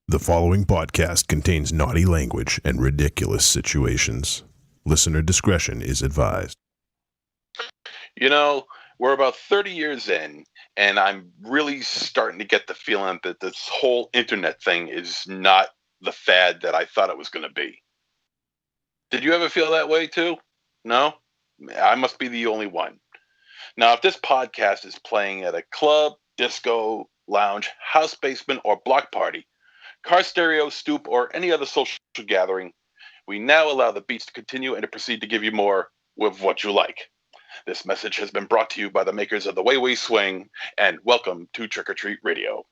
The following podcast contains naughty language and ridiculous situations. Listener discretion is advised. You know, we're about 30 years in, and I'm really starting to get the feeling that this whole internet thing is not the fad that I thought it was going to be. Did you ever feel that way too? No? I must be the only one. Now, if this podcast is playing at a club, disco, lounge, house basement, or block party, car stereo, stoop, or any other social gathering, we now allow the beats to continue and to proceed to give you more with what you like. This message has been brought to you by the makers of the Way We Swing, and welcome to Trick or Treat Radio.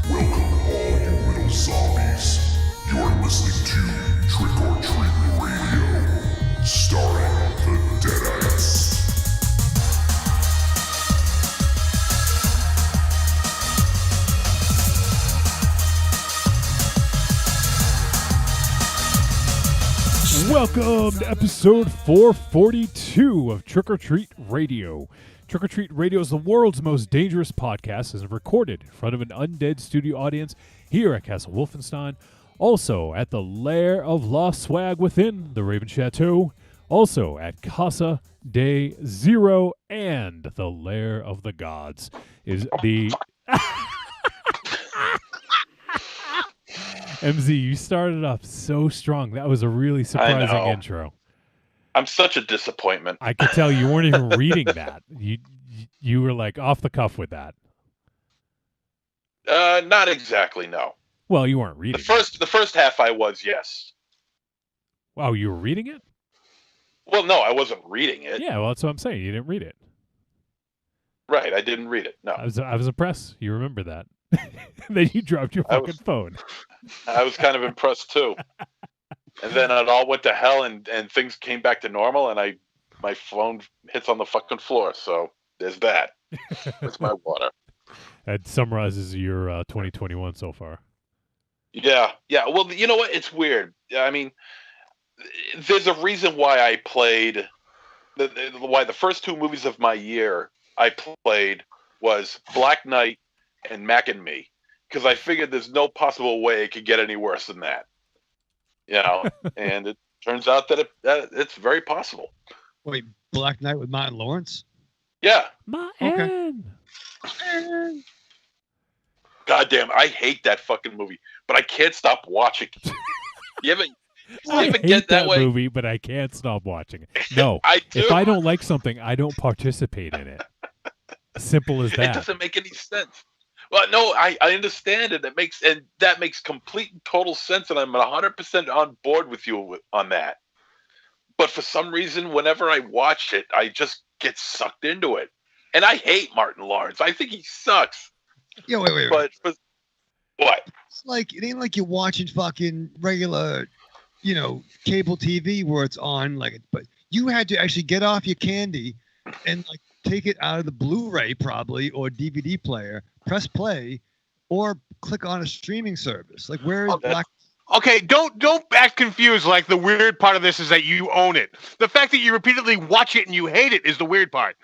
Welcome all you little zombies. You're listening to Trick or Treat Radio, starring the Deadites. Welcome to episode 442 of Trick or Treat Radio. Trick or Treat Radio is the world's most dangerous podcast, and is recorded in front of an undead studio audience here at Castle Wolfenstein, also at the Lair of Lost Swag within the Raven Chateau, also at Casa de Zero, and the Lair of the Gods is the... MZ, you started off so strong. That was a really surprising intro. I'm such a disappointment. I could tell you weren't even reading that. You were like off the cuff with that. Not exactly, no. Well, you weren't reading The first half I was, yes. Wow, you were reading it? Well, no, I wasn't reading it. Yeah, well, that's what I'm saying. You didn't read it. Right, I didn't read it, no. I was impressed. You remember that. Then you dropped your fucking phone. I was kind of impressed, too. And then it all went to hell, and things came back to normal, and my phone hits on the fucking floor. So there's that. With my water. That summarizes your 2021 so far. Yeah. Well, you know what? It's weird. I mean, there's a reason why I played. Why the first two movies of my year I played was Black Knight and Mac and Me, because I figured there's no possible way it could get any worse than that. You know, and it turns out that it's very possible. Wait, Black Knight with Martin Lawrence? Yeah. Martin. Goddamn, I hate that fucking movie, but I can't stop watching it. You ever get that way? Movie, but I can't stop watching it. No, I do. If I don't like something, I don't participate in it. Simple as that. It doesn't make any sense. Well, no, I understand it. That makes complete and total sense, and I'm 100% on board with you on that. But for some reason, whenever I watch it, I just get sucked into it. And I hate Martin Lawrence. I think he sucks. Yeah, wait. But what? It's like, it ain't like you're watching fucking regular, cable TV where it's on, but you had to actually get off your candy and take it out of the Blu-ray probably or DVD player, press play, or click on a streaming service. Where is Black? Okay, don't act confused. Like, the weird part of this is that you own it. The fact that you repeatedly watch it and you hate it is the weird part.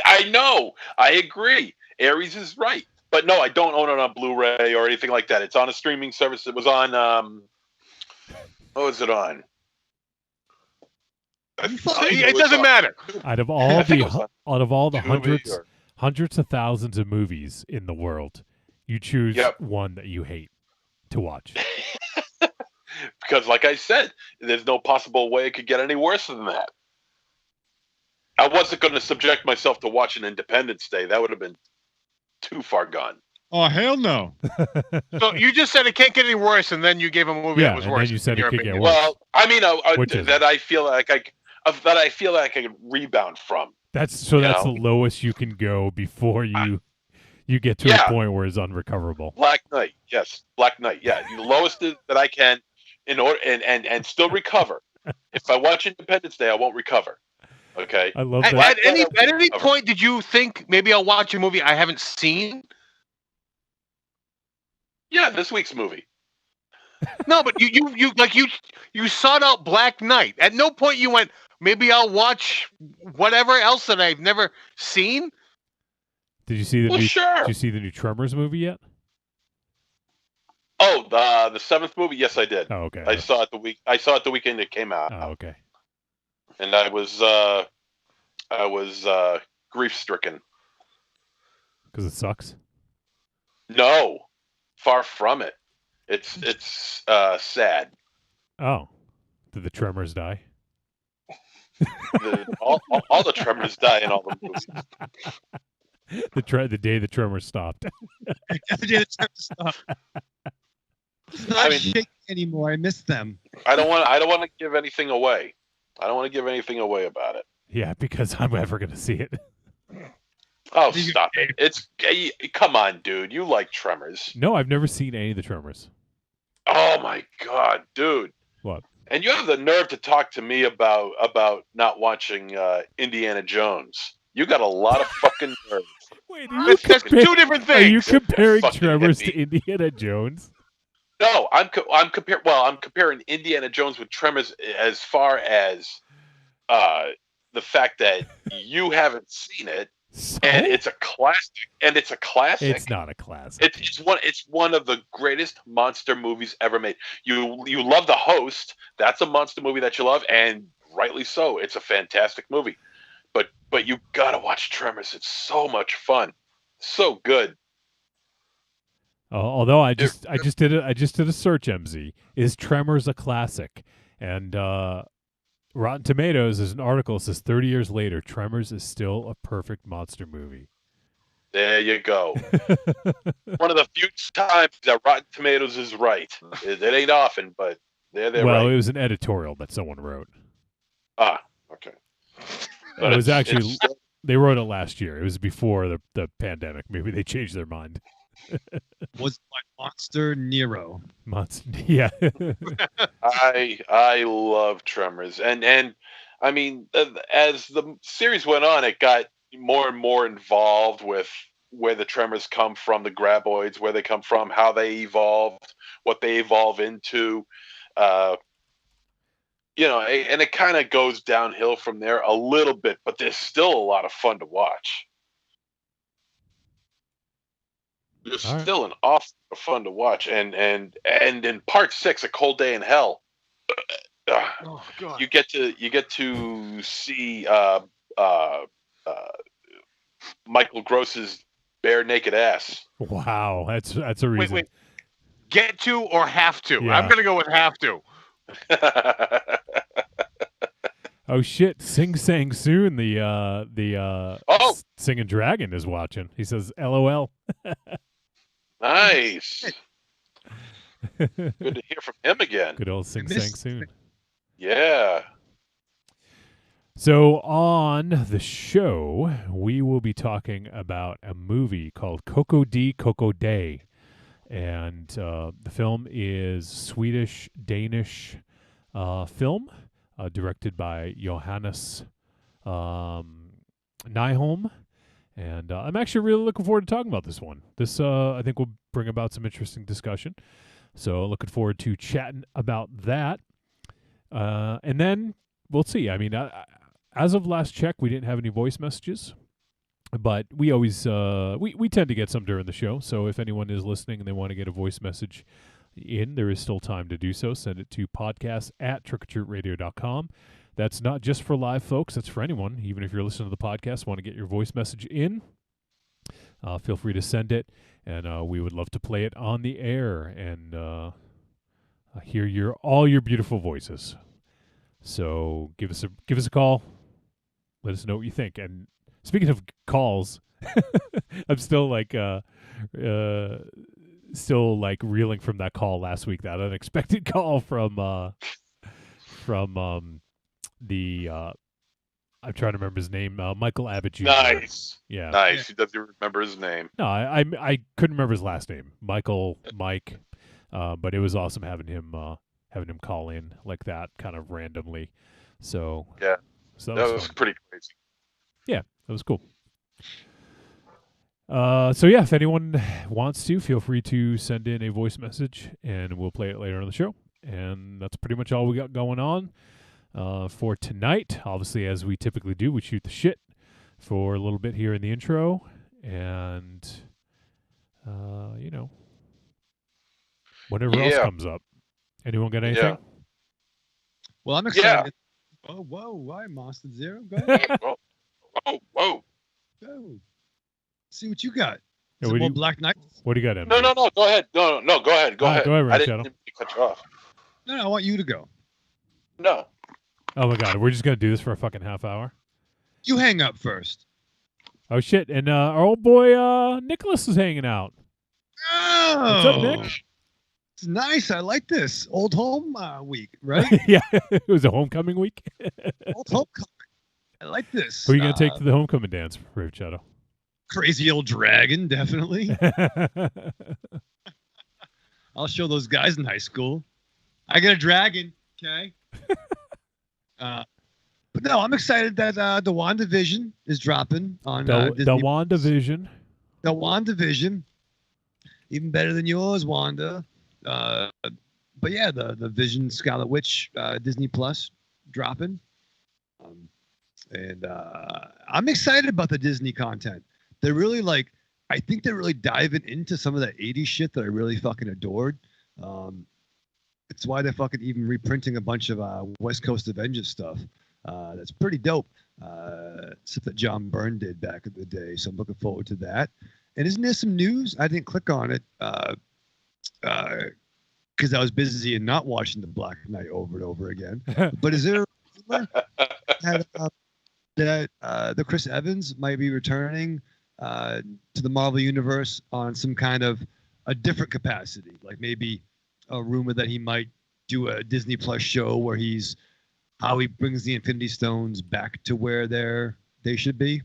I know. I agree. Aries is right. But no, I don't own it on Blu-ray or anything like that. It's on a streaming service. It was on, what was it on? It doesn't matter. Out of all the hundreds of thousands of movies in the world, you choose one that you hate to watch. Because, like I said, there's no possible way it could get any worse than that. I wasn't going to subject myself to watching Independence Day. That would have been too far gone. Oh, hell no. So you just said it can't get any worse, and then you gave a movie that was worse. Then you said it could get worse. Well, I mean, that I feel like I can rebound from. That's the lowest you can go before you get to a point where it's unrecoverable. Black Knight, yes, Black Knight, yeah, the lowest that I can in order and still recover. If I watch Independence Day, I won't recover. Okay. I love that. At any point, did you think maybe I'll watch a movie I haven't seen? Yeah, this week's movie. No, but you sought out Black Knight. At no point you went, maybe I'll watch whatever else that I've never seen. Did you see the Well, new? sure. Did you see the new Tremors movie yet? Oh, the seventh movie. Yes, I did. Oh, okay. I saw it the weekend it came out, Oh, okay. and I was grief stricken. Because it sucks. No, far from it. It's sad. Oh, did the Tremors die? All the Tremors die in all the movies. The day the Tremors stopped. It's not I mean- shaking anymore. I miss them. I don't want to give anything away. I don't want to give anything away about it. Yeah, because I'm ever going to see it. Oh, stop it! Come on, dude. You like Tremors? No, I've never seen any of the Tremors. Oh my god, dude! What? And you have the nerve to talk to me about not watching Indiana Jones. You got a lot of fucking nerve. Wait, That's two different Are you things. comparing Fucking Tremors hit to Indiana Jones? No, I'm comparing Indiana Jones with Tremors as far as the fact that you haven't seen it, So? and it's a classic. It's not a classic. It's one of the greatest monster movies ever made. You love The Host. That's a monster movie that you love, and rightly so. It's a fantastic movie. But you gotta watch Tremors. It's so much fun, so good. Although I just did a search. MZ, is Tremors a classic? And Rotten Tomatoes is an article that says 30 years later, Tremors is still a perfect monster movie. There you go. One of the few times that Rotten Tomatoes is right. It ain't often, but they're Well, right. it was an editorial that someone wrote. Ah, okay. But It was actually it's- they wrote it last year. It was before the pandemic. Maybe they changed their mind. Was my monster Nero? Yeah. I love Tremors, and I mean, as the series went on, it got more and more involved with where the Tremors come from, the Graboids, where they come from, how they evolved, what they evolve into. And it kind of goes downhill from there a little bit, but there's still a lot of fun to watch. There's All right. still an awful lot of fun to watch, and in part 6, A Cold Day in Hell, Oh god. you get to see Michael Gross's bare naked ass. Wow, that's a reason. Wait. Get to or have to? Yeah. I'm gonna go with have to. Oh shit! Sing Sang Soon, the Oh! singing dragon is watching. He says, "LOL." Nice. Good to hear from him again. Good old Sing miss- Sang Soon. Yeah. So on the show, we will be talking about a movie called Koko-Di Koko-Da. And the film is Swedish-Danish film, directed by Johannes Nyholm. And I'm actually really looking forward to talking about this one. This, I think, will bring about some interesting discussion. So looking forward to chatting about that. And then we'll see. I mean, as of last check, we didn't have any voice messages. But we always we tend to get some during the show. So if anyone is listening and they want to get a voice message in, there is still time to do so. Send it to podcast@trickortreatradio.com. That's not just for live folks. That's for anyone. Even if you're listening to the podcast, want to get your voice message in, feel free to send it. And we would love to play it on the air and hear all your beautiful voices. So give us a call. Let us know what you think. And speaking of calls, I'm still reeling from that call last week. That unexpected call from the I'm trying to remember his name. Michael Abbott Jr. Nice. Yeah. Nice. He doesn't remember his name. No, I couldn't remember his last name. Mike. But it was awesome having him call in like that, kind of randomly. So Yeah. so That that was fun. pretty crazy. Yeah, that was cool. So yeah, if anyone wants to, feel free to send in a voice message, and we'll play it later on the show. And that's pretty much all we got going on for tonight. Obviously, as we typically do, we shoot the shit for a little bit here in the intro, and whatever else Yeah. comes up. Anyone got anything? Yeah. Well, I'm excited. Oh, whoa, why Monster Zero? Go ahead. Whoa. Go. See what you got. Yeah, Some what, do more you, Black Knight. what do you got, MJ? No. Go ahead. No. Go ahead. Go ahead. Go ahead, I Red didn't Shadow. mean to cut you off. No, I want you to go. No. Oh my God, we're just gonna do this for a fucking half hour. You hang up first. Oh shit! And our old boy Nicholas is hanging out. Oh, What's up, Nick? It's nice. I like this. Old home week, right? Yeah, it was a homecoming week. Old homecoming. I like this. Who are you gonna take to the homecoming dance, Rave Shadow? Crazy old dragon, definitely. I'll show those guys in high school. I got a dragon, okay? But no, I'm excited that the WandaVision is dropping on the Disney. WandaVision. The WandaVision. Even better than yours, Wanda. But yeah, the Vision Scarlet Witch Disney Plus dropping. And I'm excited about the Disney content. They're really I think they're really diving into some of that 80s shit that I really fucking adored. It's why they're fucking even reprinting a bunch of West Coast Avengers stuff. That's pretty dope. Stuff that John Byrne did back in the day. So I'm looking forward to that. And isn't there some news? I didn't click on it because I was busy and not watching the Black Knight over and over again. But is there a rumor that the Chris Evans might be returning to the Marvel Universe on some kind of a different capacity? Like maybe a rumor that he might do a Disney Plus show where how he brings the Infinity Stones back to where they should be.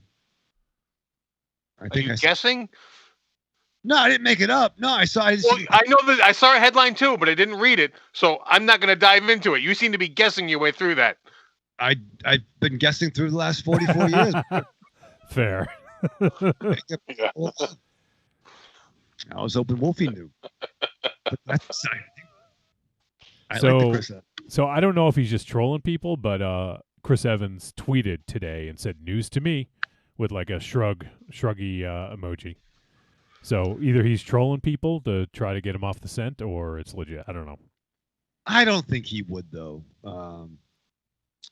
Are you guessing? No, I didn't make it up. No, I saw. I know that I saw a headline too, but I didn't read it, so I'm not going to dive into it. You seem to be guessing your way through that. I've been guessing through the last 44 years. Fair. I was hoping Wolfie knew. But that's exciting. I So- like the Chris Evans. So I don't know if he's just trolling people, but Chris Evans tweeted today and said "news to me" with like a shruggy emoji. So either he's trolling people to try to get him off the scent, or it's legit. I don't know. I don't think he would though.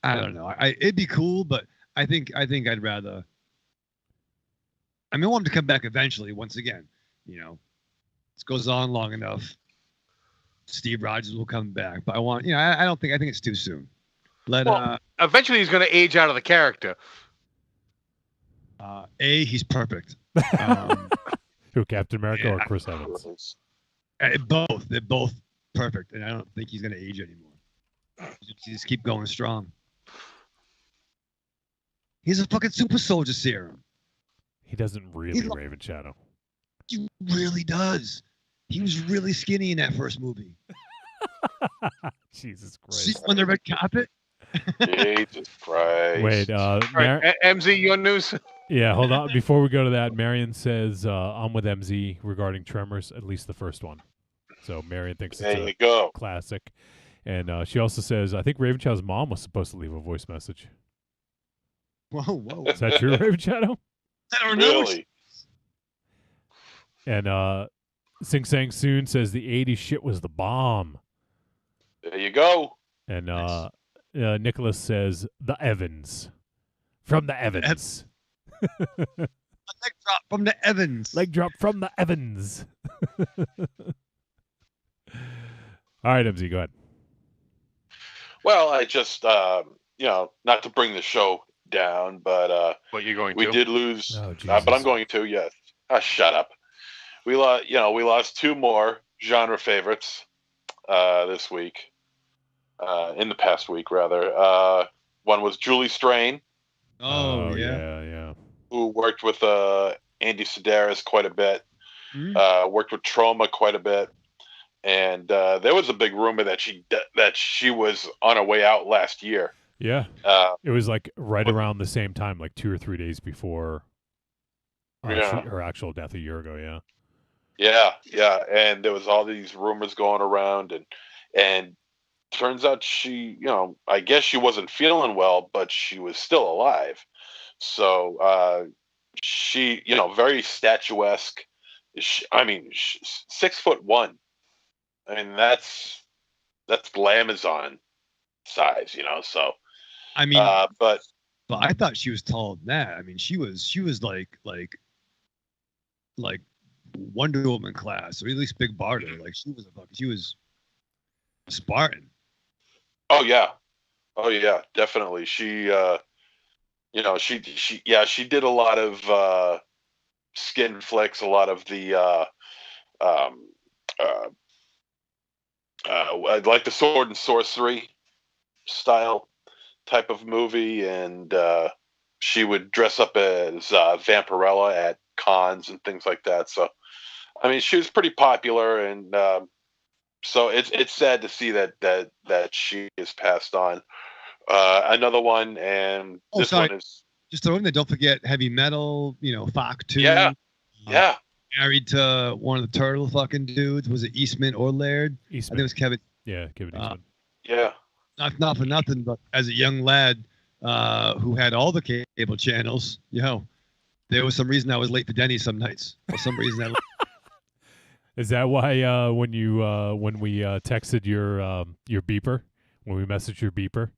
I don't know. It'd be cool, but I think I'd rather. I mean, I want him to come back eventually. Once again, this goes on long enough. Steve Rogers will come back, but I don't think. I think it's too soon. Eventually, he's going to age out of the character. He's perfect. Who, Captain America Yeah. or Chris Evans? Both. They're both perfect, and I don't think he's going to age anymore. Just keep going strong. He's a fucking super soldier serum. He doesn't really, Raven Shadow. He really does. He was really skinny in that first movie. Jesus See Christ. on the red carpet? Jesus Christ. Wait, All right, MZ, your news. yeah, hold on. Before we go to that, Marion says I'm with MZ regarding Tremors, at least the first one. So Marion thinks There you it's a go. classic. And she also says, I think Raven Shadow's mom was supposed to leave a voice message. Whoa. Is that true, Raven Shadow? I don't know. Really? And Sing Sang Soon says the 80s shit was the bomb. There you go. And Nicholas says the Evans. From the Evans. Leg drop from the Evans. Leg drop from the Evans. All right, MZ, go ahead. Well, I just, not to bring the show down, but What you're going we to? did lose. Oh, But I'm Jesus. going to, yes. Shut up. We lost two more genre favorites this week. In the past week, rather. One was Julie Strain, Oh, yeah. who worked with Andy Sedaris quite a bit. Worked with Trauma quite a bit. And there was a big rumor that she was on her way out last year. Yeah. It was like right around the same time, like 2 or 3 days before her actual death a year ago. Yeah. Yeah, and there was all these rumors going around, and turns out she, I guess she wasn't feeling well, but she was still alive. So she, very statuesque. I mean, 6'1". I mean, that's Glamazon size, So, I mean, but I thought she was taller than that. I mean, she was like Wonder Woman class, or at least Big Barda. Like she was a Spartan. oh yeah, definitely. She, she did a lot of skin flicks, a lot of the um, like the sword and sorcery style type of movie, and she would dress up as Vampirella at cons and things like that. So, I mean, she was pretty popular, and so it's sad to see that she is passed on. Another one, and this one is just throwing that. Don't forget heavy metal. Fak 2. Yeah. Married to one of the turtle fucking dudes. Was it Eastman or Laird? Eastman. I think it was Kevin. Yeah, Kevin Eastman. Yeah. Not for nothing, but as a young lad who had all the cable channels, there was some reason I was late for Denny's some nights. For some reason, Is that why when we texted your beeper, when we messaged your beeper,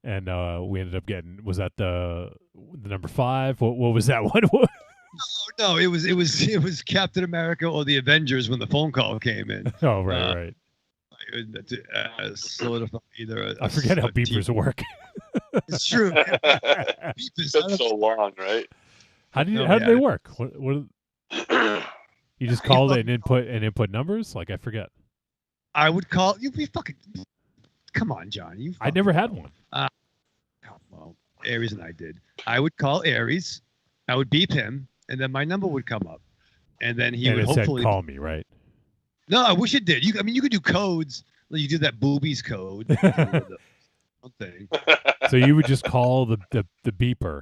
and we ended up getting, was that the number 5? What was that one? No, it was Captain America or the Avengers when the phone call came in. Oh, right. Solidify either. I forget how beepers work. It's true. It's been so long, right? How do they work? What you just called it and input numbers? Like, I forget. I would call you. Fucking come on, John. I never had one. Well, Aries and I did. I would call Aries. I would beep him, and then my number would come up, and then he would hopefully call me, right? No, I wish it did. You could do codes. Like you do that boobies code. Thing. So you would just call the beeper,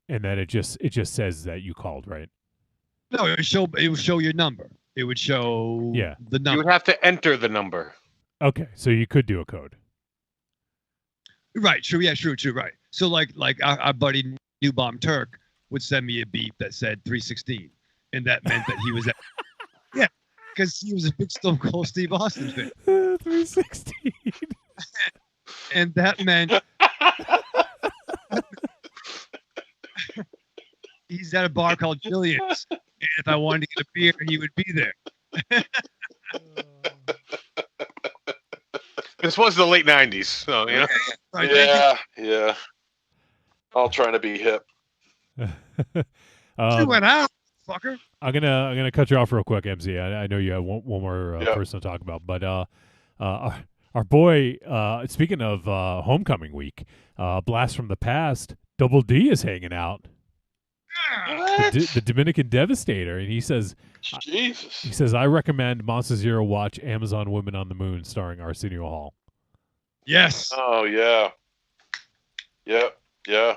and then it just says that you called, right? No, it would show your number. It would show the number. You would have to enter the number. Okay, so you could do a code. Right. True. Yeah. True. Right. So like our buddy New Bomb Turk would send me a beep that said 316, and that meant that he was at because he was a big Stone Cold Steve Austin fan. 316. And that meant he's at a bar called Jillian's, and if I wanted to get a beer, he would be there. This was the late 90s, so Yeah. All trying to be hip. She went out, fucker. I'm gonna cut you off real quick, MZ. I know you have one more person to talk about, but our boy, speaking of homecoming week, blast from the past, Double D is hanging out. The Dominican Devastator, and he says, Jesus. He says, I recommend Monster Zero watch Amazon Women on the Moon starring Arsenio Hall. Yes. Oh yeah. Yep. Yeah.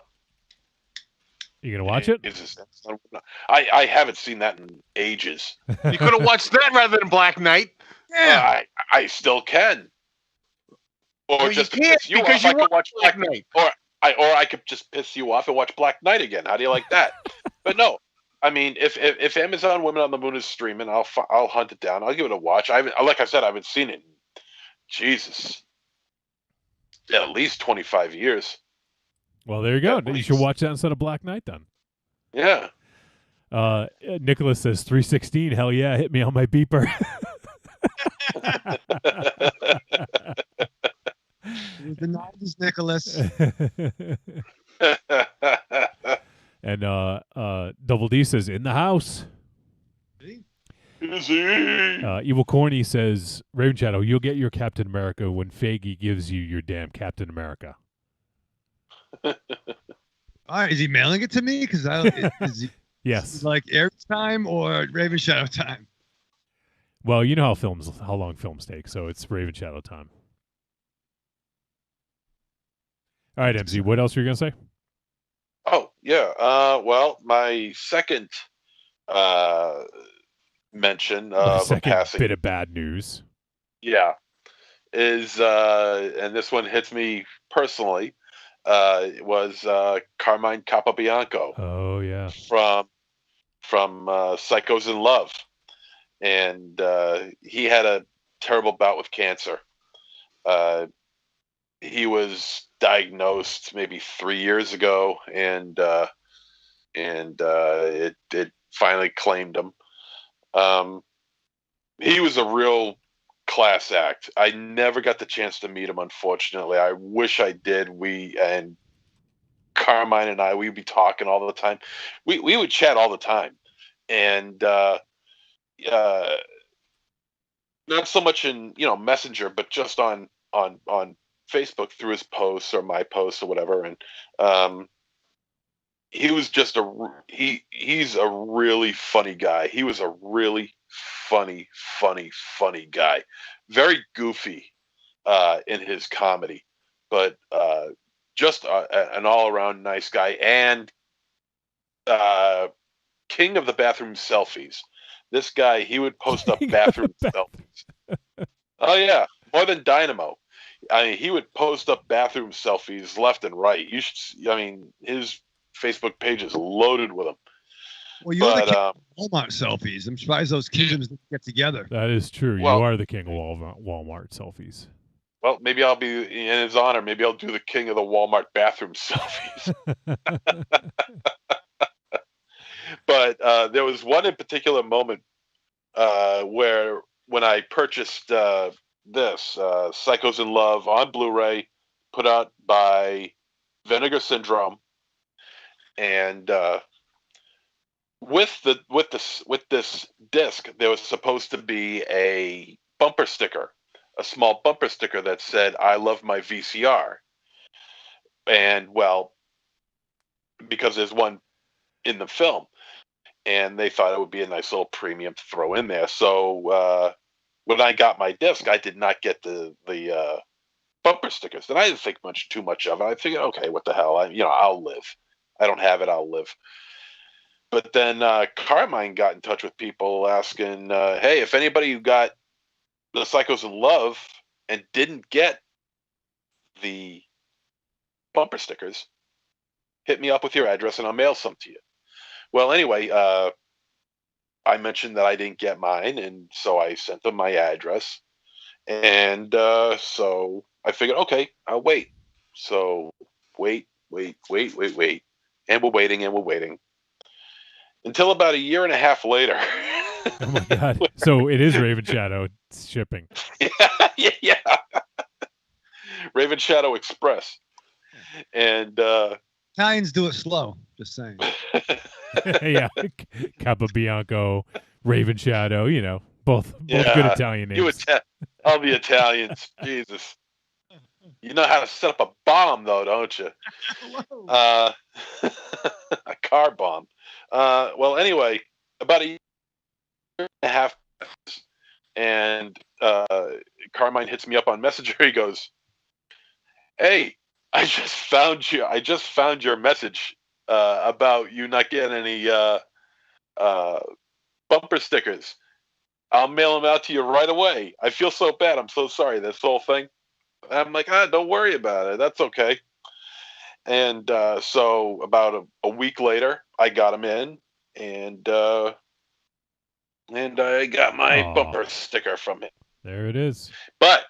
You gonna watch it? I haven't seen that in ages. You could have watched that rather than Black Knight. Yeah. I still can. Or well, just you can't piss you because off, you I could watch Black Knight. Or I could just piss you off and watch Black Knight again. How do you like that? But no, I mean, if Amazon Women on the Moon is streaming, I'll hunt it down. I'll give it a watch. Like I said, I haven't seen it in, Jesus, at least 25 years. Well, there you go. You should watch that instead of Black Knight then. Yeah. Nicholas says 316. Hell yeah, hit me on my beeper. It was the 90s, Nicholas. And Double D says in the house. Is he? Evil Corny says, Raven Shadow, you'll get your Captain America when Feige gives you your damn Captain America. All right, is he mailing it to me? Because yes, like Aries time or Raven Shadow time. Well, you know how long films take, so it's Raven Shadow time. All right, MZ, what else were you gonna say? Oh yeah. Well, my second mention The of a second passing. bit of bad news. Yeah, is and this one hits me personally. It was Carmine Capabianco Oh yeah. from Psychos in Love, and he had a terrible bout with cancer. He was diagnosed maybe 3 years ago, and it finally claimed him. He was a real class act. I never got the chance to meet him, unfortunately. I wish I did. We and Carmine and I, we'd be talking all the time. We would chat all the time, and uh, not so much in Messenger, but just on Facebook through his posts or my posts or whatever. And he was just he's a really funny guy. He was a really funny guy. Very goofy in his comedy, but just an all around nice guy and king of the bathroom selfies. This guy, he would post up bathroom selfies. Oh yeah, more than Dynamo. I mean, he would post up bathroom selfies left and right. You should. I mean, his Facebook page is loaded with them. Well, you're the king of Walmart selfies. I'm surprised those kingdoms didn't get together. That is true. Well, you are the king of Walmart selfies. Well, maybe I'll be in his honor. Maybe I'll do the king of the Walmart bathroom selfies. But there was one in particular moment where when I purchased this Psychos in Love on Blu-ray, put out by Vinegar Syndrome, and with this disc, there was supposed to be a bumper sticker, a small bumper sticker that said "I love my VCR," and well, because there's one in the film. And they thought it would be a nice little premium to throw in there. So when I got my disc, I did not get the bumper stickers. And I didn't think too much of it. I figured, okay, what the hell? I'll live. I don't have it. I'll live. But then Carmine got in touch with people asking, hey, if anybody who got the Psychos in Love and didn't get the bumper stickers, hit me up with your address and I'll mail some to you. Well, anyway, I mentioned that I didn't get mine, and so I sent them my address. And so I figured, okay, I'll wait. So wait. And we're waiting. Until about a year and a half later. Oh, my God. So it is Raven Shadow shipping. Yeah. Raven Shadow Express. And Italians do it slow, just saying. Yeah, Capabianco, Raven Shadow, both good Italian names. All the Italians, Jesus. You know how to set up a bomb, though, don't you? A car bomb. Well, anyway, about a year and a half, and Carmine hits me up on Messenger. He goes, "Hey, I just found your message about you not getting any bumper stickers. I'll mail them out to you right away. I feel so bad. I'm so sorry. This whole thing." I'm like, don't worry about it. That's okay. And so about a week later, I got them in, and I got my bumper sticker from him. There it is. But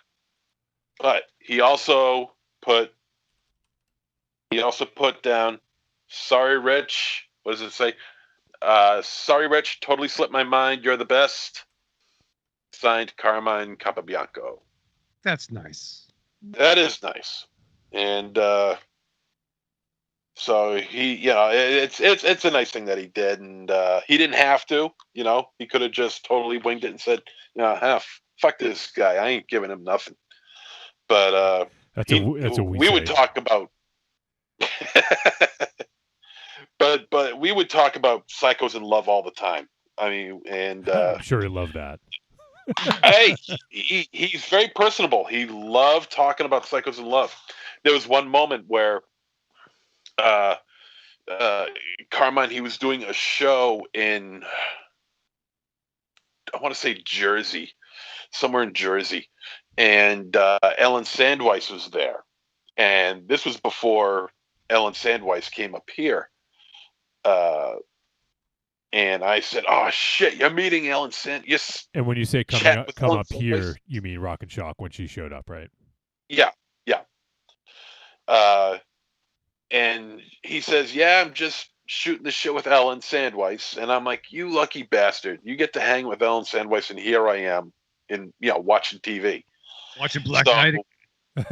he also put down, "Sorry, Rich." What does it say? "Sorry, Rich. Totally slipped my mind. You're the best." Signed, Carmine Capabianco. That's nice. That is nice, and so he, it's a nice thing that he did, and he didn't have to. He could have just totally winged it and said, "Fuck this guy. I ain't giving him nothing." But we would talk about. But we would talk about Psychos in Love all the time. I mean, and I'm sure he loved that. Hey, he's very personable. He loved talking about Psychos in Love. There was one moment where Carmine, he was doing a show in, I want to say Jersey, somewhere in Jersey, and Ellen Sandweiss was there, and this was before Ellen Sandweiss came up here. And I said, "Oh shit, you're meeting Ellen Sand." Yes. And when you say Chat with come Ellen up here, Sandweiss. you mean Rock and Shock when she showed up, right? Yeah. And he says, "Yeah, I'm just shooting the shit with Ellen Sandweiss," and I'm like, "You lucky bastard! You get to hang with Ellen Sandweiss, and here I am, watching TV, Watching Black Knight.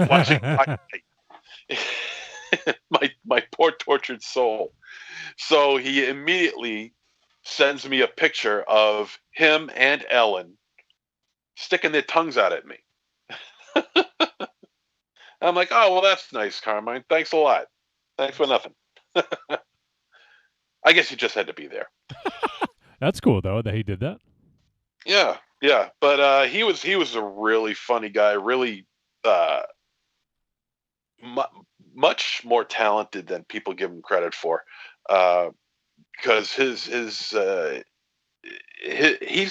watching Black Knight." my poor tortured soul. So he immediately sends me a picture of him and Ellen sticking their tongues out at me. I'm like, "Oh, well, that's nice, Carmine. Thanks a lot. Thanks for nothing." I guess you just had to be there. That's cool though that he did that. Yeah. But he was a really funny guy, really much more talented than people give him credit for. Because he's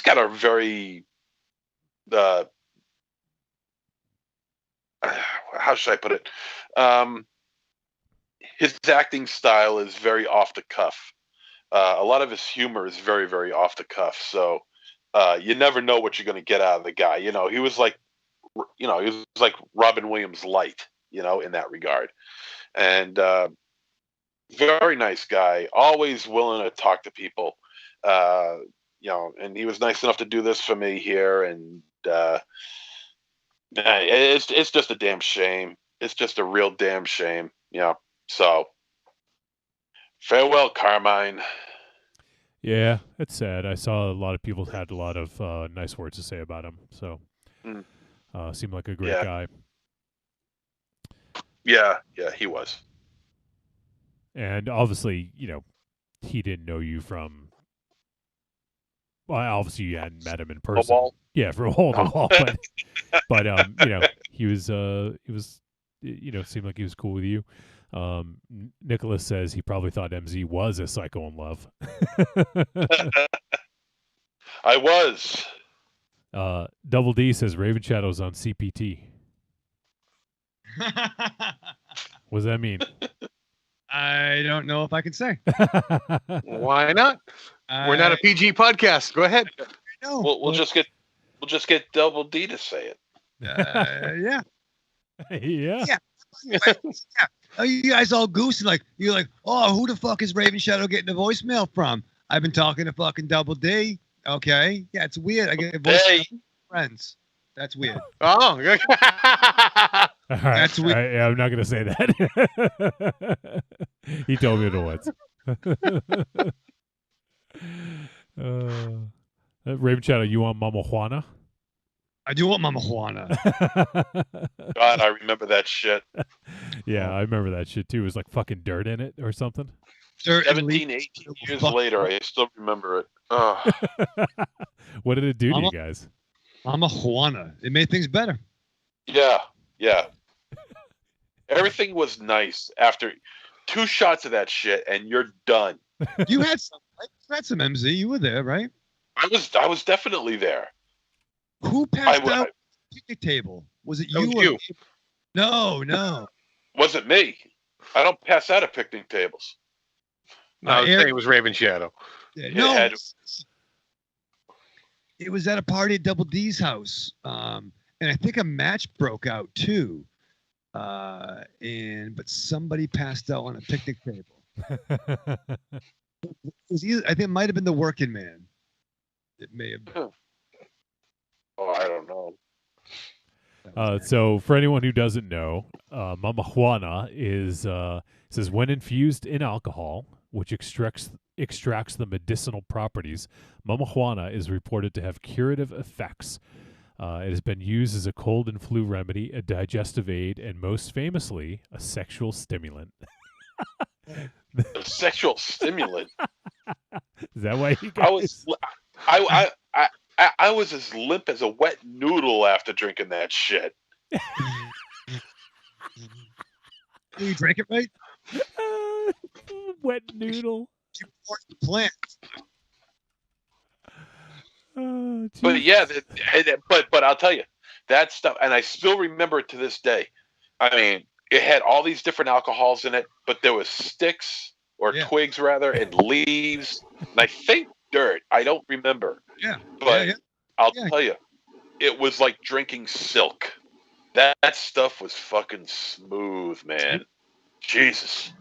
got a very how should I put it? His acting style is very off the cuff. A lot of his humor is very, very off the cuff. So you never know what you're going to get out of the guy. He was like, he was like Robin Williams light, in that regard. And very nice guy, always willing to talk to people. And he was nice enough to do this for me here. And it's just a damn shame. It's just a real damn shame. So farewell, Carmine. Yeah, it's sad. I saw a lot of people had a lot of nice words to say about him. So seemed like a great guy. Yeah, he was. And obviously, he didn't know you from. Well, obviously you hadn't met him in person. Wall? Yeah, from wall to wall. But he was seemed like he was cool with you. Nicholas says he probably thought MZ was a psycho in love. I was. Double D says Raven Shadow's on CPT. What does that mean? I don't know if I can say. Why not? We're not a PG podcast. Go ahead. No. We'll just get Double D to say it. Yeah. Yeah. Oh, you guys all goosey you're like, oh, who the fuck is Raven Shadow getting a voicemail from? I've been talking to fucking Double D. Okay, yeah, it's weird. I get a voicemail from friends. That's weird. Oh, all right. That's weird. I'm not gonna say that. He told me it once. Raven Shadow, you want Mama Juana? I do want Mama Juana. God, I remember that shit. Yeah, I remember that shit too. It was like fucking dirt in it or something. 17, 18 years later, I still remember it. Oh. What did it do to you guys? Mama Juana. It made things better. Yeah. Everything was nice after 2 shots of that shit, and you're done. You had some MZ. You were there, right? I was definitely there. Who passed out at the picnic table? Was it you? You. No. Wasn't me. I don't pass out at picnic tables. No, I was saying it was Raven Shadow. Yeah, no. It was at a party at Double D's house. And I think a match broke out too. But somebody passed out on a picnic table. I think it might have been the working man. It may have been. Oh, I don't know. So for anyone who doesn't know, Mama Juana says when infused in alcohol, which extracts the medicinal properties, Mama Juana is reported to have curative effects. It has been used as a cold and flu remedy, a digestive aid, and most famously, a sexual stimulant. A sexual stimulant? Is that why you guys... I was as limp as a wet noodle after drinking that shit. You drank it right? Wet noodle. You pour the plant. Oh, But geez. yeah, but I'll tell you that stuff, and I still remember it to this day. I mean, it had all these different alcohols in it, but there was sticks or Yeah. twigs rather, and leaves, and I think dirt. I don't remember, Yeah. but yeah. I'll Yeah. tell you, it was like drinking silk. That stuff was fucking smooth, man. Jesus.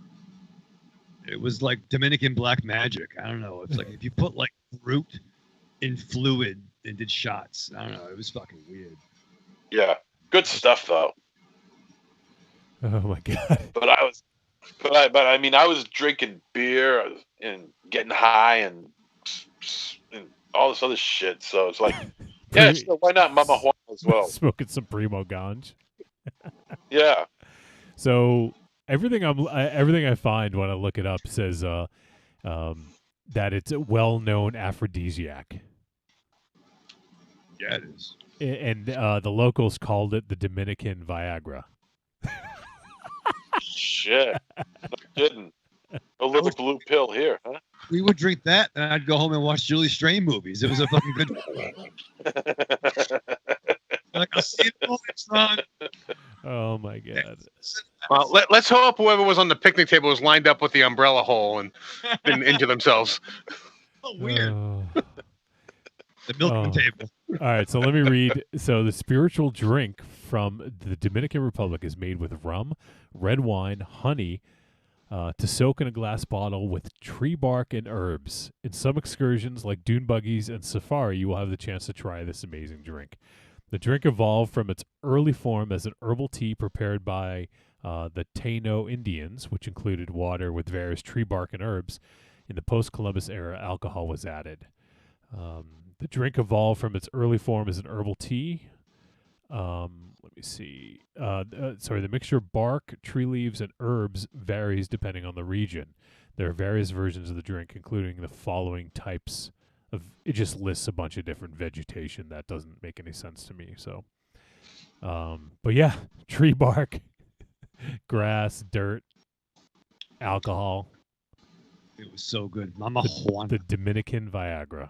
It was like Dominican black magic. I don't know. It's like if you put like root in fluid and did shots. I don't know. It was fucking weird. Yeah, good stuff though. Oh my god. But I mean, I was drinking beer and getting high and all this other shit. So it's like, yeah, sure, why not Mama Juana as well? Smoking some Primo Ganj. Yeah. So everything I find when I look it up says that it's a well-known aphrodisiac. Yeah, it is. And the locals called it the Dominican Viagra. Shit. No kidding. A little blue pill here, huh? We would drink that, and I'd go home and watch Julie Strain movies. It was a fucking good. Like, I'll see you in the morning, son. Oh my god. Well, let's hope whoever was on the picnic table was lined up with the umbrella hole and didn't injure themselves. Oh, weird. Oh. The milking table. All right, so let me read. So the spiritual drink from the Dominican Republic is made with rum, red wine, honey, to soak in a glass bottle with tree bark and herbs. In some excursions, like dune buggies and safari, you will have the chance to try this amazing drink. The drink evolved from its early form as an herbal tea prepared by the Taino Indians, which included water with various tree bark and herbs. In the post-Columbus era, alcohol was added. The drink evolved from its early form as an herbal tea. Let me see. The mixture of bark, tree leaves, and herbs varies depending on the region. There are various versions of the drink, including the following types of. It just lists a bunch of different vegetation that doesn't make any sense to me. So, but yeah, tree bark, grass, dirt, alcohol. It was so good. Mama Juana. The Dominican Viagra.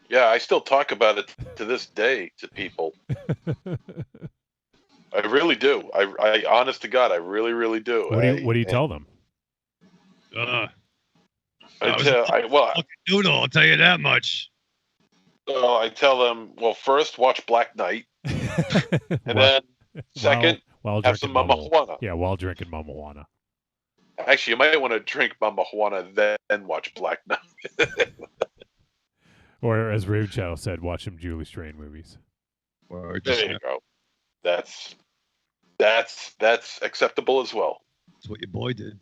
Yeah, I still talk about it to this day to people. I really do. I honest to God, I really, really do. What do you tell them? I noodle, I'll tell you that much. I tell them, well, first watch Black Knight, and then second, while have some Mama Juana. Yeah, while drinking Mama Juana. Actually, you might want to drink Mama Juana, then watch Black Knight. Or as Rave Chow said, watch some Julie Strain movies. Or There you go. That's acceptable as well. That's what your boy did.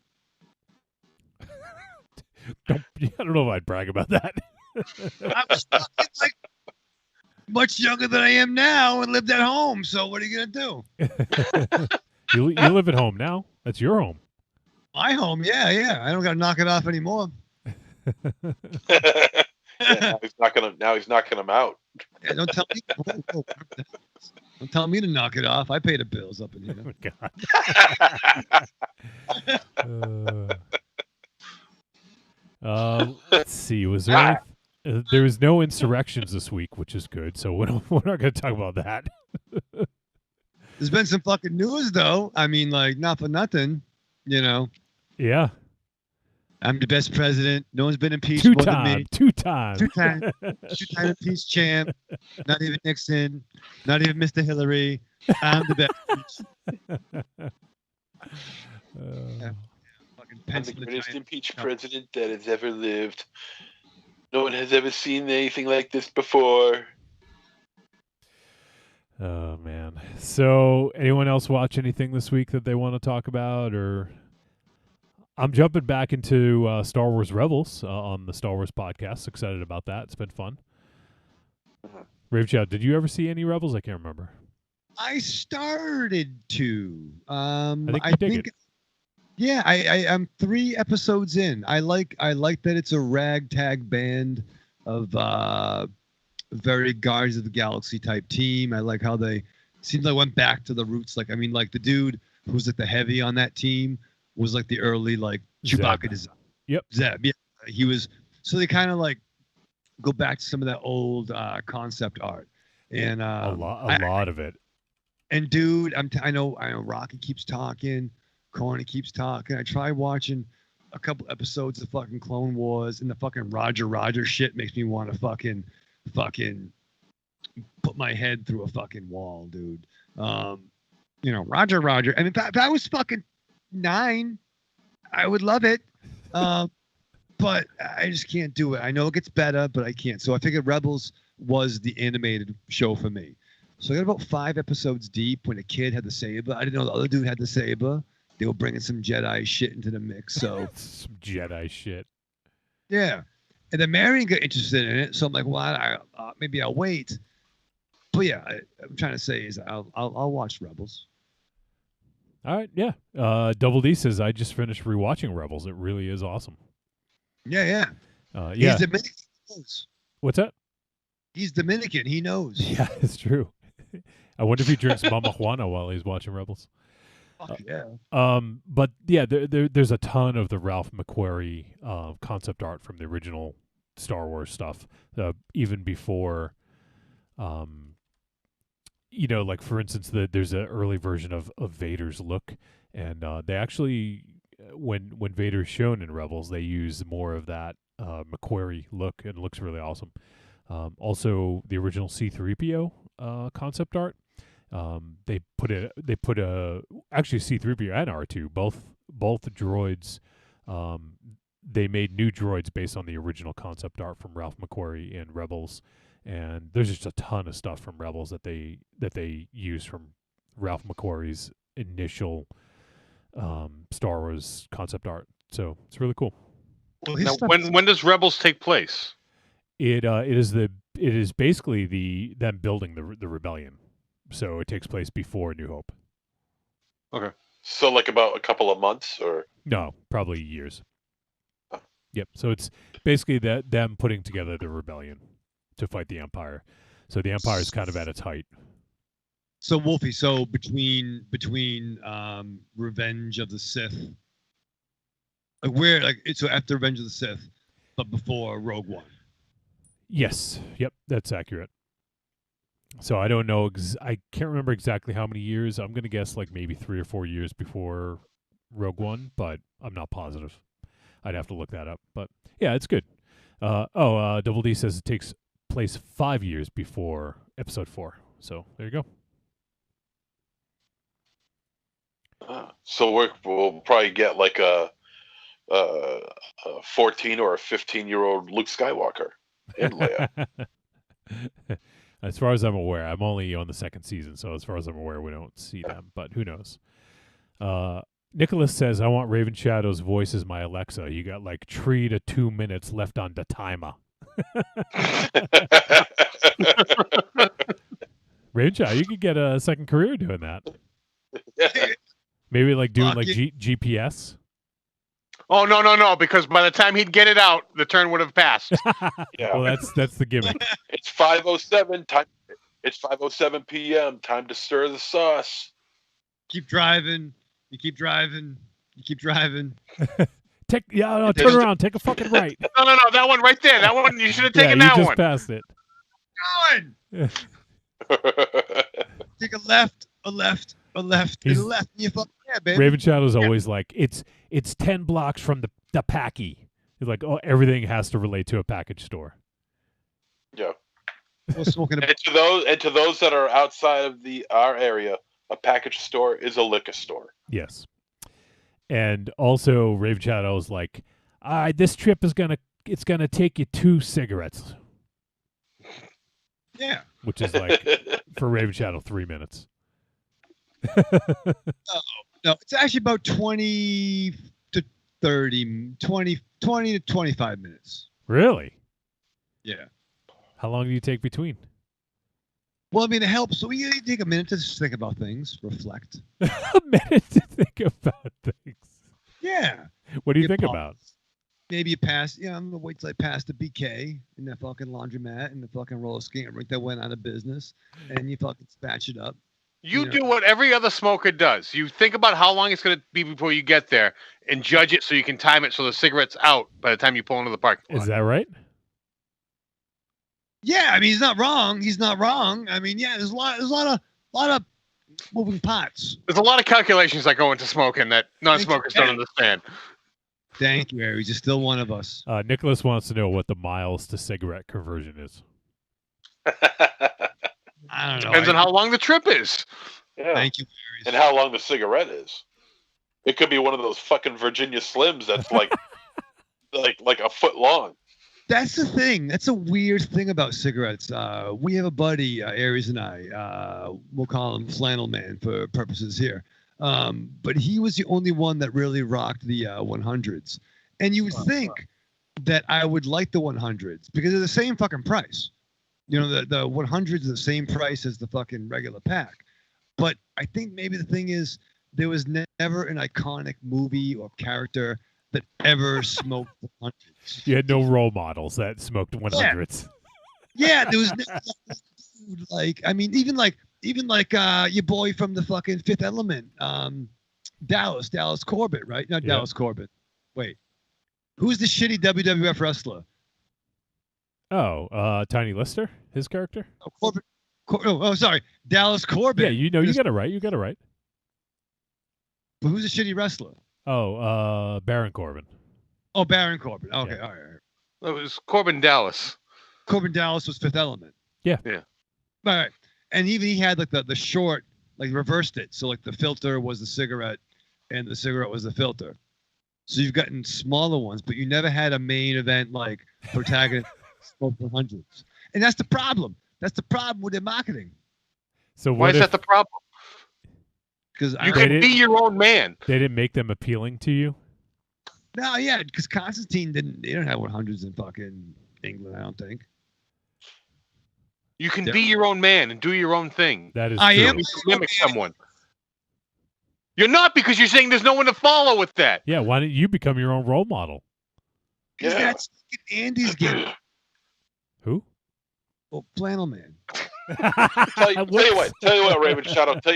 I don't know if I'd brag about that. I was fucking like much younger than I am now and lived at home. So what are you gonna do? You live at home now. That's your home. My home, yeah. I don't gotta knock it off anymore. Now he's knocking them out. Yeah, don't tell me. Don't tell me to knock it off. I pay the bills up in here. Oh, God. Let's see. Was there? There was no insurrections this week, which is good. So we're not going to talk about that. There's been some fucking news, though. I mean, like, not for nothing, you know. Yeah. I'm the best president. No one's been impeached Two more than me. time. Two-time impeached champ. Not even Nixon. Not even Mr. Hillary. I'm the best. Fucking I'm Pence the in the greatest giant- impeached president that has ever lived. No one has ever seen anything like this before. Oh, man. So anyone else watch anything this week that they want to talk about? Or I'm jumping back into Star Wars Rebels on the Star Wars podcast. Excited about that. It's been fun. Rave Chow, did you ever see any Rebels? I can't remember. I started to. I think Yeah, I'm 3 episodes in. I like that it's a ragtag band of very Guardians of the Galaxy type team. I like how they seems like went back to the roots. Like, I mean, like the dude who's at the heavy on that team was like the early like Zeb. Chewbacca design. Yep. Zeb. Yeah, he was. So they kind of like go back to some of that old concept art, and A lot of it. And dude, I know Rocky keeps talking, Corny keeps talking. I tried watching a couple episodes of fucking Clone Wars, and the fucking Roger shit makes me want to fucking put my head through a fucking wall, dude. You know, Roger. I mean, if I was fucking 9, I would love it. But I just can't do it. I know it gets better, but I can't. So I figured Rebels was the animated show for me. So I got about 5 episodes deep when a kid had the saber. I didn't know the other dude had the saber. They were bringing some Jedi shit into the mix. So some Jedi shit. Yeah. And then Marion got interested in it. So I'm like, well, maybe I'll wait. But yeah, I'm trying to say is I'll watch Rebels. All right, yeah. Double D says I just finished rewatching Rebels. It really is awesome. Yeah. Yeah. He's Dominican. He knows. What's that? He's Dominican. He knows. Yeah, it's true. I wonder if he drinks Mama Juana while he's watching Rebels. Fuck yeah. But yeah, there's a ton of the Ralph McQuarrie concept art from the original Star Wars stuff, even before. You know, like for instance, there's an early version of Vader's look, and they actually, when Vader's shown in Rebels, they use more of that McQuarrie look, and it looks really awesome. Also, the original C-3PO concept art, they put actually C-3PO and R2, both droids. They made new droids based on the original concept art from Ralph McQuarrie in Rebels. And there's just a ton of stuff from Rebels that they use from Ralph McQuarrie's initial Star Wars concept art. So it's really cool. Well, Now, when does Rebels take place? It is basically them building the rebellion. So it takes place before New Hope. Okay. So like about a couple of months, or No, probably years. Yep. So it's basically them putting together the rebellion to fight the Empire. So the Empire is kind of at its height. So Wolfie, so between Revenge of the Sith, so after Revenge of the Sith, but before Rogue One. Yes. Yep. That's accurate. So I don't know. I can't remember exactly how many years. I'm going to guess like maybe 3 or 4 years before Rogue One, but I'm not positive. I'd have to look that up. But yeah, it's good. Double D says it takes place 5 years before Episode 4. So there you go. so we'll probably get like a 14 or a 15-year-old Luke Skywalker in Leia. As far as I'm aware, I'm only on the 2nd season, so as far as I'm aware, we don't see them. But who knows? Nicholas says, "I want Raven Shadow's voice as my Alexa. You got like 3 to 2 minutes left on the timer." Raven Shadow, you could get a second career doing that. Maybe like doing like GPS. Oh no! Because by the time he'd get it out, the turn would have passed. Yeah. Well, that's the gimmick. It's 5:07 time. It's 5:07 p.m. Time to stir the sauce. Keep driving. You keep driving. You keep driving. Turn around. Take a fucking right. No. That one right there. That one you should have taken you that just one. passed it. Going. Take a left, a left, a left, and a left. And you fucking baby. Raven Shadow's always like, it's 10 blocks from the packy. He's like, oh, everything has to relate to a package store. Yeah. We're smoking And to those that are outside of our area, a package store is a liquor store. Yes. And also Raven Shadow's like, this trip is gonna take you 2 cigarettes. Yeah. Which is like for Raven Shadow 3 minutes. No, it's actually about 20 to 30, 20 to 25 minutes. Really? Yeah. How long do you take between? Well, I mean, it helps. So you take a minute to just think about things, reflect. A minute to think about things. Yeah. What do you You think pause. about? Maybe you pass, I'm gonna wait till I pass the BK in that fucking laundromat and the fucking roller skating rink that went out of business, and you fucking spatch it up. You do what every other smoker does. You think about how long it's going to be before you get there and judge it so you can time it so the cigarette's out by the time you pull into the parking lot. Is that right? Yeah, I mean, he's not wrong. He's not wrong. I mean, yeah, there's a lot of moving parts. There's a lot of calculations that go into smoking that non-smokers don't understand. Thank you, Aries. You're still one of us. Nicholas wants to know what the miles to cigarette conversion is. I don't know. Depends on how long the trip is. Yeah. Thank you, Aries. And how long the cigarette is. It could be one of those fucking Virginia Slims that's like like a foot long. That's the thing. That's a weird thing about cigarettes. We have a buddy, Aries and I. We'll call him Flannel Man for purposes here. But he was the only one that really rocked the 100s. And you would think that I would like the 100s because they're the same fucking price. You know, the 100s are the same price as the fucking regular pack. But I think maybe the thing is there was never an iconic movie or character that ever smoked the 100s. You had no role models that smoked 100s. Yeah, there was like, I mean, even like your boy from the fucking Fifth Element, Dallas Corbett, right? Not Dallas Corbett. Wait, who's the shitty WWF wrestler? Oh, Tiny Lister, his character. Oh, Corbett. Sorry, Dallas Corbett. Yeah, you got it right. You got it right. But who's the shitty wrestler? Oh, Baron Corbin. Oh, Baron Corbin. Okay, Yeah. all right. It was Corbin Dallas. Corbin Dallas was Fifth Element. Yeah. Yeah. All right. And even he had like the short, like reversed it. So like the filter was the cigarette and the cigarette was the filter. So you've gotten smaller ones, but you never had a main event like protagonist smoke the hundreds. And that's the problem. That's the problem with their marketing. So Why is that the problem? Because You can be your own man. They didn't make them appealing to you? No, yeah, because Constantine they don't have 100s in fucking England, I don't think. You can be your own man and do your own thing. That is I true. am. You mimic someone. You're not, because you're saying there's no one to follow with that. Yeah, why don't you become your own role model? Because Yeah. that's fucking Andy's game. Who? Well, Flannel Man. Tell you what, Raven Shadow. I'll tell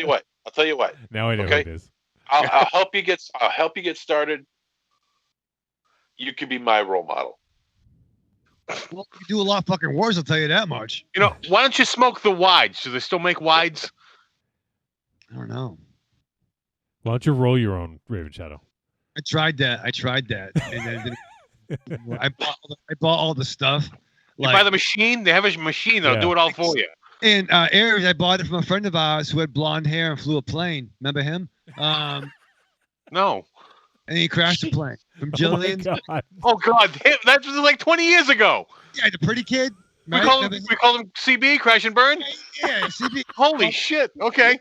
you what. Now I know Okay. who it is. I'll help you get started. You can be my role model. Well, you do a lot of fucking worse, I'll tell you that much. You know, why don't you smoke the wides? Do they still make wides? I don't know. Why don't you roll your own Raven Shadow? I tried that. And then I bought all the stuff. You buy the machine? They have a machine that'll do it all for you. And Aries, I bought it from a friend of ours who had blonde hair and flew a plane. Remember him? No. And he crashed a plane from Jillian. Oh, my God. Oh, God. That was like 20 years ago. Yeah, the pretty kid. We Right? call Remember him CB, Crash and Burn? Yeah, CB. Holy shit. Okay.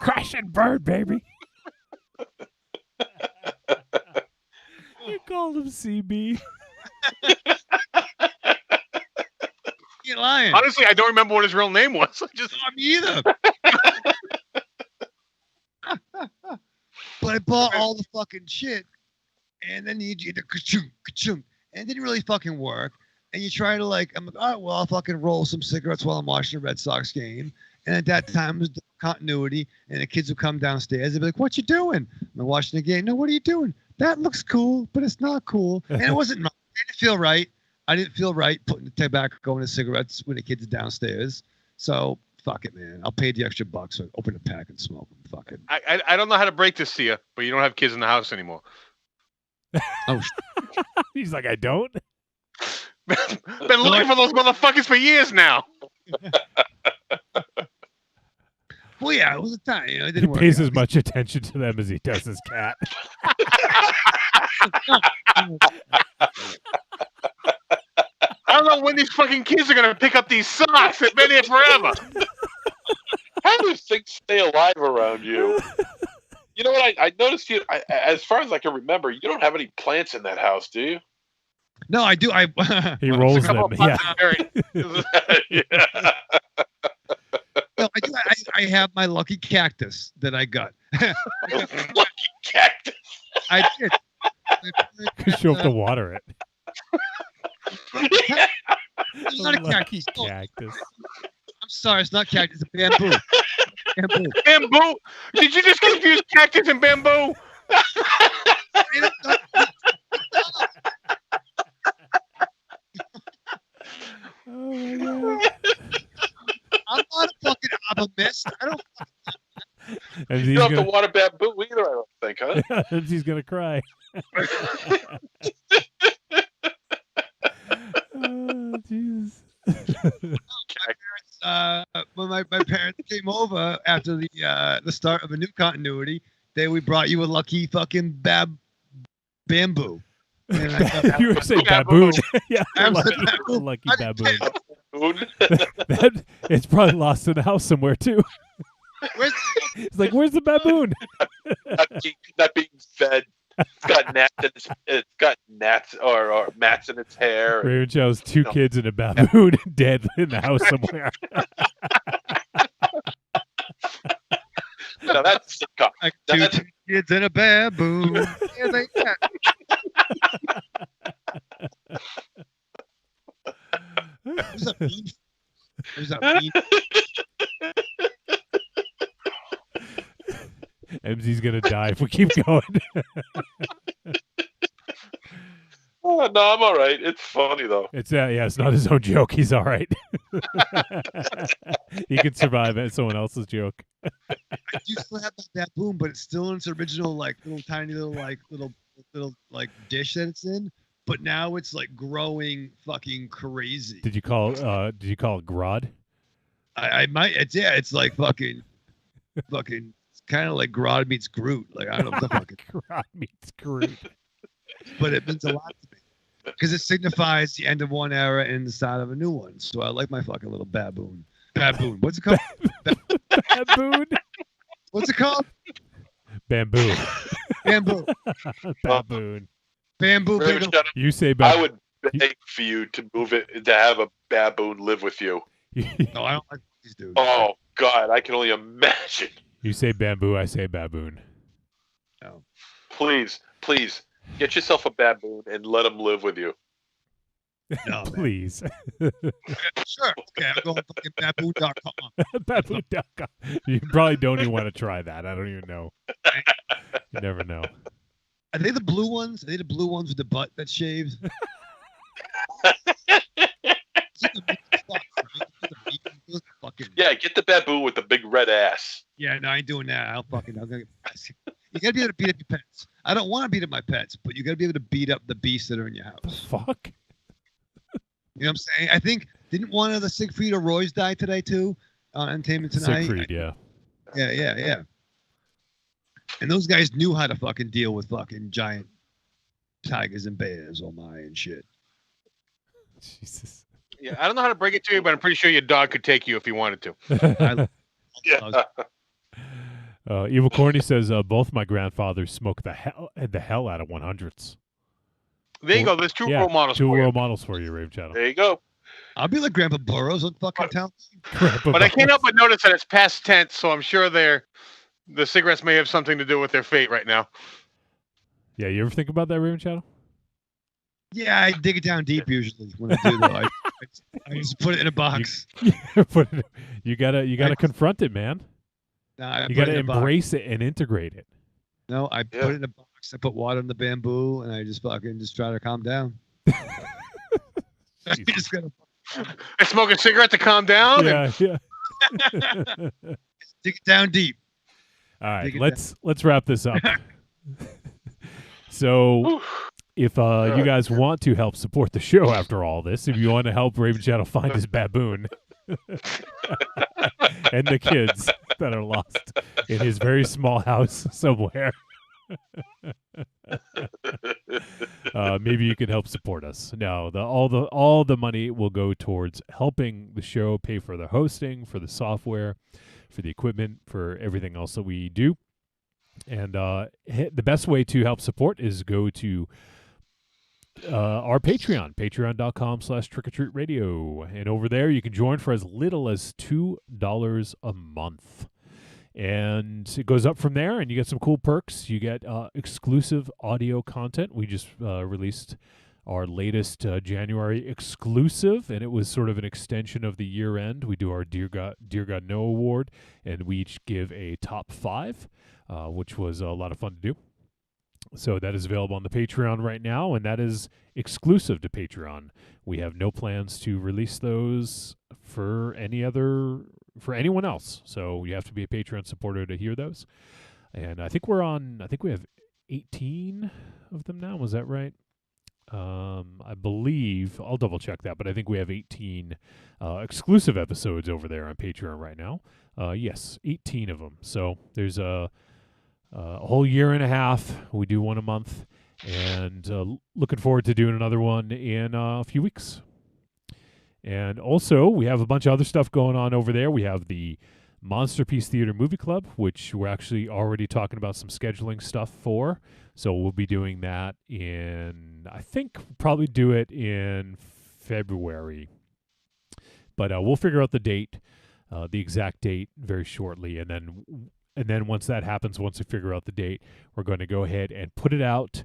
Crash and burn, baby. You called him CB. You're lying. Honestly, I don't remember what his real name was. Not me either. But I bought all the fucking shit, and then you do the ka-chung, ka-chung, and it didn't really fucking work. And you try to I'm like, all right, well, I'll fucking roll some cigarettes while I'm watching a Red Sox game. And at that time, it was the continuity, and the kids would come downstairs. They'd be like, what you doing? I'm watching the game. No, what are you doing? That looks cool, but it's not cool. And it wasn't, it didn't feel right. I didn't feel right putting the tobacco in the cigarettes when the kids are downstairs. So fuck it, man. I'll pay the extra bucks so I open a pack and smoke them. Fuck it. I don't know how to break this to you, but you don't have kids in the house anymore. Oh, He's like, I don't? Been looking for those motherfuckers for years now. well, yeah, it was a time. You know, it He didn't work. pays out. as much attention to them as he does his cat. I don't know when these fucking kids are going to pick up these socks. They've been here forever. How do things stay alive around you? You know what? I noticed you. As far as I can remember, you don't have any plants in that house, do you? No, I do. He rolls There's a couple them. of pots of berry. Yeah. No, I do. I have my lucky cactus that I got. Lucky cactus. I did. Because you have to water it. It's not a Lucky cactus. Oh, cactus. I'm sorry, it's not cactus. It's a bamboo. Bamboo. Bamboo? Did you just confuse cactus and bamboo? Oh my god. I'm not a fucking optimist. I don't. And You he's don't have gonna, to water bamboo either, I don't think, huh? and he's gonna cry. Oh, Jesus. When my parents came over after the start of a new continuity, we brought you a lucky fucking bamboo. And I thought, You were saying Baboon. baboon. Yeah, Absolute lucky, baboon. lucky I baboon. didn't That, it's probably lost in the house somewhere too. where's It's like, where's the baboon? not being fed. It's got gnats or mats in its hair. Raven Shadow's two kids and a baboon dead in the house somewhere. No, that's sitcom. like That's- two kids and a baboon? Yeah, they got. There's a bean. There's a bean. MZ's gonna die if we keep going. Oh, no, I'm all right. It's funny though. It's yeah, it's not his own joke. He's all right. He can survive it. It's someone else's joke. I do still have that baboon, but it's still in its original like little tiny little like dish that it's in. But now it's like growing fucking crazy. Did you call it Grod? I might. It's like fucking. It's kind of like Grodd meets Groot. Like I don't know what the fuck. Grod meets Groot. But it means a lot to me because it signifies the end of one era and the start of a new one. So I like my fucking little baboon. Baboon. What's it called? Baboon. What's it called? Bamboo. Bamboo. Baboon. Bamboo. Raven Bamboo. Shadow, You say I baboon. would beg for you to move it to have a baboon live with you. No, I don't like these dudes. Oh God, I can only imagine. You say bamboo. I say baboon. No. Please, get yourself a baboon and let him live with you. No, man. Please. Sure. Okay, I'll go on fucking baboon.com. Baboon.com. You probably don't even want to try that. I don't even know. You never know. Are they the blue ones? Are they the blue ones with the butt that shaves? Yeah, get the baboon with the big red ass. Yeah, no, I ain't doing that. I'll gonna get. You gotta be able to beat up your pets. I don't want to beat up my pets, but you gotta be able to beat up the beasts that are in your house. Fuck. You know what I'm saying? I think didn't one of the Siegfried or Roy's die today too on Entertainment Tonight? Siegfried, yeah. Yeah. And those guys knew how to fucking deal with fucking giant tigers and bears, oh my and shit. Jesus. Yeah, I don't know how to break it to you, but I'm pretty sure your dog could take you if he wanted to. Yeah. Evil Corny says both my grandfathers smoked the hell out of 100s. There you go. There's two Yeah, role models two for you. role models for you, Rave Channel. There you go. I'll be like Grandpa Burrows on fucking town. But I can't help but notice that it's past tense, so I'm sure the cigarettes may have something to do with their fate right now. Yeah, you ever think about that, Raven Channel? Yeah, I dig it down deep usually when I do though. I just put it in a box. You gotta confront it, man. No, I You put gotta it in a box. embrace it and integrate it. No, I Yeah. put it in a box. I put water in the bamboo, and I just fucking try to calm down. You just gotta I smoke a cigarette to calm down. Yeah. dig it down deep. All right, Dig it let's wrap this up. So, if you guys want to help support the show after all this, if you want to help Raven Shadow find his baboon and the kids that are lost in his very small house somewhere, maybe you can help support us. No, all the money will go towards helping the show pay for the hosting, for the software, for the equipment, for everything else that we do. And the best way to help support is go to our Patreon, patreon.com/trickortreatradio. And over there, you can join for as little as $2 a month. And it goes up from there, and you get some cool perks. You get exclusive audio content. We just released our latest January exclusive, and it was sort of an extension of the year end. We do our Dear God No Award, and we each give a top 5, which was a lot of fun to do. So that is available on the Patreon right now, and that is exclusive to Patreon. We have no plans to release those for anyone else. So you have to be a Patreon supporter to hear those. And I think we have 18 of them now. Was that right? I believe, I'll double check that, but I think we have 18 exclusive episodes over there on Patreon right now. Yes, 18 of them. So there's a whole year and a half. We do one a month, and looking forward to doing another one in a few weeks. And also, we have a bunch of other stuff going on over there. We have the Monsterpiece Theater Movie Club, which we're actually already talking about some scheduling stuff for. So we'll be doing that I think probably do it in February. But we'll figure out the date, the exact date very shortly. And then once that happens, once we figure out the date, we're going to go ahead and put it out,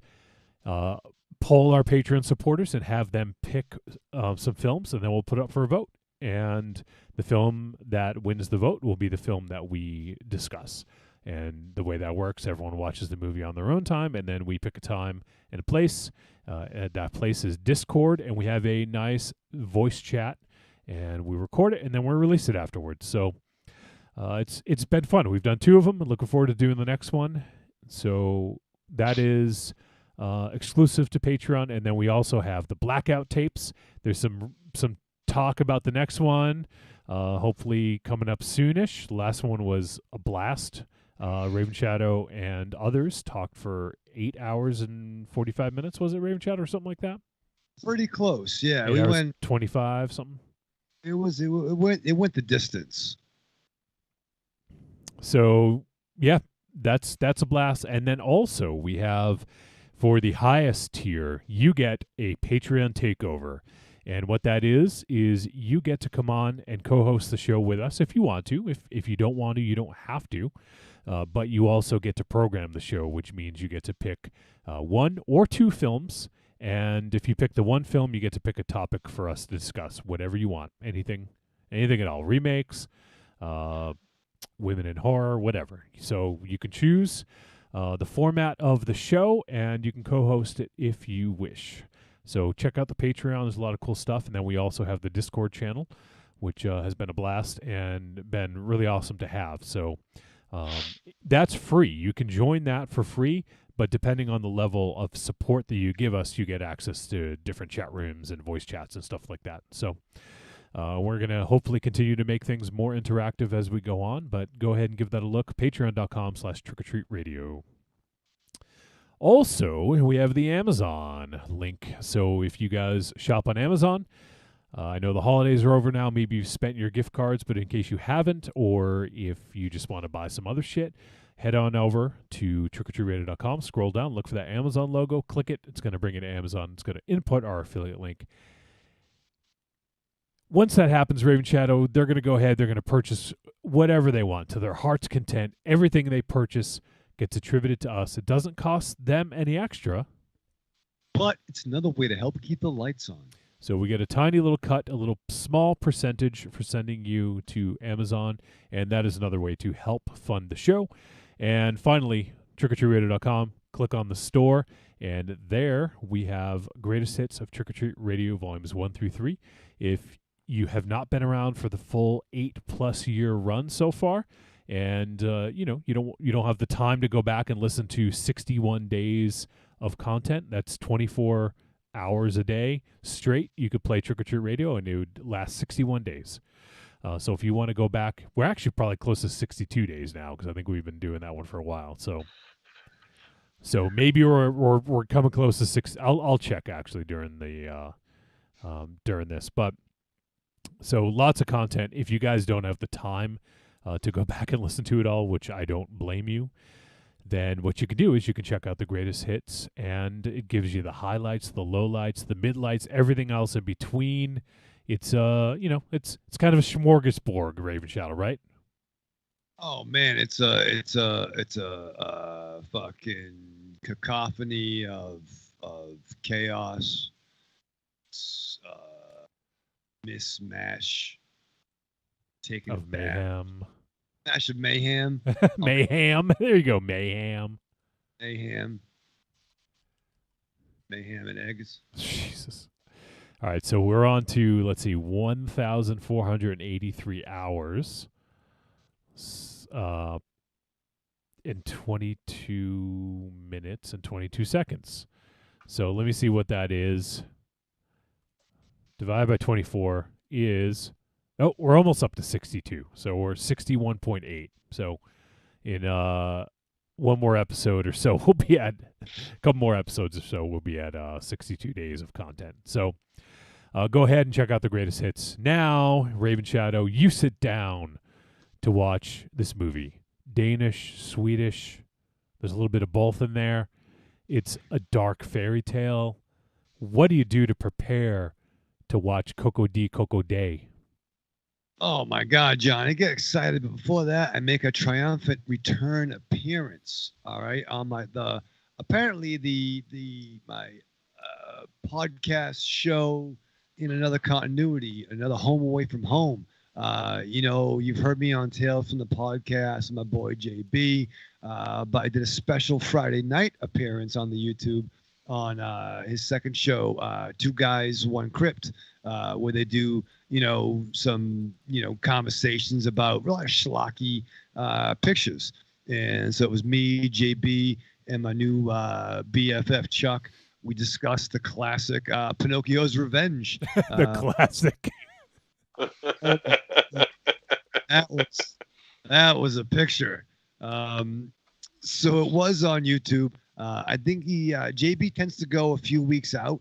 poll our Patreon supporters and have them pick some films, and then we'll put it up for a vote. And the film that wins the vote will be the film that we discuss. And the way that works, everyone watches the movie on their own time, and then we pick a time and a place. And that place is Discord, and we have a nice voice chat, and we record it, and then we release it afterwards. So it's been fun. We've done 2 of them. I'm looking forward to doing the next one. So that is exclusive to Patreon, and then we also have the Blackout tapes. There's some talk about the next one, hopefully coming up soonish. The last one was a blast. Raven Shadow and others talked for 8 hours and 45 minutes. Was it Raven Shadow or something like that? Pretty close, yeah. We went 25 something. It went the distance. So yeah, that's a blast. And then also we have, for the highest tier, you get a Patreon takeover. And what that is you get to come on and co-host the show with us if you want to. If you don't want to, you don't have to. But you also get to program the show, which means you get to pick 1 or 2 films. And if you pick the one film, you get to pick a topic for us to discuss, whatever you want. Anything at all. Remakes, women in horror, whatever. So you can choose the format of the show, and you can co-host it if you wish. So check out the Patreon. There's a lot of cool stuff. And then we also have the Discord channel, which has been a blast and been really awesome to have. So that's free. You can join that for free, but depending on the level of support that you give us, you get access to different chat rooms and voice chats and stuff like that. So we're going to hopefully continue to make things more interactive as we go on, but go ahead and give that a look. Patreon.com/trickortreatradio. Also, we have the Amazon link. So if you guys shop on Amazon, I know the holidays are over now. Maybe you've spent your gift cards, but in case you haven't, or if you just want to buy some other shit, head on over to trickortreatradio.com, scroll down, look for that Amazon logo, click it. It's going to bring you to Amazon. It's going to input our affiliate link. Once that happens, Raven Shadow, they're going to go ahead. They're going to purchase whatever they want to their heart's content. Everything they purchase gets attributed to us. It doesn't cost them any extra. But it's another way to help keep the lights on. So we get a tiny little cut, a little small percentage for sending you to Amazon, and that is another way to help fund the show. And finally, trickortreatradio.com, click on the store, and there we have Greatest Hits of Trick or Treat Radio Volumes 1 through 3. If you have not been around for the full 8+ year run so far, and you don't have the time to go back and listen to 61 days of content, that's 24 hours a day straight, you could play Trick or Treat Radio, and it would last 61 days. So if you want to go back, we're actually probably close to 62 days now, because I think we've been doing that one for a while. So maybe we're coming close to 6. I'll check actually during the during this. But so lots of content. If you guys don't have the time to go back and listen to it all, which I don't blame you, then what you can do is you can check out the greatest hits, and it gives you the highlights, the lowlights, the midlights, everything else in between. It's it's kind of a smorgasbord, Raven Shadow, right? Oh man, it's a fucking cacophony of chaos mismatch. Taking Of it back. mayhem. Smash of mayhem. Mayhem. There you go, mayhem. Mayhem. Mayhem and eggs. Jesus. All right, so we're on to, let's see, 1,483 hours in 22 minutes and 22 seconds. So let me see what that is. Divided by 24 is, we're almost up to 62. So we're 61.8. So in one more episode or so, we'll be at a couple more episodes or so, we'll be at 62 days of content. So go ahead and check out the greatest hits. Now, Raven Shadow, you sit down to watch this movie. Danish, Swedish, there's a little bit of both in there. It's a dark fairy tale. What do you do to prepare to watch Koko-Di Koko-Da? Oh my God, John! I get excited, but before that, I make a triumphant return appearance. All right, on my podcast show in another continuity, another home away from home. You've heard me on Tales from the Podcast, my boy JB, but I did a special Friday night appearance on the YouTube on his second show, Two Guys, One Crypt, where they do, some, conversations about really schlocky pictures. And so it was me, JB, and my new BFF, Chuck. We discussed the classic Pinocchio's Revenge. The classic. That was a picture. So it was on YouTube. I think JB tends to go a few weeks out.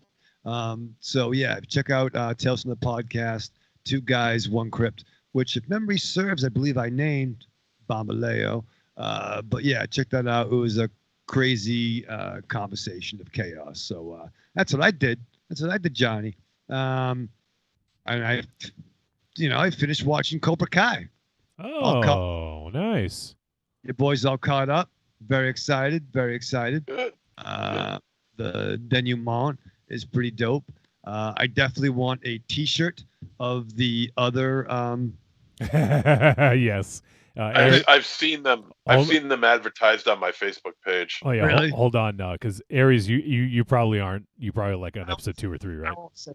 So yeah, check out Tales from the Podcast, Two Guys, One Crypt, which if memory serves, I believe I named Bambaleo. But yeah, check that out. It was a crazy conversation of chaos. So that's what I did. Johnny. And I finished watching Cobra Kai. Oh, nice. Your boys all caught up. Very excited. Good. The denouement is pretty dope. I definitely want a T-shirt of the other. Yes. I've seen them. I've seen them advertised on my Facebook page. Oh yeah, Really? hold on, because Aries, you probably aren't. You probably like on episode 2 or 3, right? I won't say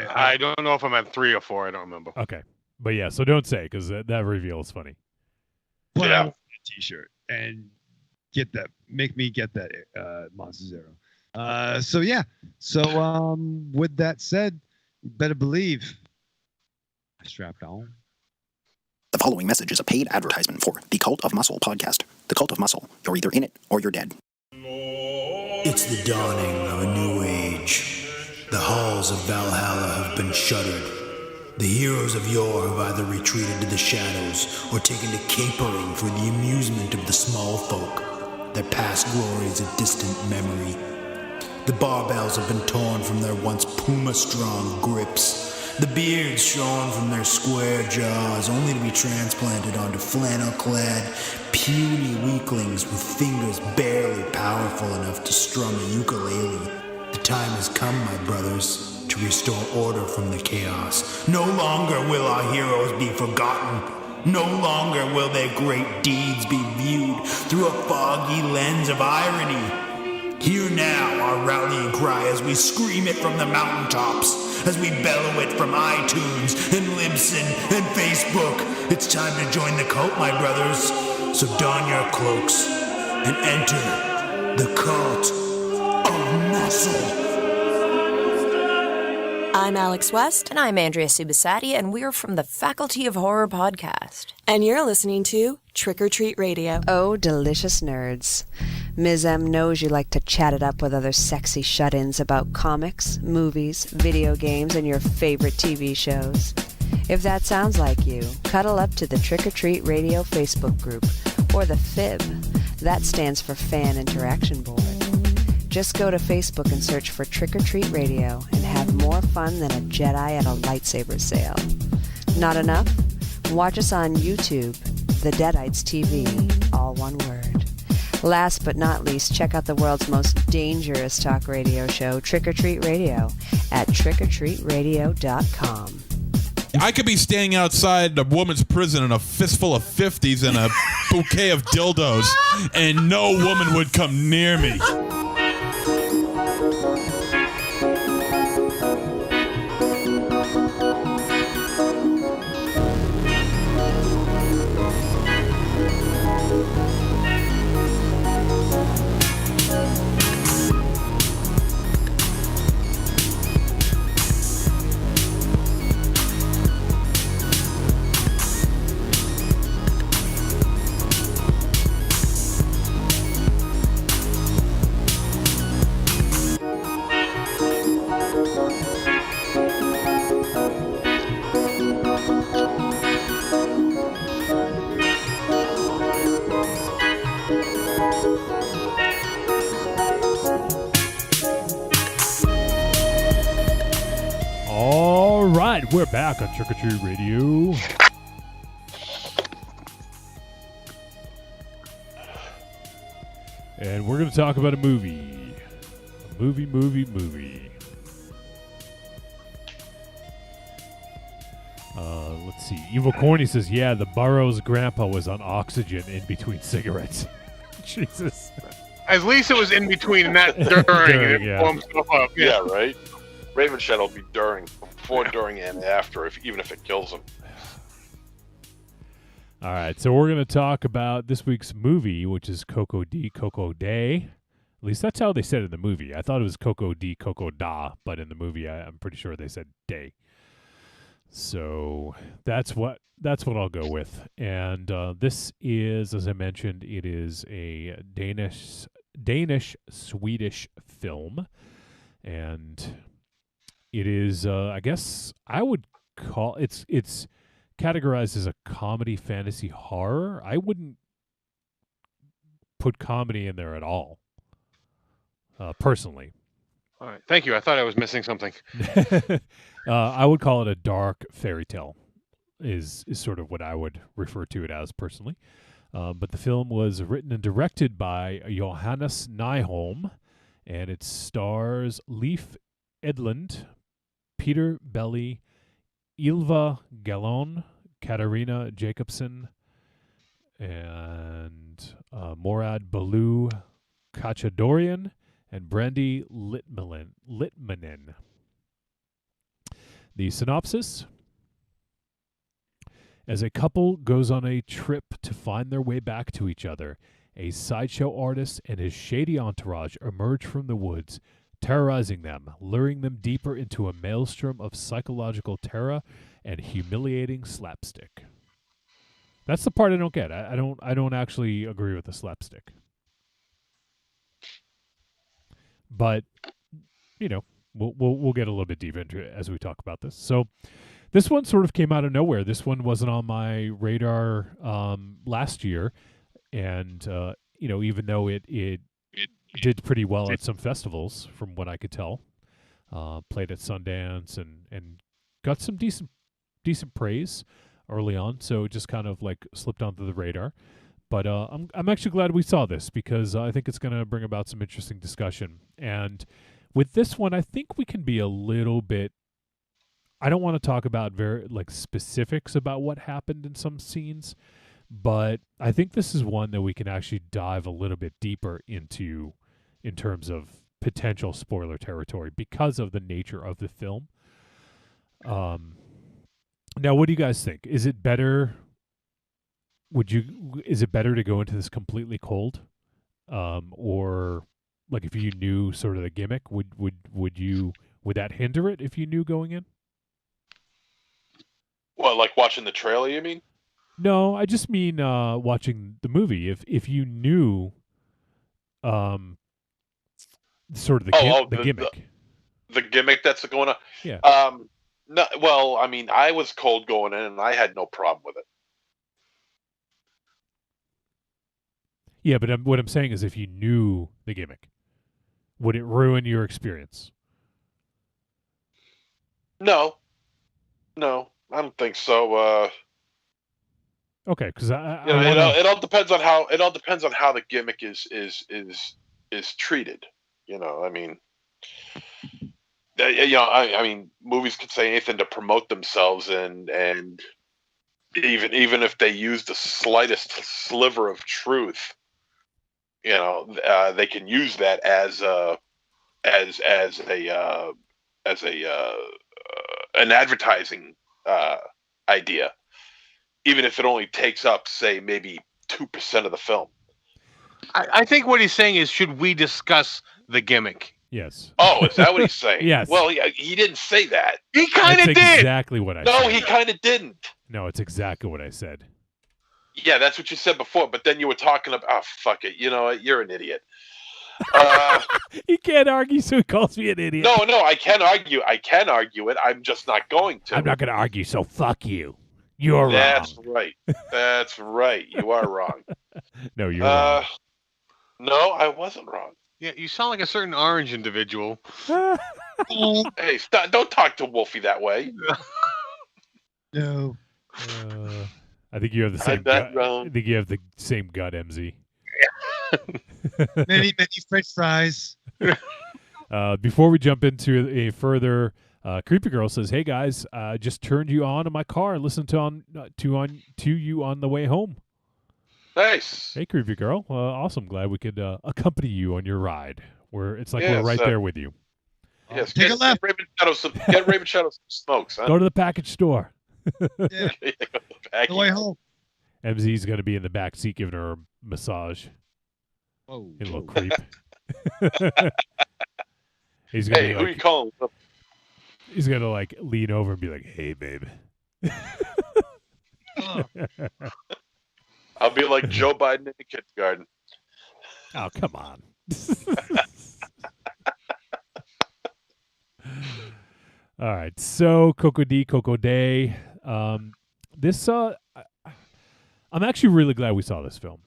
it. I don't know if I'm at 3 or 4. I don't remember. Okay, but yeah, so don't say because that reveal is funny. But Yeah. I want a T-shirt and get that. Make me get that Monster Zero. So yeah. So with that said, you better believe I strapped on. The following message is a paid advertisement for the Cult of Muscle podcast. The Cult of Muscle. You're either in it or you're dead. It's the dawning of a new age. The halls of Valhalla have been shuttered. The heroes of yore have either retreated to the shadows or taken to capering for the amusement of the small folk. Their past glories a distant memory. The barbells have been torn from their once puma-strong grips. The beards shorn from their square jaws, only to be transplanted onto flannel-clad, puny weaklings with fingers barely powerful enough to strum a ukulele. The time has come, my brothers, to restore order from the chaos. No longer will our heroes be forgotten. No longer will their great deeds be viewed through a foggy lens of irony. Hear now our rallying cry as we scream it from the mountaintops, as we bellow it from iTunes and Libsyn and Facebook. It's time to join the cult, my brothers. So don your cloaks and enter the Cult of Muscle. I'm Alex West. And I'm Andrea Subasati, and we're from the Faculty of Horror podcast. And you're listening to Trick or Treat Radio. Oh, delicious nerds. Ms. M knows you like to chat it up with other sexy shut-ins about comics, movies, video games, and your favorite TV shows. If that sounds like you, cuddle up to the Trick or Treat Radio Facebook group, or the FIB. That stands for Fan Interaction Board. Just go to Facebook and search for Trick or Treat Radio and have more fun than a Jedi at a lightsaber sale. Not enough? Watch us on YouTube, The Deadites TV, all one word. Last but not least, check out the world's most dangerous talk radio show, Trick or Treat Radio, at trickortreatradio.com. I could be standing outside a woman's prison in a fistful of 50s and a bouquet of dildos, and no woman would come near me. All right, we're back on Trick or Treat Radio. And we're going to talk about a movie. A movie. Let's see. Evil Corny says, yeah, the Burroughs grandpa was on oxygen in between cigarettes. Jesus. At least it was in between and not during. And it yeah. blew himself up. Yeah, right? Raven Shadow will be before, during, and after, even if it kills him. All right, so we're going to talk about this week's movie, which is Koko-Di Koko-Da. At least that's how they said it in the movie. I thought it was Koko-Di Koko-Da, but in the movie, I'm pretty sure they said day. So that's what I'll go with. And this is, as I mentioned, it is a Danish-Swedish film, and it is, I guess, I would call it's categorized as a comedy, fantasy, horror. I wouldn't put comedy in there at all, personally. All right, thank you. I thought I was missing something. I would call it a dark fairy tale, is sort of what I would refer to it as personally. But the film was written and directed by Johannes Nyholm, and it stars Leif Edlund, Peter Belly, Ylva Gallon, Katarina Jacobsen, and Morad Balu Kachadorian, and Brandy Litmanen. The synopsis: as a couple goes on a trip to find their way back to each other, a sideshow artist and his shady entourage emerge from the woods, terrorizing them, luring them deeper into a maelstrom of psychological terror and humiliating slapstick. That's the part I don't get. I don't actually agree with the slapstick. But, you know, we'll get a little bit deeper into it as we talk about this. So this one sort of came out of nowhere. This one wasn't on my radar last year, and you know, even though it did pretty well at some festivals, from what I could tell, played at Sundance and got some decent praise early on. So it just kind of like slipped onto the radar. But I'm actually glad we saw this, because I think it's going to bring about some interesting discussion. And with this one, I think we can be a little bit. I don't want to talk about very specifics about what happened in some scenes, but I think this is one that we can actually dive a little bit deeper into in terms of potential spoiler territory because of the nature of the film. Now, what do you guys think? Is it better? Is it better to go into this completely cold, or like if you knew sort of the gimmick, would that hinder it if you knew going in? Well, like watching the trailer, you mean? No, I just mean watching the movie. If you knew, sort of the gimmick, the gimmick that's going on. Yeah. No, well, I mean, I was cold going in, and I had no problem with it. Yeah, but what I'm saying is, if you knew the gimmick, would it ruin your experience? No, I don't think so. Okay, because it all depends on how the gimmick is treated. You know, I mean, I mean, movies can say anything to promote themselves, and even if they use the slightest sliver of truth, they can use that as an advertising idea, even if it only takes up, say, maybe 2% of the film. I think what he's saying is, should we discuss the gimmick? Yes. Oh, is that what he's saying? Yes. Well, he didn't say that. He kind of did. Exactly what I said. No, he kind of didn't. No, it's exactly what I said. Yeah, that's what you said before, but then you were talking about, oh, fuck it. You know what? You're an idiot. He can't argue, so he calls me an idiot. No, I can argue. I can argue it. I'm just not going to. I'm not going to argue, so fuck you. You're wrong. That's right. That's right. You are wrong. No, you're wrong. No, I wasn't wrong. Yeah, you sound like a certain orange individual. Hey, stop, don't talk to Wolfie that way. No. I think you have the same gut. I think you have the same gut, MZ. many French fries. Before we jump into a further, Creepy Girl says, "Hey guys, just turned you on in my car and listened to you on the way home." Nice. Hey, Creepy Girl. Awesome. Glad we could accompany you on your ride. It's like we're right there with you. Yes. Take a left. Get Raven Shadow some smokes. Huh? Go to the package store. Yeah. The way home. MZ's going to be in the back seat giving her a massage. Whoa. A little creep. He's Hey, gonna be who like, you calling? He's going to like lean over and be like, "Hey, babe." I'll be like Joe Biden in the kindergarten. Oh, come on. All right. So, Koko-Di Koko-Da. I'm actually really glad we saw this film.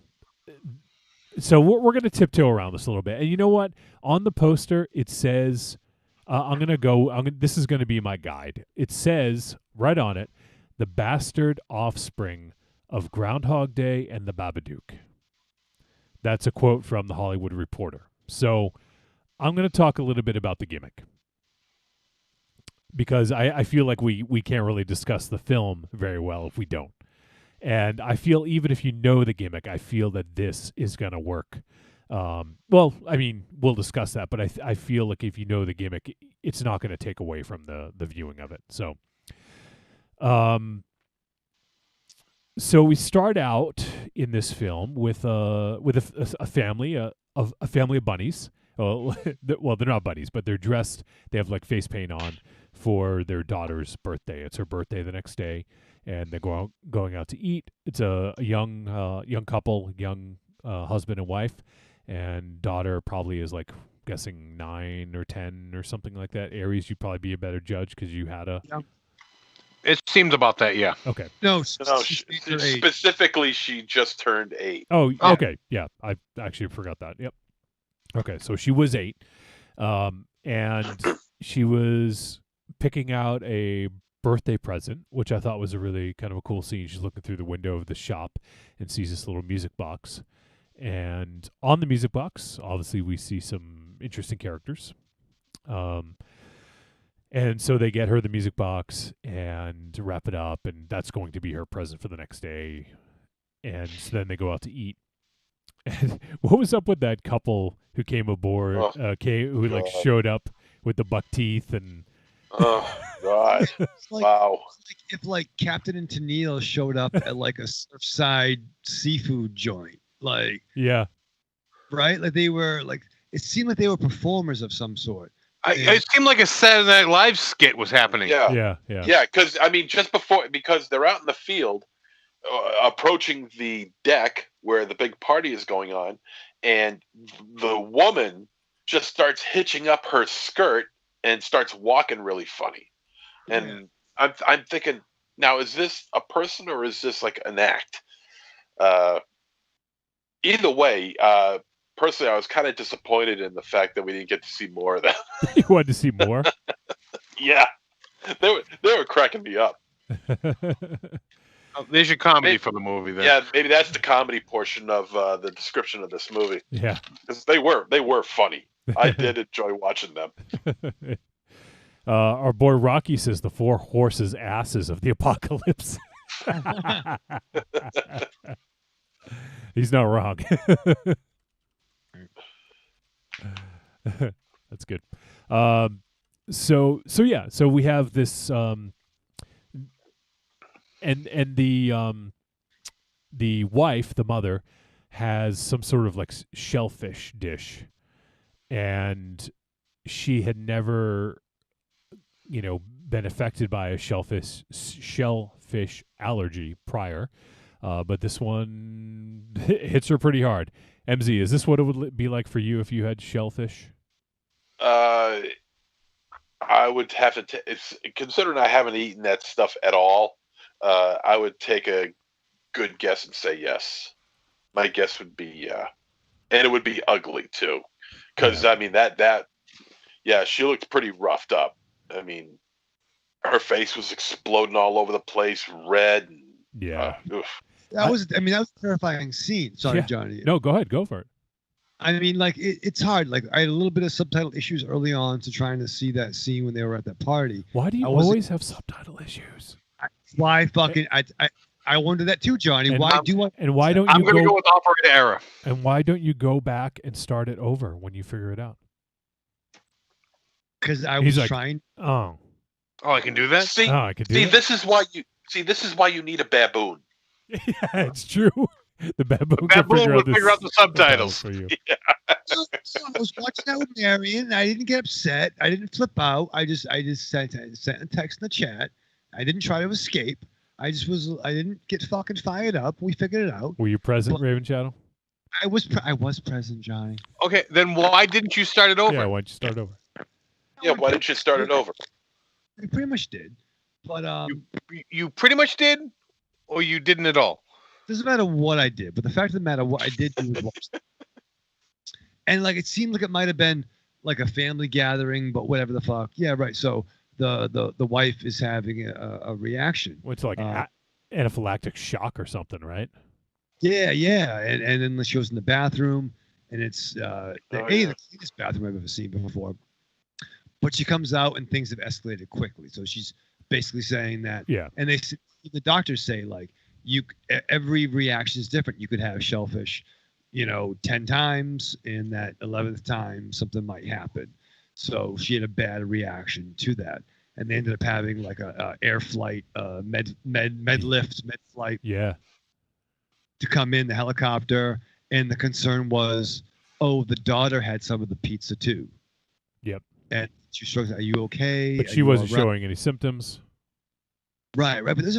So we're going to tiptoe around this a little bit. And you know what? On the poster, it says, this is going to be my guide. It says right on it, "The bastard offspring of Groundhog Day and the Babadook." That's a quote from the Hollywood Reporter. So I'm going to talk a little bit about the gimmick, because I feel like we can't really discuss the film very well if we don't. And I feel even if you know the gimmick, I feel that this is going to work. Well, I mean, we'll discuss that, but I feel like if you know the gimmick, it's not going to take away from the viewing of it. So, so we start out in this film with a family of bunnies. Well, they're not bunnies, but they're dressed. They have like face paint on for their daughter's birthday. It's her birthday the next day, and they're going out to eat. It's a young couple, husband and wife, and daughter probably is like, guessing 9 or 10 or something like that. Aries, you'd probably be a better judge because you had a. Yeah. It seems about that, yeah. Okay. No, specifically, she just turned 8. Oh, okay. Yeah, I actually forgot that. Yep. Okay, so she was 8, and she was picking out a birthday present, which I thought was a really kind of a cool scene. She's looking through the window of the shop and sees this little music box. And on the music box, obviously, we see some interesting characters. And so they get her the music box and wrap it up, and that's going to be her present for the next day. And so then they go out to eat. And what was up with that couple who came aboard, who like showed up with the buck teeth and... Oh, God. Wow. It's like if Captain and Tennille showed up at like a Surfside seafood joint. Like... Yeah. Right? Like they were like... It seemed like they were performers of some sort. It seemed like a Saturday Night Live skit was happening. Yeah, because I mean, because they're out in the field, approaching the deck where the big party is going on, and the woman just starts hitching up her skirt and starts walking really funny, and I'm thinking, now is this a person or is this like an act? Either way, personally, I was kind of disappointed in the fact that we didn't get to see more of that. You wanted to see more? Yeah, they were cracking me up. There's your comedy for the movie. Then. Yeah, maybe that's the comedy portion of the description of this movie. Yeah, because they were funny. I did enjoy watching them. Our boy Rocky says the 4 horses' asses of the apocalypse. He's not wrong. That's good. So we have this, and the wife, the mother, has some sort of like shellfish dish, and she had never, been affected by a shellfish allergy prior, but this one hits her pretty hard. MZ, is this what it would be like for you if you had shellfish? I would have to. It's considering I haven't eaten that stuff at all. I would take a good guess and say yes. My guess would be yeah, and it would be ugly too, because I mean that she looked pretty roughed up. I mean, her face was exploding all over the place, red. And, that was a terrifying scene. Sorry, Johnny. No, go ahead, go for it. I mean, like it's hard. Like I had a little bit of subtitle issues early on to trying to see that scene when they were at that party. Why do you always have subtitle issues? Why fucking I wonder that too, Johnny. And why do I? And why don't I'm you going to go with operator error. And why don't you go back and start it over when you figure it out? Because I was trying. Oh, I can do that. See, I can do that? This is why you need a baboon. Yeah, it's true. The baboon, would figure out the subtitles for you. So I was watching that with Marion, and I didn't get upset. I didn't flip out. I just sent a text in the chat. I didn't try to escape. I didn't get fucking fired up. We figured it out. Were you present, Raven Shadow? I was present, Johnny. Okay, then why didn't you start it over? Yeah, why didn't you start over? Yeah, why didn't you start it over? I pretty much did, but you pretty much did, or you didn't at all. Doesn't matter what I did, but the fact of the matter, what I did do was watch. And like it seemed like it might have been like a family gathering, but whatever the fuck. Yeah, right. So the wife is having a reaction. Well, it's like anaphylactic shock or something, right? Yeah, and then she goes in the bathroom, and it's the cleanest bathroom I've ever seen before. But she comes out, and things have escalated quickly. So she's basically saying that. Yeah. And the doctors say like every reaction is different. You could have shellfish, 10 times, and that 11th time something might happen. So she had a bad reaction to that, and they ended up having like a air flight, med flight. Yeah. To come in the helicopter, and the concern was, the daughter had some of the pizza too. Yep. And she was, "Are you okay?" But she wasn't showing any symptoms. Right. But there's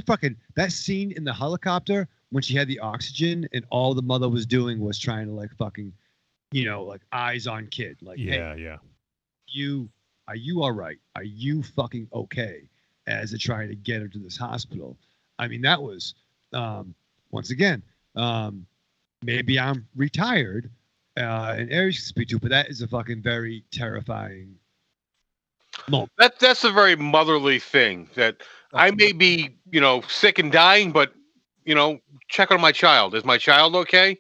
that scene in the helicopter when she had the oxygen, and all the mother was doing was trying to like fucking, like eyes on kid, like, yeah, hey, yeah. Are you all right? Are you fucking okay? As they're trying to get her to this hospital. I mean, that was, once again, maybe I'm retired, and Aries can speak to, but that is a fucking very terrifying moment. That's a very motherly thing. That I may be, sick and dying, but check on my child. Is my child okay?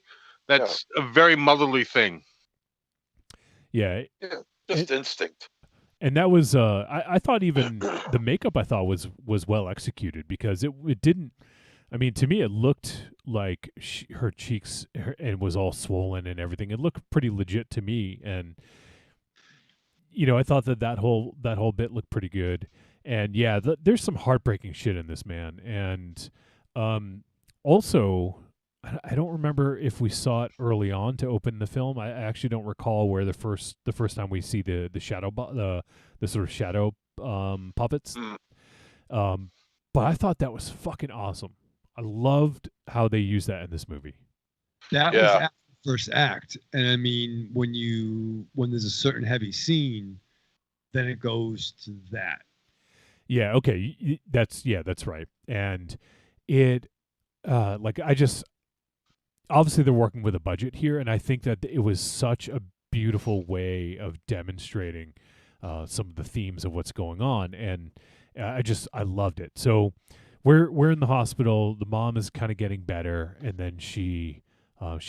That's a very motherly thing. Yeah. Just instinct. And that was, I thought even the makeup I thought was well executed, because it didn't. I mean, to me, it looked like her cheeks and was all swollen and everything. It looked pretty legit to me, and I thought that whole bit looked pretty good. And yeah, there's some heartbreaking shit in this, man. And also, I don't remember if we saw it early on to open the film. I actually don't recall where the first time we see the shadow the sort of shadow puppets. But I thought that was fucking awesome. I loved how they used that in this movie. That was after the first act, and I mean, when there's a certain heavy scene, then it goes to that. Yeah. Okay. That's right. And it, obviously they're working with a budget here, and I think that it was such a beautiful way of demonstrating some of the themes of what's going on, and I loved it. So we're in the hospital. The mom is kind of getting better, and then she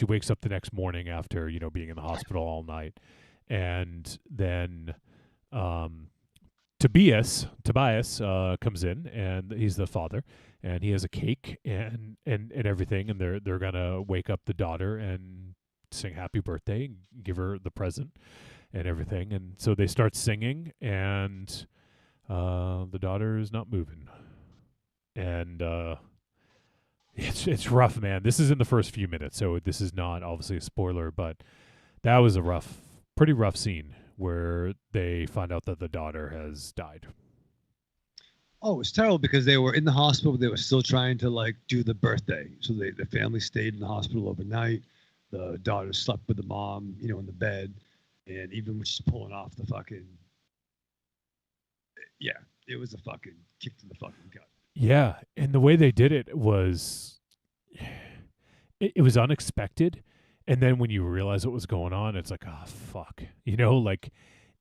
wakes up the next morning after being in the hospital all night, and then Tobias comes in, and he's the father, and he has a cake and everything, and they're gonna wake up the daughter and sing happy birthday and give her the present and everything, and so they start singing, and the daughter is not moving, and it's rough, man. This is in the first few minutes, so this is not obviously a spoiler, but that was a pretty rough scene where they find out that the daughter has died. Oh, it's terrible because they were in the hospital, but they were still trying to like do the birthday. So the family stayed in the hospital overnight. The daughter slept with the mom, in the bed, and even when she's pulling off the fucking, yeah, it was a fucking kick to the fucking gut. Yeah, and the way they did it was, it was unexpected, and then when you realize what was going on, it's like, oh fuck, like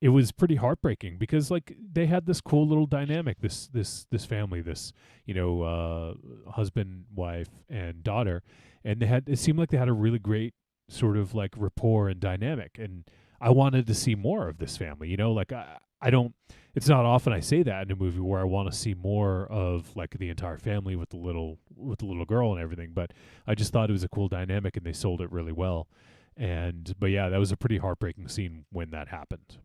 it was pretty heartbreaking because like they had this cool little dynamic, this family, this husband, wife, and daughter, and it seemed like they had a really great sort of like rapport and dynamic, and I wanted to see more of this family. Like I don't. It's not often I say that in a movie where I want to see more of like the entire family with the little girl and everything. But I just thought it was a cool dynamic, and they sold it really well. But yeah, that was a pretty heartbreaking scene when that happened.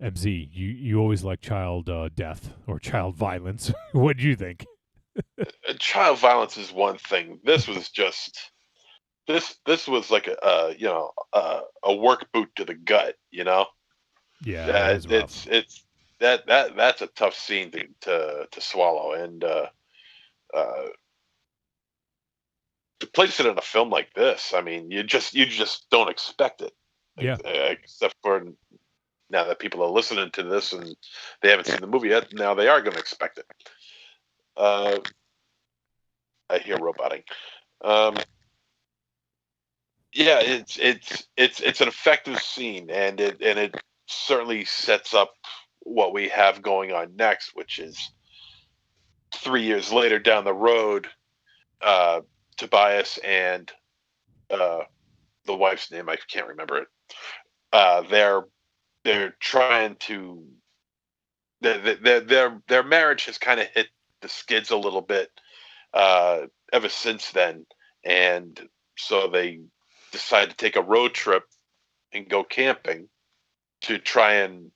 MZ, you always like child death or child violence. What do you think? Child violence is one thing. This was just this was like a work boot to the gut. Yeah, it's that's a tough scene to swallow, and to place it in a film like this, I mean, you just don't expect it. Yeah. Except for now that people are listening to this and they haven't seen the movie yet, now they are going to expect it. I hear roboting. Yeah, it's an effective scene, and it certainly sets up what we have going on next, which is 3 years later down the road, Tobias and the wife's name, I can't remember it. They're trying to their marriage has kind of hit the skids a little bit ever since then, and so they decide to take a road trip and go camping to try and,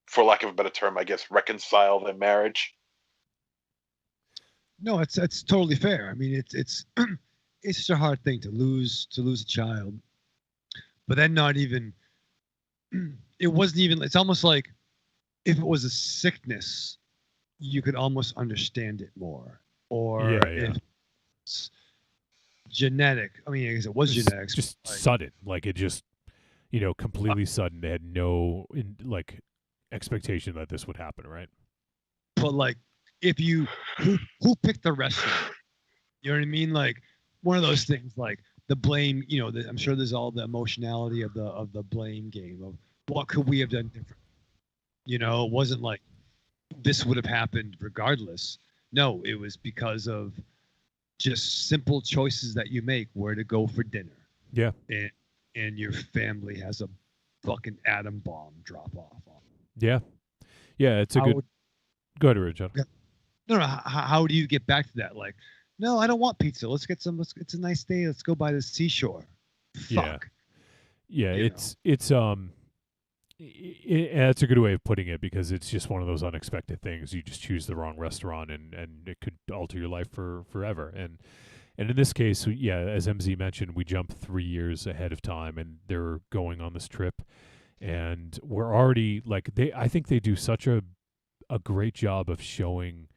for lack of a better term, I guess, reconcile their marriage. No, it's totally fair. I mean, it's it's such a hard thing to lose a child, but then not even. It wasn't even. It's almost like if it was a sickness, you could almost understand it more. Or if it's genetic. I mean, I guess it was genetics. Just sudden, like it just, completely sudden. They had no expectation that this would happen, right? But like, if you who picked the restaurant, you know what I mean? Like one of those things, like the blame. I'm sure there's all the emotionality of the blame game of what could we have done different. It wasn't like this would have happened regardless. No, it was because of just simple choices that you make, where to go for dinner. Yeah. And your family has a fucking atom bomb drop off on. Yeah. Yeah, it's a good. Go ahead, Richard. No. How do you get back to that? Like, no, I don't want pizza. Let's get some. It's a nice day. Let's go by the seashore. Fuck. Yeah. It's that's a good way of putting it, because it's just one of those unexpected things. You just choose the wrong restaurant, and it could alter your life forever. And in this case, yeah, as MZ mentioned, we jump 3 years ahead of time, and they're going on this trip, and we're already I think they do such a great job of showing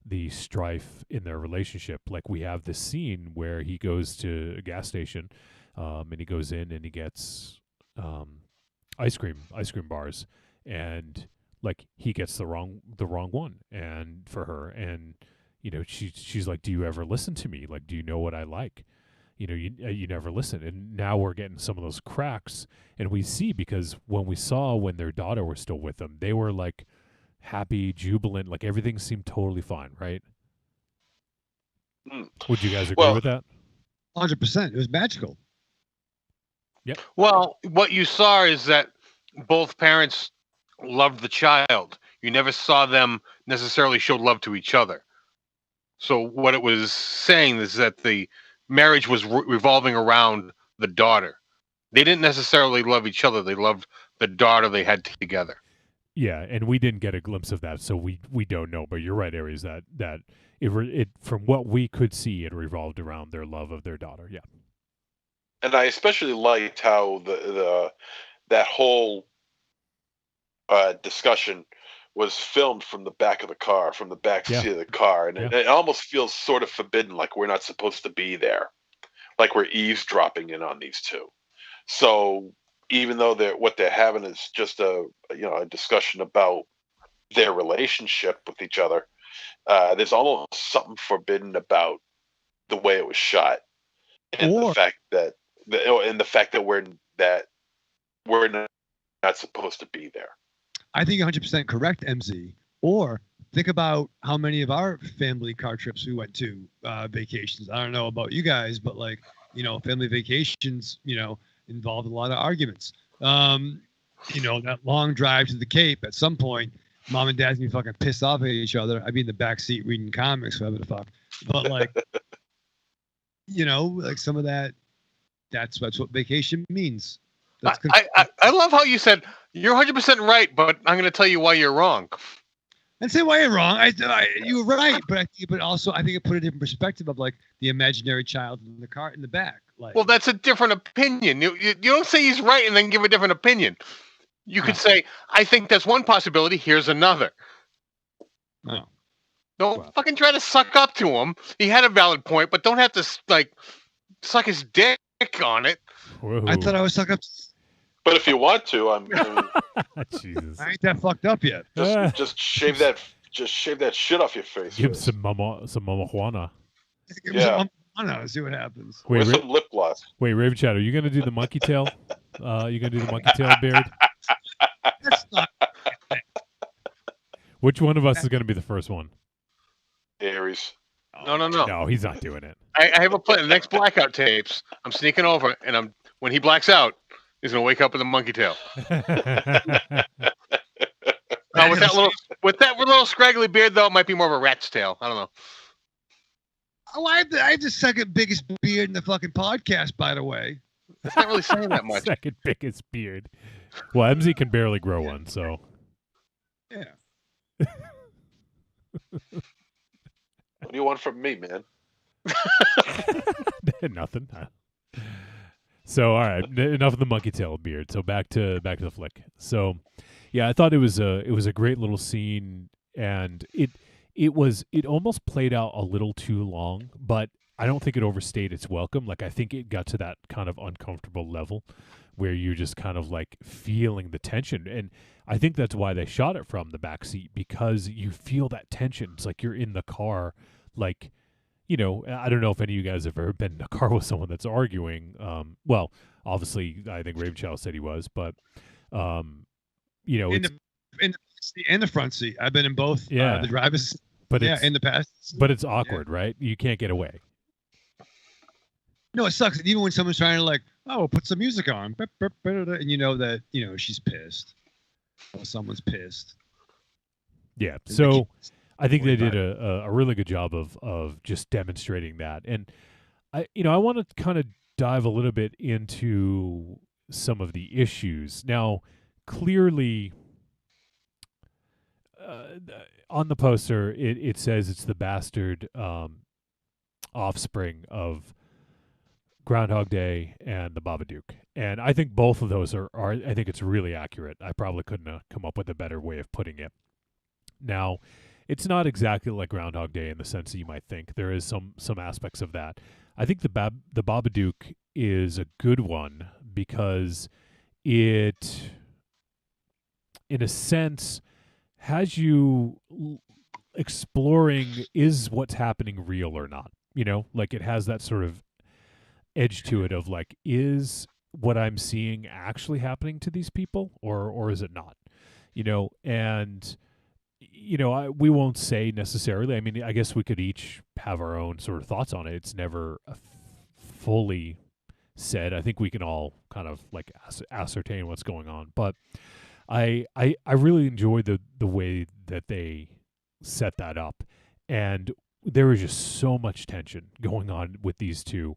the strife in their relationship. Like, we have this scene where he goes to a gas station, and he goes in and he gets ice cream bars, and like he gets the wrong one, and for her, and she's like, do you ever listen to me? Like, do you know what I like? You never listen. And now we're getting some of those cracks, and we see, because when their daughter was still with them, they were like happy, jubilant, like everything seemed totally fine, right? Would you guys agree with that? 100%. It was magical. Yep. Well, what you saw is that both parents loved the child. You never saw them necessarily show love to each other. So what it was saying is that the marriage was revolving around the daughter. They didn't necessarily love each other. They loved the daughter they had together. Yeah, and we didn't get a glimpse of that, so we don't know. But you're right, Aries, that it from what we could see, it revolved around their love of their daughter. Yeah. And I especially liked how that whole discussion was filmed from the back of the car, from the back seat of the car, and it almost feels sort of forbidden, like we're not supposed to be there, like we're eavesdropping in on these two. So even though what they're having is just a discussion about their relationship with each other, there's almost something forbidden about the way it was shot, and the fact that we're not supposed to be there. I think 100% correct, MZ. Or think about how many of our family car trips we went to, vacations. I don't know about you guys, but family vacations, involved a lot of arguments. That long drive to the Cape, at some point, mom and dad's gonna be fucking pissed off at each other. I'd be in the back seat reading comics, whatever the fuck. But some of that's what vacation means. I love how you said you're 100% right, but I'm going to tell you why you're wrong. And say why you're wrong. You were right, but I think it put a different perspective of the imaginary child in the car in the back. Well, that's a different opinion. You don't say he's right and then give a different opinion. You could say, I think that's one possibility. Here's another. No. Don't fucking try to suck up to him. He had a valid point, but don't have to suck his dick on it. Whoa. I thought I was suck up. But if you want to, Jesus. I ain't that fucked up yet. Just shave that shit off your face. Give some mama Juana. Yeah. See what happens. Wait, with some lip gloss. Wait, Raven Chat, are you gonna do the monkey tail? You gonna do the monkey tail beard? That's not. Which one of us is gonna be the first one? Aries. No. No, he's not doing it. I have a plan. The next blackout tapes, I'm sneaking over, and when he blacks out, he's gonna wake up with a monkey tail. With that little scraggly beard, though, it might be more of a rat's tail. I don't know. Oh, I have the second biggest beard in the fucking podcast, by the way. That's not really saying that much. Second biggest beard. Well, MZ can barely grow one, so. Yeah. What do you want from me, man? Nothing. So, all right, enough of the monkey tail beard. So back to the flick. So, yeah, I thought it was a great little scene, and it almost played out a little too long, but I don't think it overstayed its welcome. I think it got to that kind of uncomfortable level where you're just kind of feeling the tension, and I think that's why they shot it from the back seat, because you feel that tension. It's like you're in the car, I don't know if any of you guys have ever been in a car with someone that's arguing. Well, obviously, I think Raven Chow said he was, but in the front seat. I've been in both. Yeah, the driver's. But in the past. But it's awkward, right? You can't get away. No, it sucks. Even when someone's trying to put some music on, and you know that she's pissed. Or someone's pissed. Yeah. So I think they did a really good job of just demonstrating that. And I want to kind of dive a little bit into some of the issues. Now, clearly, on the poster, it says it's the bastard offspring of Groundhog Day and the Babadook. And I think both of those are I think it's really accurate. I probably couldn't have come up with a better way of putting it. Now, it's not exactly like Groundhog Day in the sense that you might think. There is some aspects of that. I think the Babadook is a good one because it, in a sense, has you exploring, is what's happening real or not? It has that sort of edge to it of is what I'm seeing actually happening to these people or is it not? And we won't say necessarily. I mean, I guess we could each have our own sort of thoughts on it. It's never fully said. I think we can all kind of like ascertain what's going on. But I really enjoy the way that they set that up, and there is just so much tension going on with these two,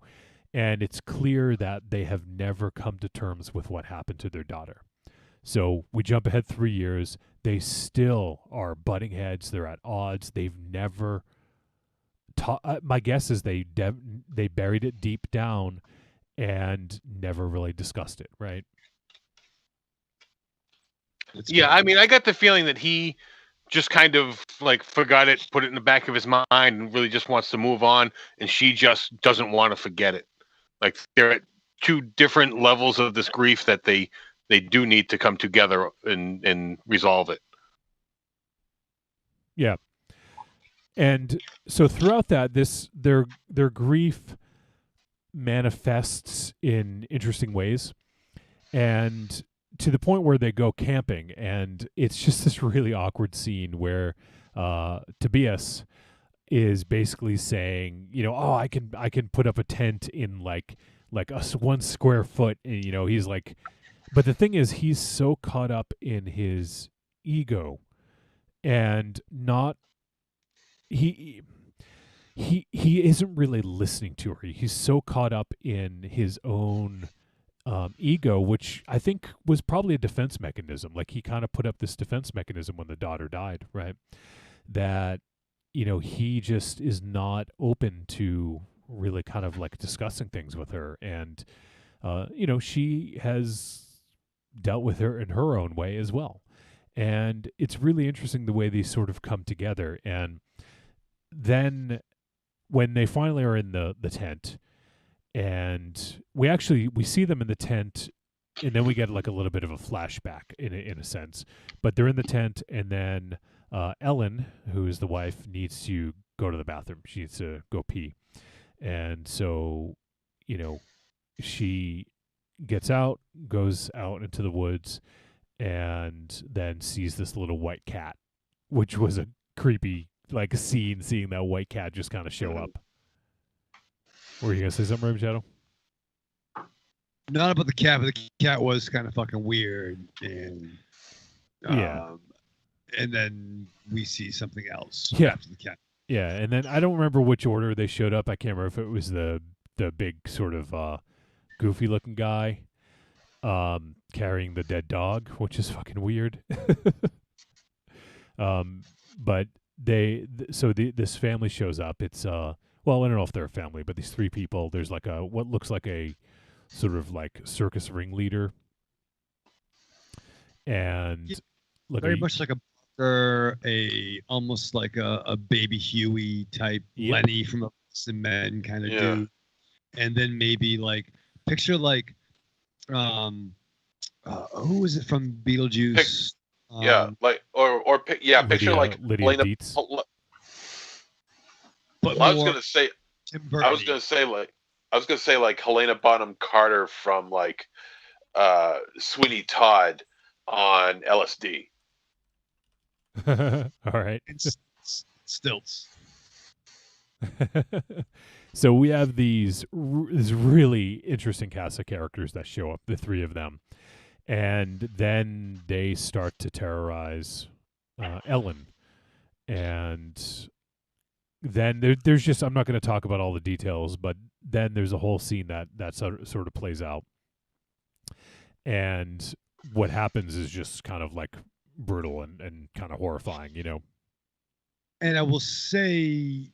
and it's clear that they have never come to terms with what happened to their daughter. So we jump ahead 3 years. They still are butting heads. They're at odds. They've never. My guess is they buried it deep down and never really discussed it. Right? Yeah, I mean, I got the feeling that he just kind of like forgot it, put it in the back of his mind, and really just wants to move on. And she just doesn't want to forget it. Like they're at two different levels of this grief that they do need to come together and resolve it. Yeah. And so throughout that, their grief manifests in interesting ways, and to the point where they go camping, and it's just this really awkward scene where Tobias is basically saying, oh, I can put up a tent in like 1 square foot, and he's like, but the thing is, he's so caught up in his ego and not he isn't really listening to her. He's so caught up in his own ego, which I think was probably a defense mechanism. Like he kind of put up this defense mechanism when the daughter died, right? That, he just is not open to really kind of like discussing things with her. And, she has dealt with her in her own way as well. And it's really interesting the way these sort of come together. And then when they finally are in the tent, and we see them in the tent, and then we get like a little bit of a flashback in a sense. But they're in the tent, and then Ellen, who is the wife, needs to go to the bathroom. She needs to go pee. And so, she gets out, goes out into the woods, and then sees this little white cat, which was a creepy like scene, seeing that white cat just kind of show up. Were you gonna say something, Raven Shadow? Not about the cat, but the cat was kind of fucking weird, and and then we see something else after the cat. Yeah, and then I don't remember which order they showed up. I can't remember if it was the big sort of goofy looking guy carrying the dead dog, which is fucking weird. But this family shows up. It's well, I don't know if they're a family, but these 3 people. There's like what looks like a sort of like circus ringleader, and very much like almost like a baby Huey type Lenny from a Some Men kind of dude, and then maybe like picture like who was it from Beetlejuice? Picture like Lydia Helena. Dietz. But I was gonna say like Helena Bonham Carter from like Sweeney Todd on LSD. All right. Stilts. So we have these really interesting cast of characters that show up, the 3 of them. And then they start to terrorize Ellen. And then there's just, I'm not going to talk about all the details, but then there's a whole scene that sort of plays out. And what happens is just kind of like brutal and kind of horrifying, And I will say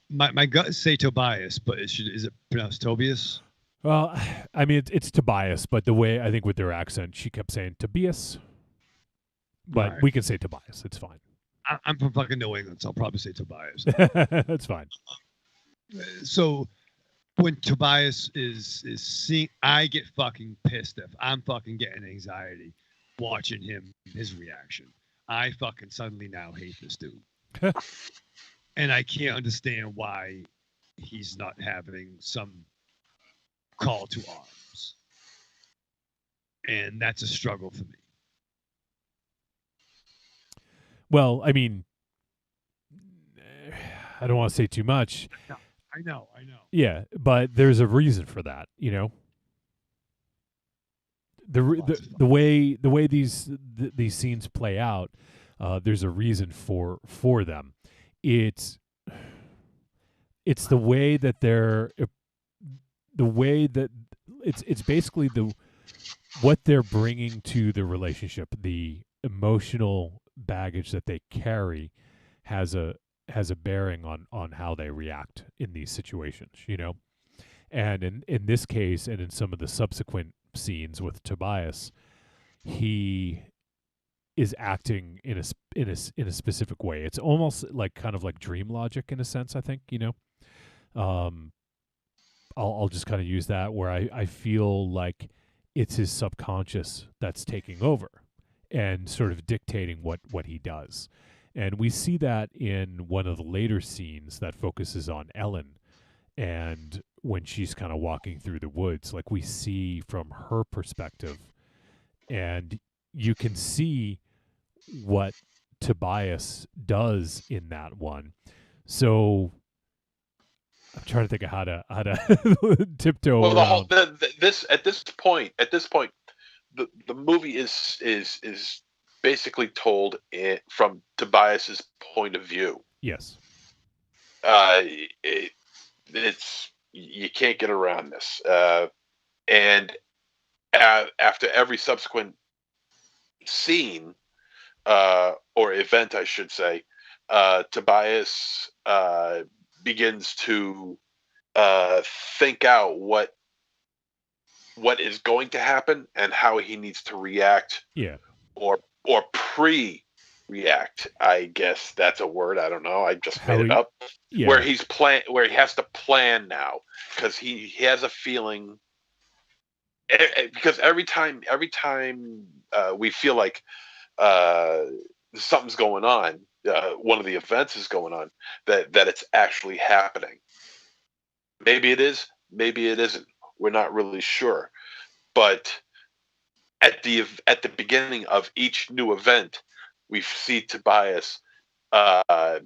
my gut say Tobias, but is it pronounced Tobias? Well, I mean, it's Tobias, but the way, I think with their accent, she kept saying Tobias. But we can say Tobias. It's fine. I'm from fucking New England, so I'll probably say Tobias. That's fine. So when Tobias is seeing, I get fucking pissed if I'm fucking getting anxiety watching his reaction. I fucking suddenly now hate this dude. And I can't understand why he's not having some call to arms. And that's a struggle for me. Well, I mean, I don't want to say too much. I know. Yeah, but there's a reason for that, you know. The way these scenes play out, there's a reason for them. It's the way that it's basically what they're bringing to the relationship, the emotional baggage that they carry has a bearing on how they react in these situations, you know. And in this case, and in some of the subsequent scenes with Tobias, he is acting in a specific way. It's almost like kind of like dream logic in a sense, I think, you know. I'll just kind of use that where I feel like it's his subconscious that's taking over and sort of dictating what he does. And we see that in one of the later scenes that focuses on Ellen, and when she's kind of walking through the woods, like we see from her perspective, and you can see what Tobias does in that one. So I'm trying to think of how to tiptoe Well, around. This at this point, the movie is basically told from Tobias's point of view. Yes. It's you can't get around this. And after every subsequent scene or event, I should say, Tobias begins to think out what is going to happen and how he needs to react. Yeah. Or pre-react. I guess that's a word. I don't know. I just made it up. Yeah. Where he has to plan now because he has a feeling. Because every time we feel like something's going on, one of the events is going on, that it's actually happening. Maybe it is, maybe it isn't. We're not really sure. But at the beginning of each new event, we see Tobias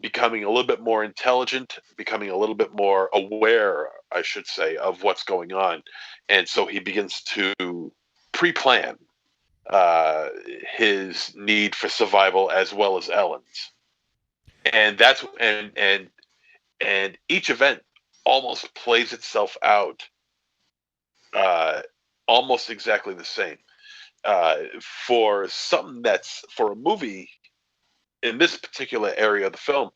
becoming a little bit more intelligent, becoming a little bit more aware, I should say, of what's going on. And so he begins to pre-plan his need for survival as well as Ellen's. And that's and each event almost plays itself out almost exactly the same. For something that's for a movie in this particular area of the film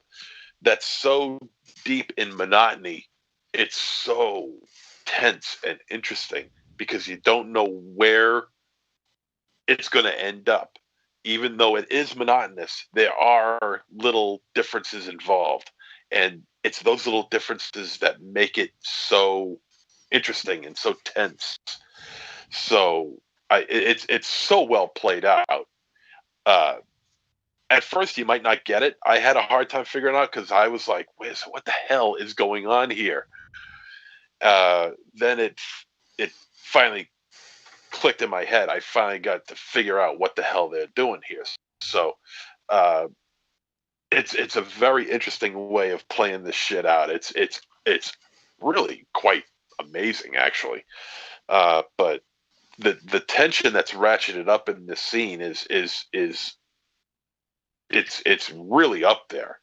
that's so deep in monotony, it's so tense and interesting because you don't know where it's going to end up. Even though it is monotonous, there are little differences involved, and it's those little differences that make it so interesting and so tense. So it's so well played out. At first, you might not get it. I had a hard time figuring it out because I was like, what the hell is going on here? Then it finally clicked in my head. I finally got to figure out what the hell they're doing here. So it's a very interesting way of playing this shit out. It's really quite amazing, actually. But the tension that's ratcheted up in this scene is it's really up there,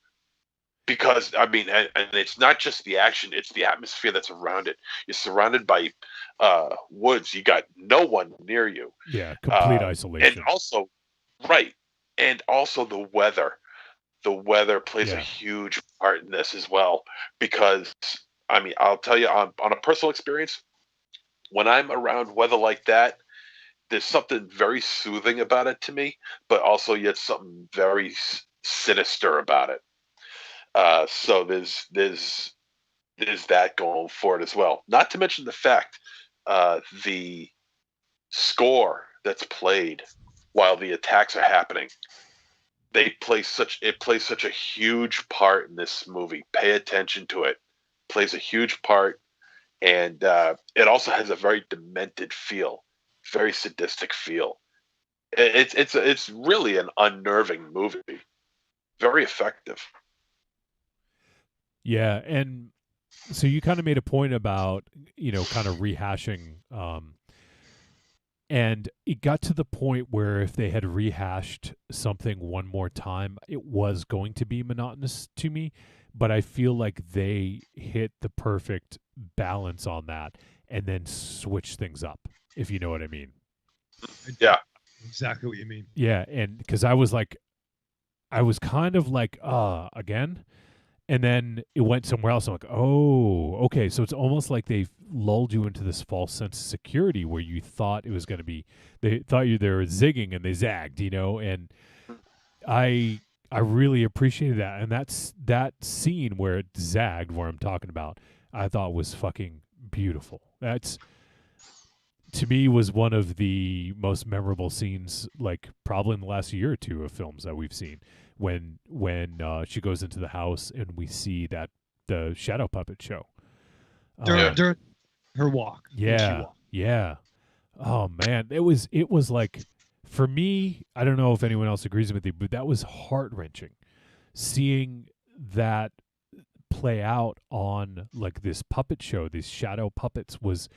because I mean, and it's not just the action; it's the atmosphere that's around it. You're surrounded by woods. You got no one near you. Yeah, complete isolation. And also, right, and also the weather. The weather plays a huge part in this as well, because I mean, I'll tell you on a personal experience, when I'm around weather like that, there's something very soothing about it to me, but also yet something very sinister about it. So there's that going for it as well. Not to mention the fact the score that's played while the attacks are happening. It plays such a huge part in this movie. Pay attention to it. Plays a huge part, and it also has a very demented feel. Very sadistic feel. It's really an unnerving movie. Very effective. Yeah, and So you kind of made a point about, kind of rehashing, and it got to the point where if they had rehashed something one more time, it was going to be monotonous to me. But I feel like they hit the perfect balance on that and then switch things up, if you know what I mean. Yeah. Exactly what you mean. Yeah, and because I was kind of like, again? And then it went somewhere else. I'm like, oh, okay. So it's almost like they lulled you into this false sense of security where you thought it was going to be, they thought they were zigging and they zagged, and I really appreciated that. And that scene where it zagged, where I'm talking about, I thought was fucking beautiful. That's, to me, was one of the most memorable scenes, like probably in the last year or two of films that we've seen. When she goes into the house and we see that the shadow puppet show during her walk. Yeah. Oh man, it was like, for me, I don't know if anyone else agrees with me, but that was heart-wrenching. Seeing that play out on like this puppet show, these shadow puppets, was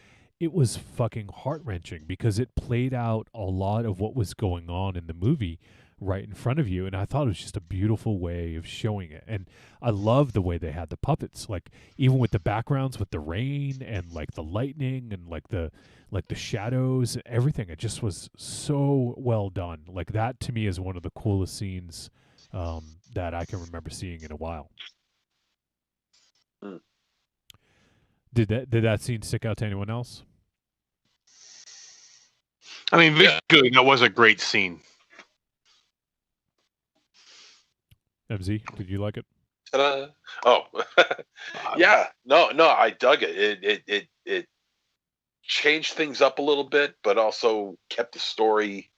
fucking heart-wrenching because it played out a lot of what was going on in the movie right in front of you, and I thought it was just a beautiful way of showing it. And I love the way they had the puppets, like even with the backgrounds with the rain and like the lightning and like the shadows and everything. It just was so well done. Like that to me is one of the coolest scenes that I can remember seeing in a while. Did that scene stick out to anyone else? I mean, visually, that was a great scene. MZ, did you like it? Ta-da. Oh, yeah. No, I dug it. It changed things up a little bit, but also kept the story.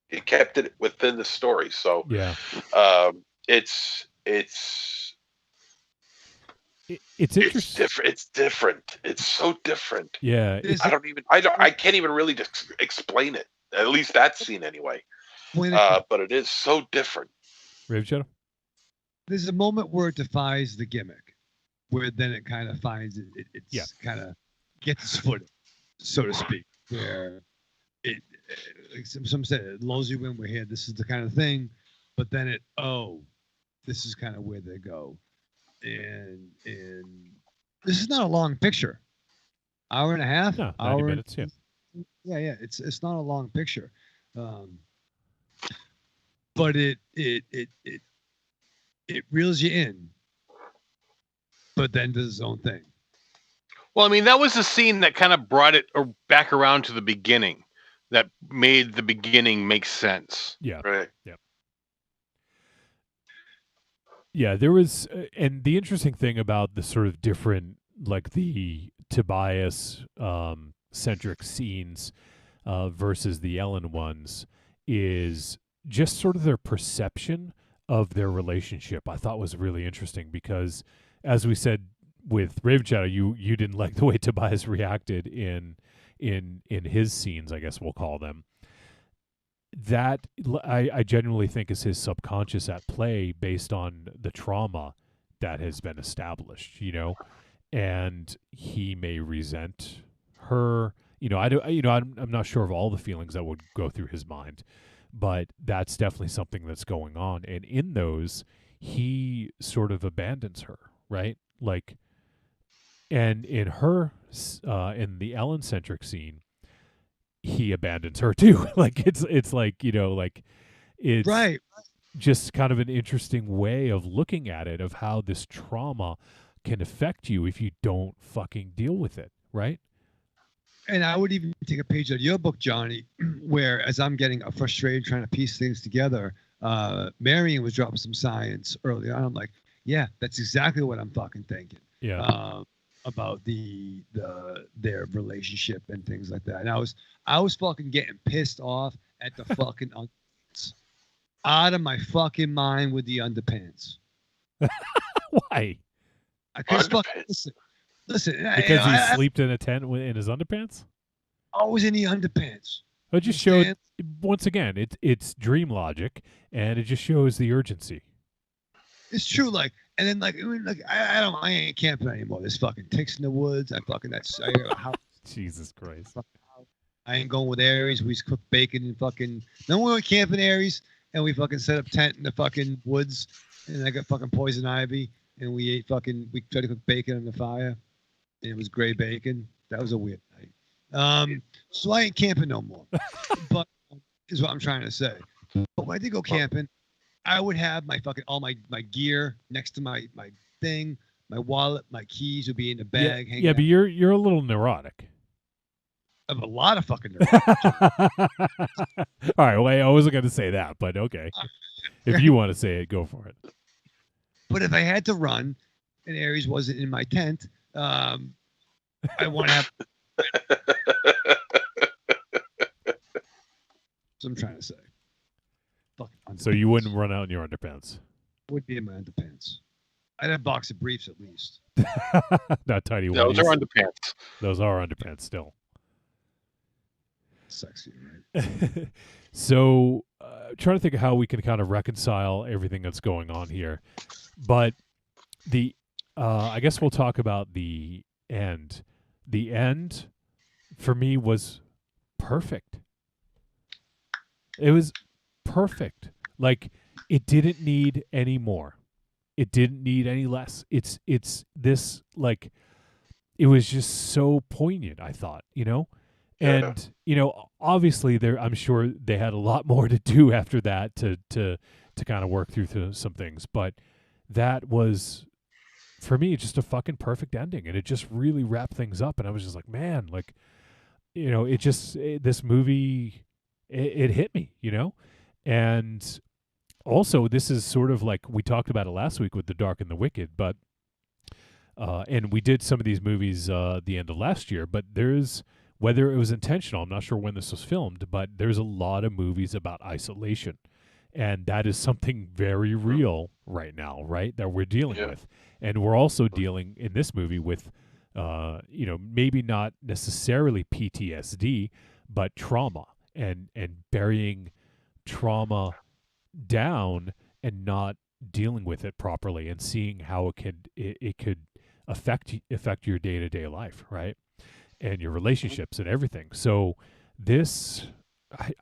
It kept it within the story. So yeah, it's interesting. It's different. It's so different. Yeah, I can't even really explain it. At least that scene anyway. But it is so different. Rave Shadow? There's a moment where it defies the gimmick, where then it kind of finds it's kind of gets its footing, so to speak. Where it, like some said, it lulls you in. We're here. This is the kind of thing, but then this is kind of where they go, and this is not a long picture, hour and a half, no, 90 minutes. Yeah. It's not a long picture. But it reels you in, but then does its own thing. Well, I mean, that was the scene that kind of brought it back around to the beginning, that made the beginning make sense. Yeah. Right. Yeah. Yeah, there was, and the interesting thing about the sort of different, like the Tobias centric scenes versus the Ellen ones is just sort of their perception of their relationship. I thought was really interesting because, as we said with Raven Shadow, you didn't like the way Tobias reacted in his scenes, I guess we'll call them. That I genuinely think is his subconscious at play based on the trauma that has been established, and he may resent her. I'm not sure of all the feelings that would go through his mind, but that's definitely something that's going on. And in those, he sort of abandons her, right? Like, and in her, in the Ellen-centric scene, he abandons her too. Like it's like, it's right. Just kind of an interesting way of looking at it, of how this trauma can affect you if you don't fucking deal with it, right? And I would even take a page out of your book, Johnny, where as I'm getting frustrated trying to piece things together, Marion was dropping some science early on. I'm like, yeah, that's exactly what I'm fucking thinking. Yeah. About their relationship and things like that. And I was fucking getting pissed off at the fucking underpants. Out of my fucking mind with the underpants. Why? I couldn't fucking listen. Because he slept in a tent in his underpants? Always in the underpants. It just showed, once again, it's dream logic, and it just shows the urgency. It's true. Like, And then I ain't camping anymore. There's fucking ticks in the woods. I got a house. Jesus Christ. I ain't going with Aries. We used to cook bacon and fucking. Then we went camping Aries, and we fucking set up tent in the fucking woods, and I got fucking poison ivy, and we tried to cook bacon on the fire, and it was gray bacon. That was a weird night. So I ain't camping no more. But is what I'm trying to say. But when I did go camping, I would have all my gear next to my thing, my wallet, my keys would be in the bag. Yeah, but you're a little neurotic. I have a lot of fucking neurotic. All right, well, I wasn't going to say that, but okay. If you want to say it, go for it. But if I had to run, and Aries wasn't in my tent, I want to have. That's what I'm trying to say. So you wouldn't run out in your underpants? Would be in my underpants. I'd have a box of briefs at least. Not tiny ones. Those are underpants. Those are underpants still. Sexy, right? So trying to think of how we can kind of reconcile everything that's going on here. But I guess we'll talk about the end. The end, for me, was perfect. It was perfect. Like, it didn't need any more. It didn't need any less. It's this, like, it was just so poignant, I thought, And, obviously I'm sure they had a lot more to do after that to kind of work through some things. But that was, for me, just a fucking perfect ending. And it just really wrapped things up. And I was just like, man, like, this movie, it hit me, And also, this is sort of like, we talked about it last week with The Dark and the Wicked, but, and we did some of these movies the end of last year, but there's, whether it was intentional, I'm not sure when this was filmed, but there's a lot of movies about isolation. And that is something very real right now, right? That we're dealing with. And we're also dealing in this movie with, maybe not necessarily PTSD, but trauma and burying trauma down and not dealing with it properly and seeing how it could affect your day-to-day life, right? And your relationships and everything. So this,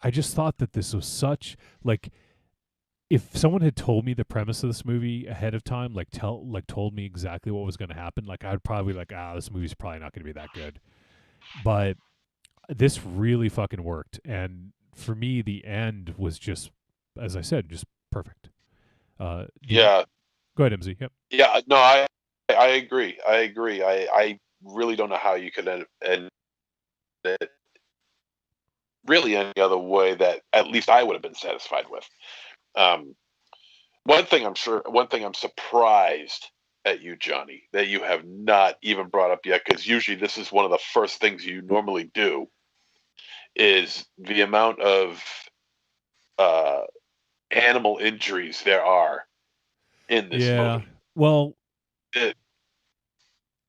I just thought that this was such, like, if someone had told me the premise of this movie ahead of time, told me exactly what was going to happen, like, I'd probably this movie's probably not going to be that good. But this really fucking worked. And for me, the end was just, as I said, just perfect. Yeah. Go ahead, MZ. Yep. Yeah, no, I agree. I really don't know how you could end it really any other way that at least I would have been satisfied with. One thing I'm surprised at you, Johnny, that you have not even brought up yet, because usually this is one of the first things you normally do, is the amount of animal injuries there are in this movie. Well,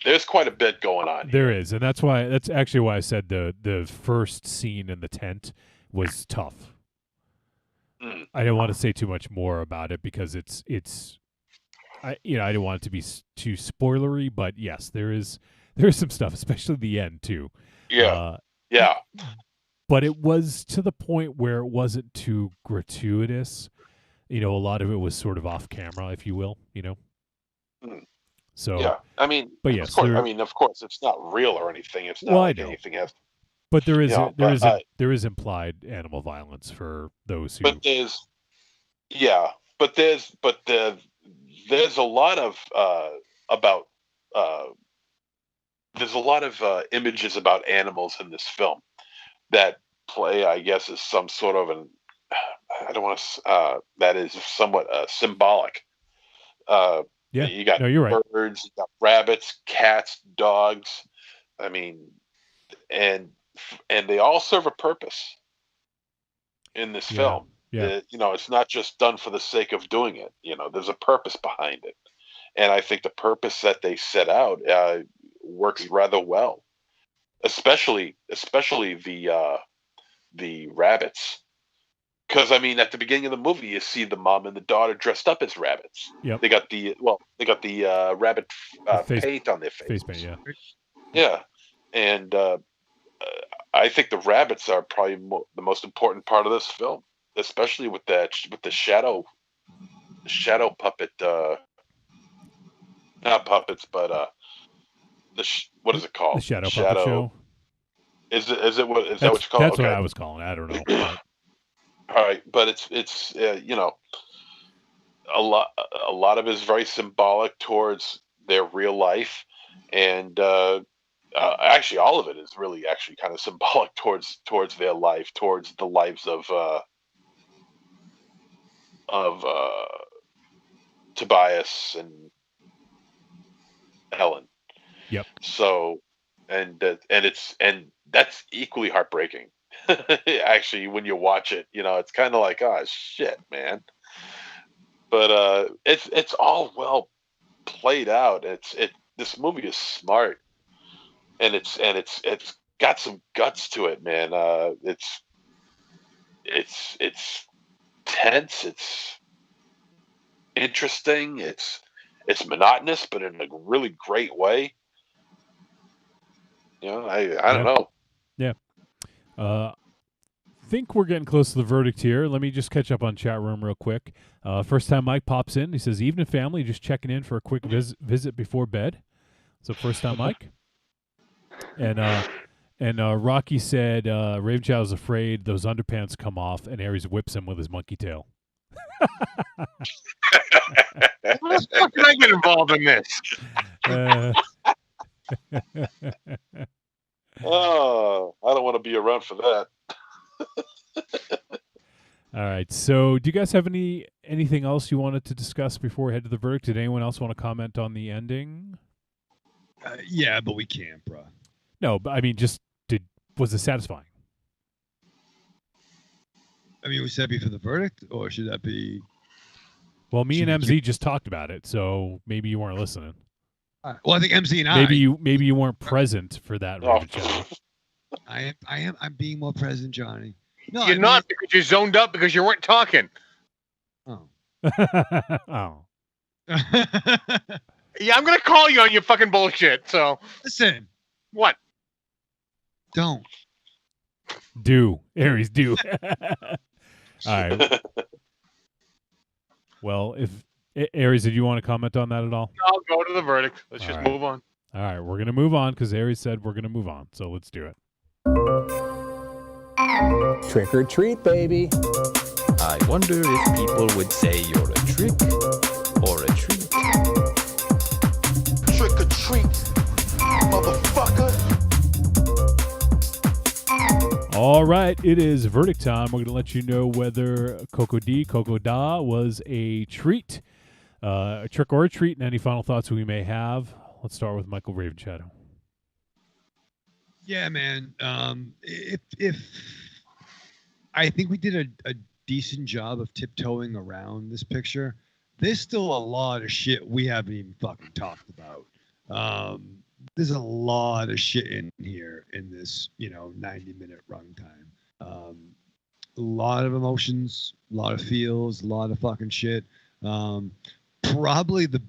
there's quite a bit going on. There is, and that's actually why I said the first scene in the tent was tough. I didn't want to say too much more about it because I didn't want it to be too spoilery, but yes, there is some stuff, especially the end too. Yeah. But it was to the point where it wasn't too gratuitous. A lot of it was sort of off camera, if you will. So yeah, I mean, but yes, of course, it's not real or anything. It's not like anything else. But there is there is implied animal violence for those who. But there's a lot of images about animals in this film that play, I guess, as some sort of that is somewhat symbolic. Yeah, you got you're right. Birds, you got rabbits, cats, dogs. I mean, and they all serve a purpose in this film. Yeah. It's not just done for the sake of doing it. There's a purpose behind it, and I think the purpose that they set out works rather well. Especially the rabbits, Because I mean, at the beginning of the movie, you see the mom and the daughter dressed up as rabbits. Yep. They got the rabbit paint on their face. Face paint, yeah. Yeah, and I think the rabbits are probably the most important part of this film, especially with the shadow puppet. Not puppets, but what is it called? The Shadow Puppet Show. Is that what you call it? That's Okay. what I was calling it. I don't know. But. All right, but it's you know, a lot of it is very symbolic towards their real life, and actually all of it is really actually kind of symbolic towards their life, towards the lives of Tobias and Helen. Yep. So, and that's equally heartbreaking. Actually, when you watch it, you know, it's kind of like, oh shit, man. But it's all well played out. This movie is smart, and it's got some guts to it, man. It's tense. It's interesting. It's monotonous, but in a really great way. You know, I don't know. Yeah. Think we're getting close to the verdict here. Let me just catch up on chat room real quick. First time Mike pops in. He says, "Evening, family. Just checking in for a quick visit before bed." So first time Mike. And Rocky said, "Ravenchild is afraid those underpants come off, and Aries whips him with his monkey tail." What the fuck did I get involved in this? Oh, I don't want to be around for that. All right. So, do you guys have anything else you wanted to discuss before we head to the verdict? Did anyone else want to comment on the ending? Yeah, but we can't, bro. No, but I mean, was it satisfying? I mean, was that be for the verdict, or should that be? Well, me and MZ just talked about it, so maybe you weren't listening. Well, I think MZ and I. Maybe you weren't present for that. I'm being more present, Johnny. No, you're not, because you zoned up because you weren't talking. Oh. Oh. Yeah, I'm gonna call you on your fucking bullshit. So listen. What? Don't. Aries, do. All right. Well, if Aries, did you want to comment on that at all? I'll go to the verdict. Let's just move on. All right, we're gonna move on because Aries said we're gonna move on. So let's do it. Trick or treat, baby. I wonder if people would say you're a trick or a treat. Trick or treat, motherfucker. All right, it is verdict time. We're going to let you know whether Koko-Di Koko-Da was a treat, a trick or a treat, and any final thoughts we may have. Let's start with Michael Ravenshadow. Yeah, man. If I think we did a decent job of tiptoeing around this picture, there's still a lot of shit we haven't even fucking talked about. There's a lot of shit in here in this, 90-minute runtime. A lot of emotions, a lot of feels, a lot of fucking shit. Probably the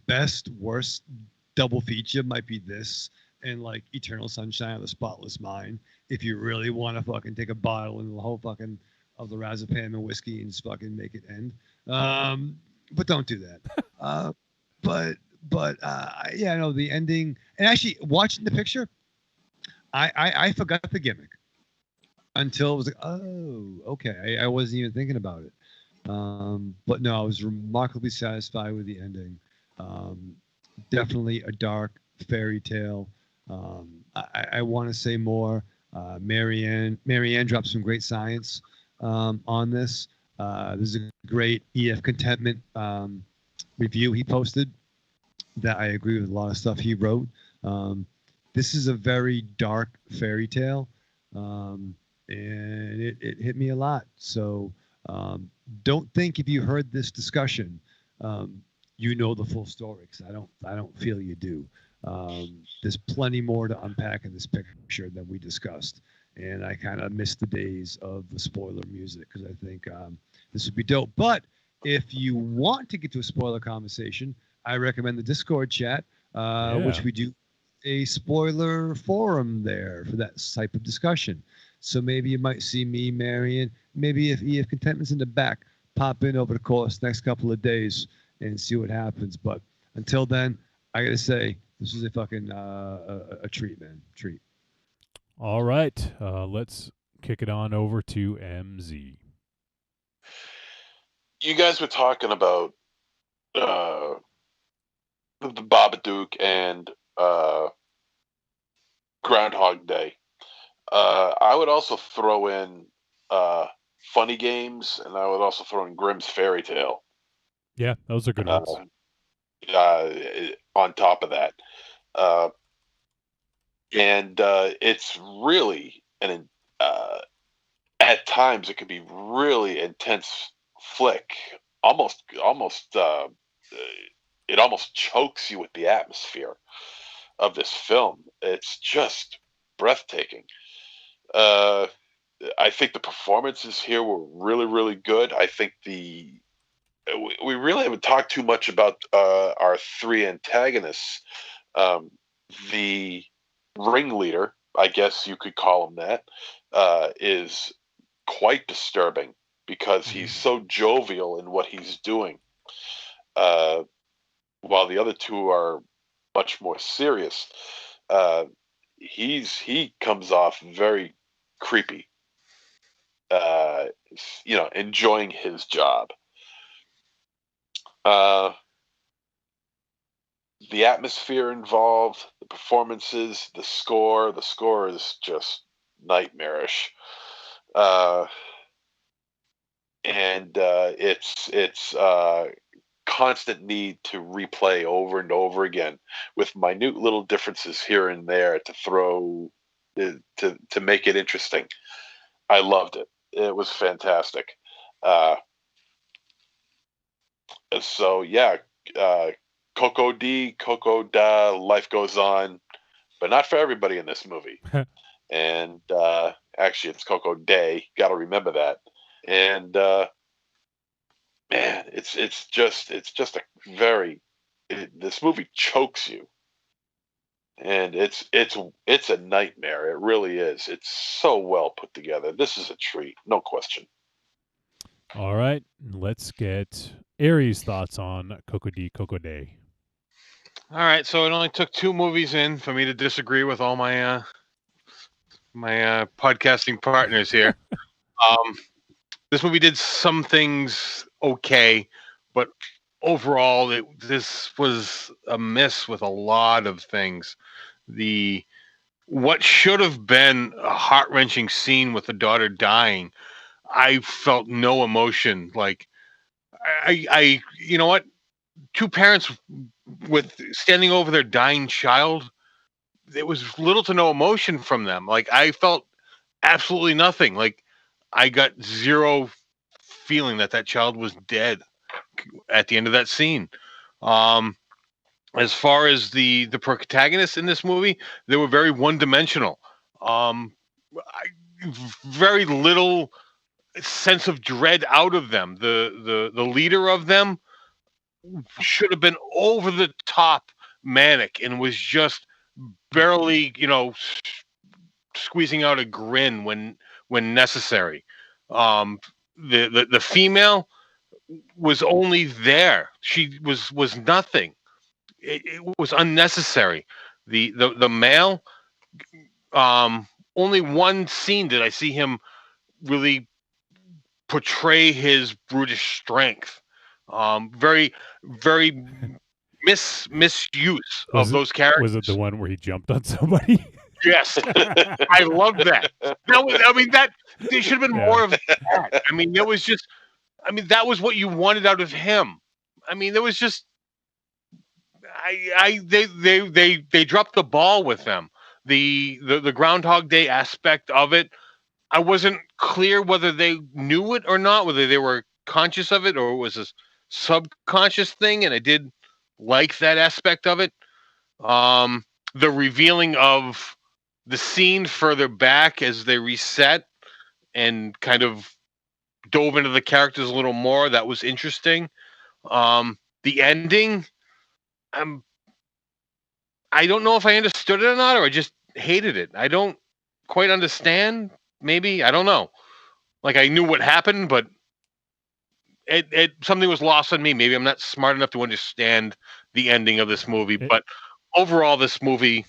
worst double feature might be this and like Eternal Sunshine of the Spotless Mind. If you really want to fucking take a bottle and the whole fucking of the Razapam and whiskey and just fucking make it end. But don't do that. Yeah, no, the ending, and actually watching the picture, I forgot the gimmick until it was like, oh, okay, I wasn't even thinking about it. But no, I was remarkably satisfied with the ending. Definitely a dark fairy tale. I want to say more. Marianne dropped some great science on this. There's a great EF Contentment review he posted that I agree with a lot of stuff he wrote. This is a very dark fairy tale, and it hit me a lot. So don't think if you heard this discussion, you know the full story, because I don't feel you do. There's plenty more to unpack in this picture than we discussed, and I kind of miss the days of the spoiler music, because I think this would be dope. But if you want to get to a spoiler conversation, I recommend the Discord chat, which we do a spoiler forum there for that type of discussion. So maybe you might see me, Marion, maybe if EF Contentment's in the back, pop in over the course next couple of days and see what happens. But until then, I gotta say, this is a fucking a treat, man. Treat. All right, let's kick it on over to MZ. You guys were talking about the Babadook and Groundhog Day. I would also throw in Funny Games, and I would also throw in Grimm's Fairy Tale. Yeah, those are good ones. On top of that. And it's really at times it can be really intense flick. It almost chokes you with the atmosphere of this film. It's just breathtaking. I think the performances here were really, really good. I think we really haven't talked too much about our three antagonists. The ringleader, I guess you could call him that, is quite disturbing because he's so jovial in what he's doing, while the other two are much more serious. He comes off very creepy, enjoying his job. The atmosphere involved, the performances, the score is just nightmarish. And it's constant need to replay over and over again with minute little differences here and there to throw to make it interesting. I loved it. It was fantastic. So yeah, Koko-Di Koko-Da, life goes on, but not for everybody in this movie. And actually, it's Coco Day. Got to remember that. And man, it's just a this movie chokes you, and it's a nightmare. It really is. It's so well put together. This is a treat, no question. All right, let's get Aries' thoughts on Koko-Di Koko-Da. All right, so it only took 2 movies in for me to disagree with all my podcasting partners here. This movie did some things okay, but overall, this was a miss with a lot of things. What should have been a heart-wrenching scene with the daughter dying, I felt no emotion. Like, I you know what? 2 parents with standing over their dying child, there was little to no emotion from them. Like, I felt absolutely nothing. Like, I got zero feeling that child was dead at the end of that scene. As far as the protagonists in this movie, they were very one-dimensional. Very little sense of dread out of them. The leader of them should have been over the top manic and was just barely, squeezing out a grin when necessary. The female was only there. She was nothing. It was unnecessary. The male, only one scene did I see him really portray his brutish strength. Very, very misuse of those characters. Was it the one where he jumped on somebody? Yes, I loved that. There should have been more of that. That was what you wanted out of him. There was just, they dropped the ball with them. The Groundhog Day aspect of it, I wasn't clear whether they knew it or not, whether they were conscious of it or it was a subconscious thing, and I did like that aspect of it. The revealing of the scene further back as they reset and kind of dove into the characters a little more. That was interesting. The ending, I don't know if I understood it or not, or I just hated it. I don't quite understand. Maybe I don't know. Like I knew what happened, but it something was lost on me. Maybe I'm not smart enough to understand the ending of this movie. But overall, this movie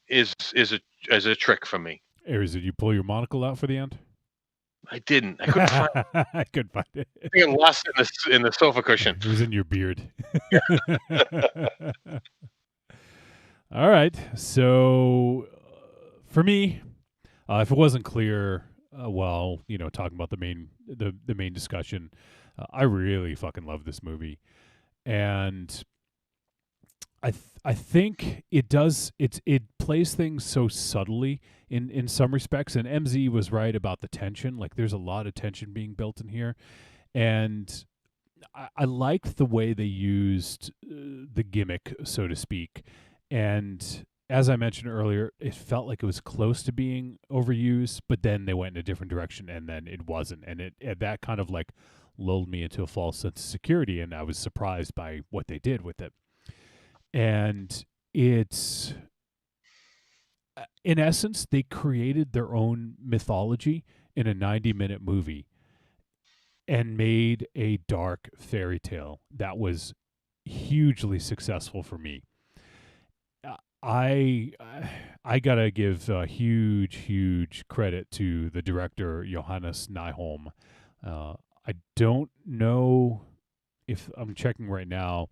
is a trick for me. Aries, did you pull your monocle out for the end? I didn't. I couldn't find it. I couldn't find it. I think I lost it in the sofa cushion. It was in your beard. All right. So for me, if it wasn't clear, while talking about the main discussion, I really fucking love this movie, and I think it does it plays things so subtly in some respects, and MZ was right about the tension. Like there's a lot of tension being built in here, and I liked the way they used the gimmick, so to speak. And as I mentioned earlier, it felt like it was close to being overused, but then they went in a different direction, and then it wasn't. And that kind of like lulled me into a false sense of security, and I was surprised by what they did with it. And it's, in essence, they created their own mythology in a 90-minute movie and made a dark fairy tale that was hugely successful for me. I gotta give huge credit to the director Johannes Nyholm. I don't know if I'm checking right now.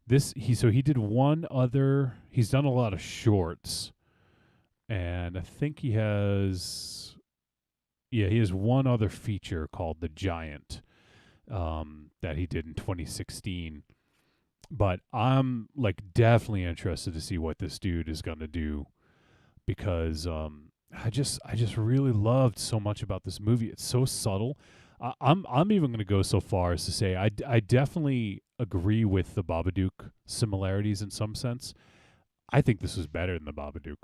He did one other. He's done a lot of shorts, and I think he has one other feature called The Giant that he did in 2016. But I'm like definitely interested to see what this dude is gonna do, because I just really loved so much about this movie. It's so subtle. I'm even gonna go so far as to say I definitely agree with the Babadook similarities in some sense. I think this was better than the Babadook.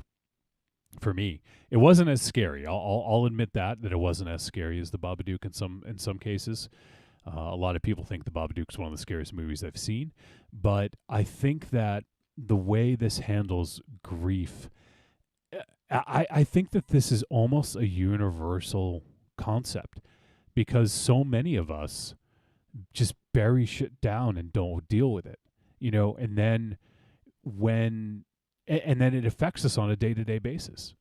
For me, it wasn't as scary. I'll admit that it wasn't as scary as the Babadook in some cases. A lot of people think the Babadook's one of the scariest movies I've seen, but I think that the way this handles grief, I think that this is almost a universal concept, because so many of us just bury shit down and don't deal with it, and then then it affects us on a day-to-day basis.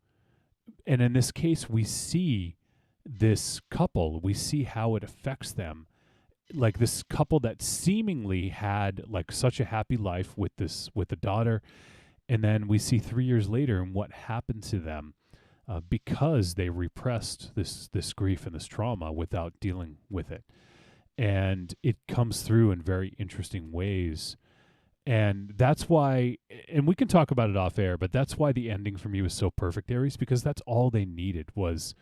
And in this case, we see this couple, we see how it affects them. Like this couple that seemingly had like such a happy life with the daughter, and then we see 3 years later and what happened to them because they repressed this grief and this trauma without dealing with it. And it comes through in very interesting ways. And that's why, and we can talk about it off air, but that's why the ending for me was so perfect, Aries, because that's all they needed was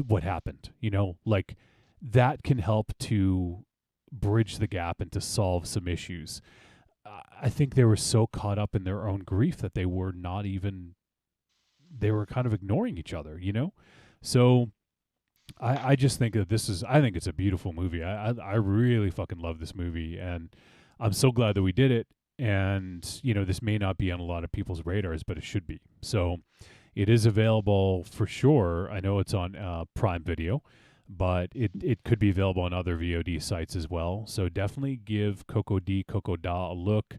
what happened, like that can help to bridge the gap and to solve some issues. I think they were so caught up in their own grief that they were they were kind of ignoring each other, So I just think that I think it's a beautiful movie. I really fucking love this movie, and I'm so glad that we did it. And, this may not be on a lot of people's radars, but it should be. So it is available for sure. I know it's on Prime Video, but it could be available on other VOD sites as well. So definitely give Koko-Di Koko-Da a look,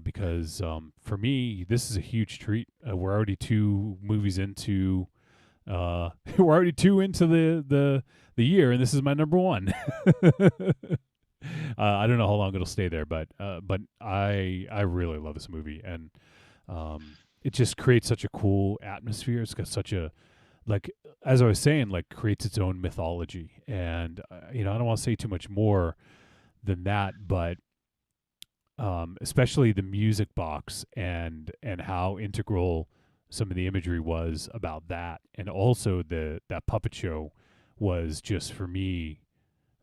because for me, this is a huge treat. We're already 2 movies into we're already 2 into the year, and this is my number 1. I don't know how long it'll stay there, but I really love this movie, and it just creates such a cool atmosphere. It's got such a, like, as I was saying, like, creates its own mythology. And, I don't want to say too much more than that, but especially the music box and how integral some of the imagery was about that. And also that puppet show was just, for me,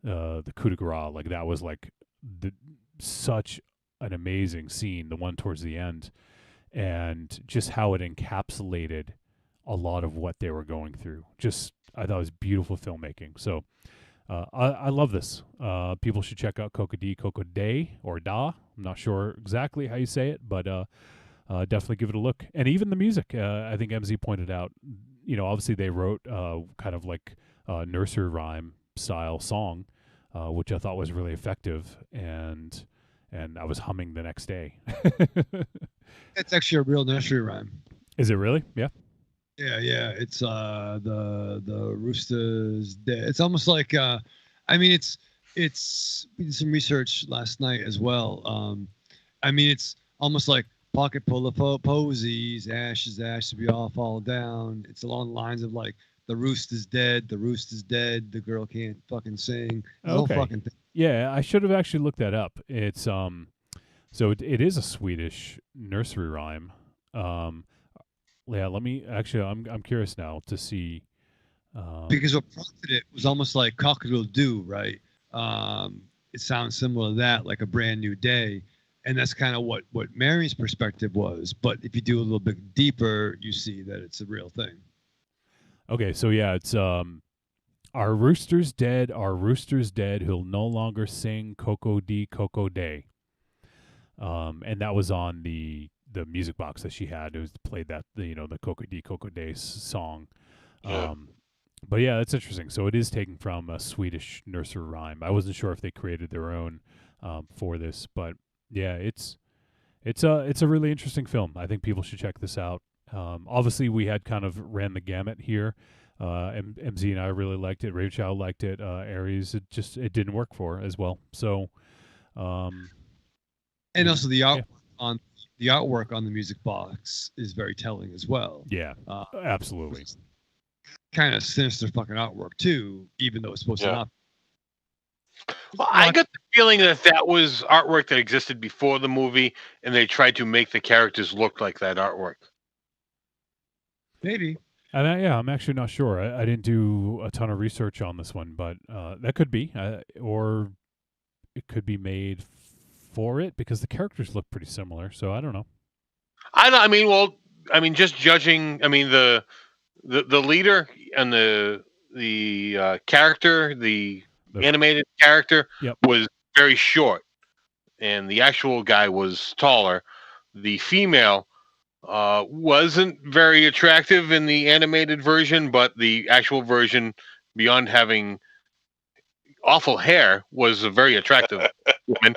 the coup de grace. Like, that was like such an amazing scene, the one towards the end, and just how it encapsulated a lot of what they were going through. Just, I thought it was beautiful filmmaking. So I love this. People should check out Koko-Di Koko-Da or Da. I'm not sure exactly how you say it, but definitely give it a look. And even the music, I think MZ pointed out, obviously they wrote kind of like a nursery rhyme style song, which I thought was really effective, and I was humming the next day. It's actually a real nursery rhyme. Is it really? Yeah. Yeah. It's the rooster's dead. It's almost like it's we did some research last night as well. It's almost like pocket full of posies, ashes, we all fall down. It's along the lines of like the rooster's dead, the girl can't fucking sing. The whole fucking thing. Yeah, I should have actually looked that up. It's so it is a Swedish nursery rhyme. Yeah, let me actually. I'm curious now to see. Because what prompted it was almost like cock-a-doodle-doo, right? It sounds similar to that, like a brand new day, and that's kind of what Mary's perspective was. But if you do a little bit deeper, you see that it's a real thing. Okay, so yeah, it's our rooster's dead. Our rooster's dead. Who'll no longer sing Koko-Di Koko-Da. And that was on the music box that she had. It was played that the Koko-Di Koko-Da song. Yeah. But yeah, that's interesting. So it is taken from a Swedish nursery rhyme. I wasn't sure if they created their own for this, but yeah, it's a really interesting film. I think people should check this out. Obviously, we had kind of ran the gamut here. MZ and I really liked it. Rachel liked it. Aries, it didn't work for as well. So, and also the artwork on the music box is very telling as well. Yeah, absolutely. Kind of sinister fucking artwork too, even though it's supposed to not. Well, I got the feeling that was artwork that existed before the movie, and they tried to make the characters look like that artwork. Maybe. And I'm actually not sure. I didn't do a ton of research on this one, but that could be, or it could be made for it because the characters look pretty similar. So I don't know. Just judging. The leader and the character, the animated character, was very short, and the actual guy was taller. The female wasn't very attractive in the animated version, but the actual version, beyond having awful hair, was a very attractive woman.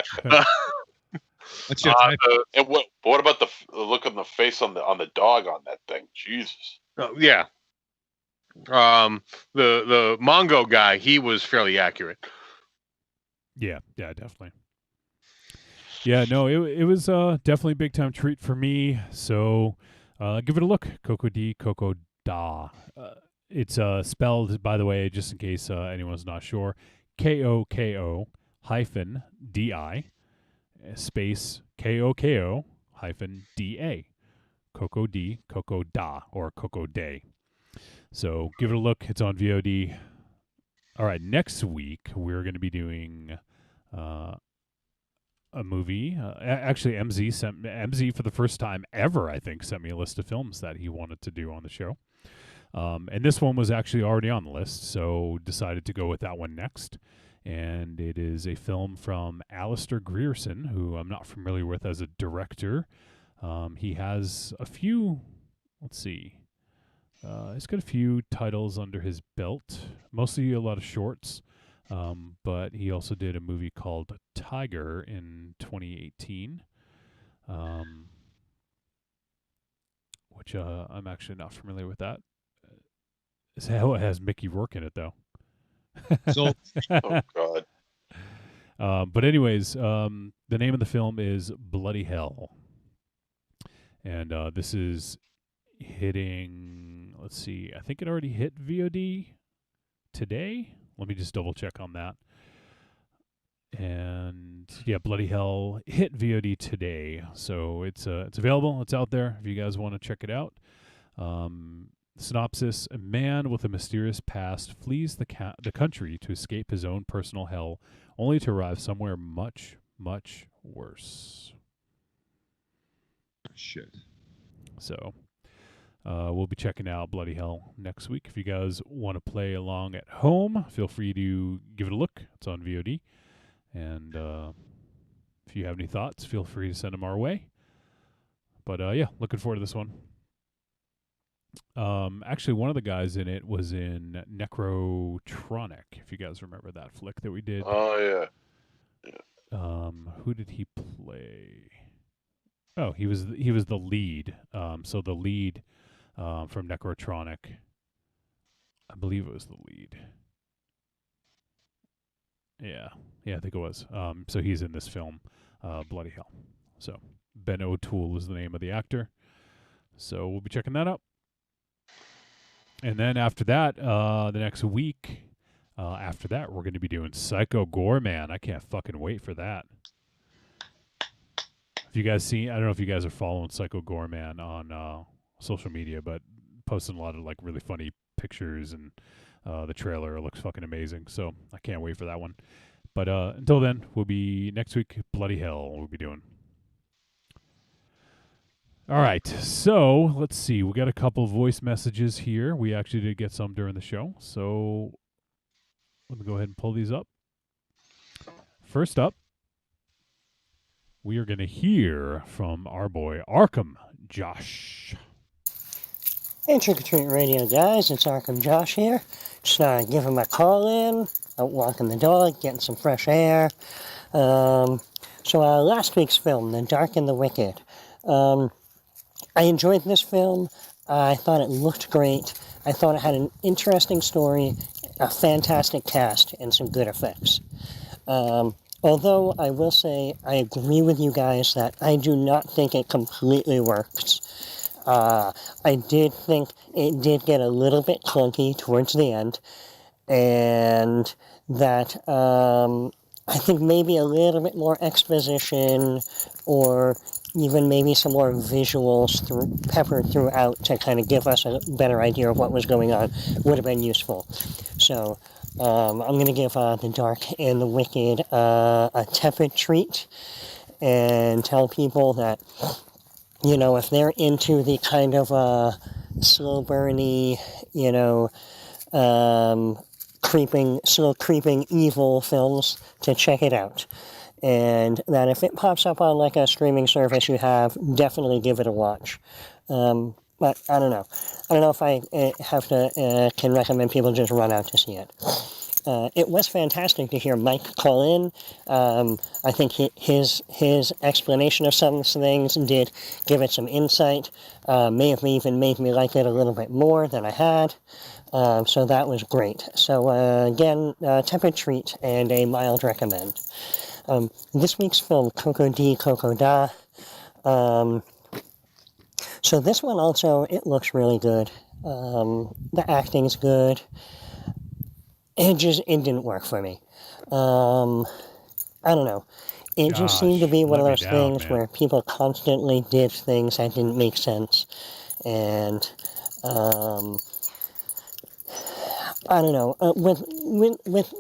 What's your type? And what about the look on the face on the dog on that thing? Jesus. Yeah. The Mongo guy, he was fairly accurate. Yeah, definitely. Yeah, no, it was definitely a big time treat for me. So give it a look. Koko-Di Koko-Da. It's spelled, by the way, just in case anyone's not sure, KOKO-DI space KOKO-DA. Koko-Di Koko-Da or Koko-Da. So give it a look. It's on VOD. All right, next week we're going to be doing a movie. Actually, MZ for the first time ever, I think, sent me a list of films that he wanted to do on the show. And this one was actually already on the list, so decided to go with that one next. And it is a film from Alistair Grierson, who I'm not familiar with as a director. He has a few, let's see. He's got a few titles under his belt, mostly a lot of shorts. But he also did a movie called Tiger in 2018, which I'm actually not familiar with that. It has Mickey Rourke in it, though. So, oh God. But anyways, the name of the film is Bloody Hell. And this is hitting, let's see, I think it already hit VOD today. Let me just double check on that. And yeah, Bloody Hell hit VOD today. So it's available. It's out there if you guys want to check it out. Synopsis: a man with a mysterious past flees the country to escape his own personal hell, only to arrive somewhere much, much worse. Shit. So, We'll be checking out Bloody Hell next week. If you guys want to play along at home, feel free to give it a look. It's on VOD. And if you have any thoughts, feel free to send them our way. But yeah, looking forward to this one. Actually, one of the guys in it was in Necrotronic, if you guys remember that flick that we did. Oh, yeah. Who did he play? Oh, he was the lead. So the lead from Necrotronic, I believe it was the lead. Yeah, I think it was. So he's in this film, Bloody Hell. So Ben O'Toole is the name of the actor. So we'll be checking that out. And then after that, the next week, after that, we're going to be doing Psycho Goreman. I can't fucking wait for that. If you guys I don't know if you guys are following Psycho Goreman on social media, but posting a lot of like really funny pictures, and the trailer looks fucking amazing. So I can't wait for that one. But until then, we'll be next week, Bloody Hell we'll be doing. All right, so let's see. We got a couple voice messages here. We actually did get some during the show, so let me go ahead and pull these up. First up, we are going to hear from our boy Arkham Josh. Hey, Trick or Treat Radio guys, it's Arkham Josh here. Just giving my call in, out walking the dog, getting some fresh air. So last week's film, The Dark and the Wicked. I enjoyed this film. I thought it looked great. I thought it had an interesting story, a fantastic cast, and some good effects. Although I will say I agree with you guys that I do not think it completely works. I did think it did get a little bit clunky towards the end, and that I think maybe a little bit more exposition, or even maybe some more visuals peppered throughout to kind of give us a better idea of what was going on would have been useful. So I'm going to give The Dark and the Wicked a tepid treat, and tell people that, you know, if they're into the kind of slow burny, you know, slow creeping evil films, to check it out. And that if it pops up on like a streaming service you have, definitely give it a watch. But I don't know. I don't know if I can recommend people just run out to see it. It was fantastic to hear Mike call in. I think his explanation of some things did give it some insight. May have even made me like it a little bit more than I had. So that was great. So again, tepid treat and a mild recommend. This week's film, Koko-Di Koko-Da. So this one also, it looks really good. The acting's good. It didn't work for me. I don't know. It just seemed to be one of those things where people constantly did things that didn't make sense. And I don't know. With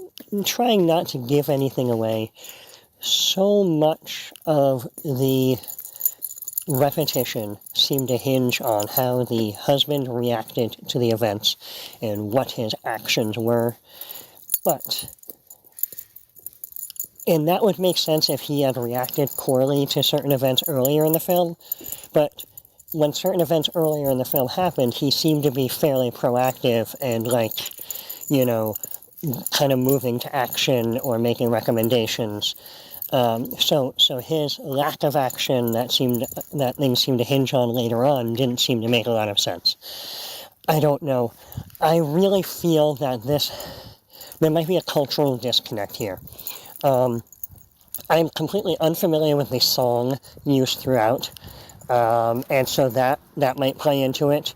trying not to give anything away, so much of the repetition seemed to hinge on how the husband reacted to the events and what his actions were. And that would make sense if he had reacted poorly to certain events earlier in the film, but when certain events earlier in the film happened, he seemed to be fairly proactive and, like, you know, kind of moving to action or making recommendations. So his lack of action that things seemed to hinge on later on didn't seem to make a lot of sense. I don't know. I really feel that there might be a cultural disconnect here. I'm completely unfamiliar with the song used throughout, and so that might play into it.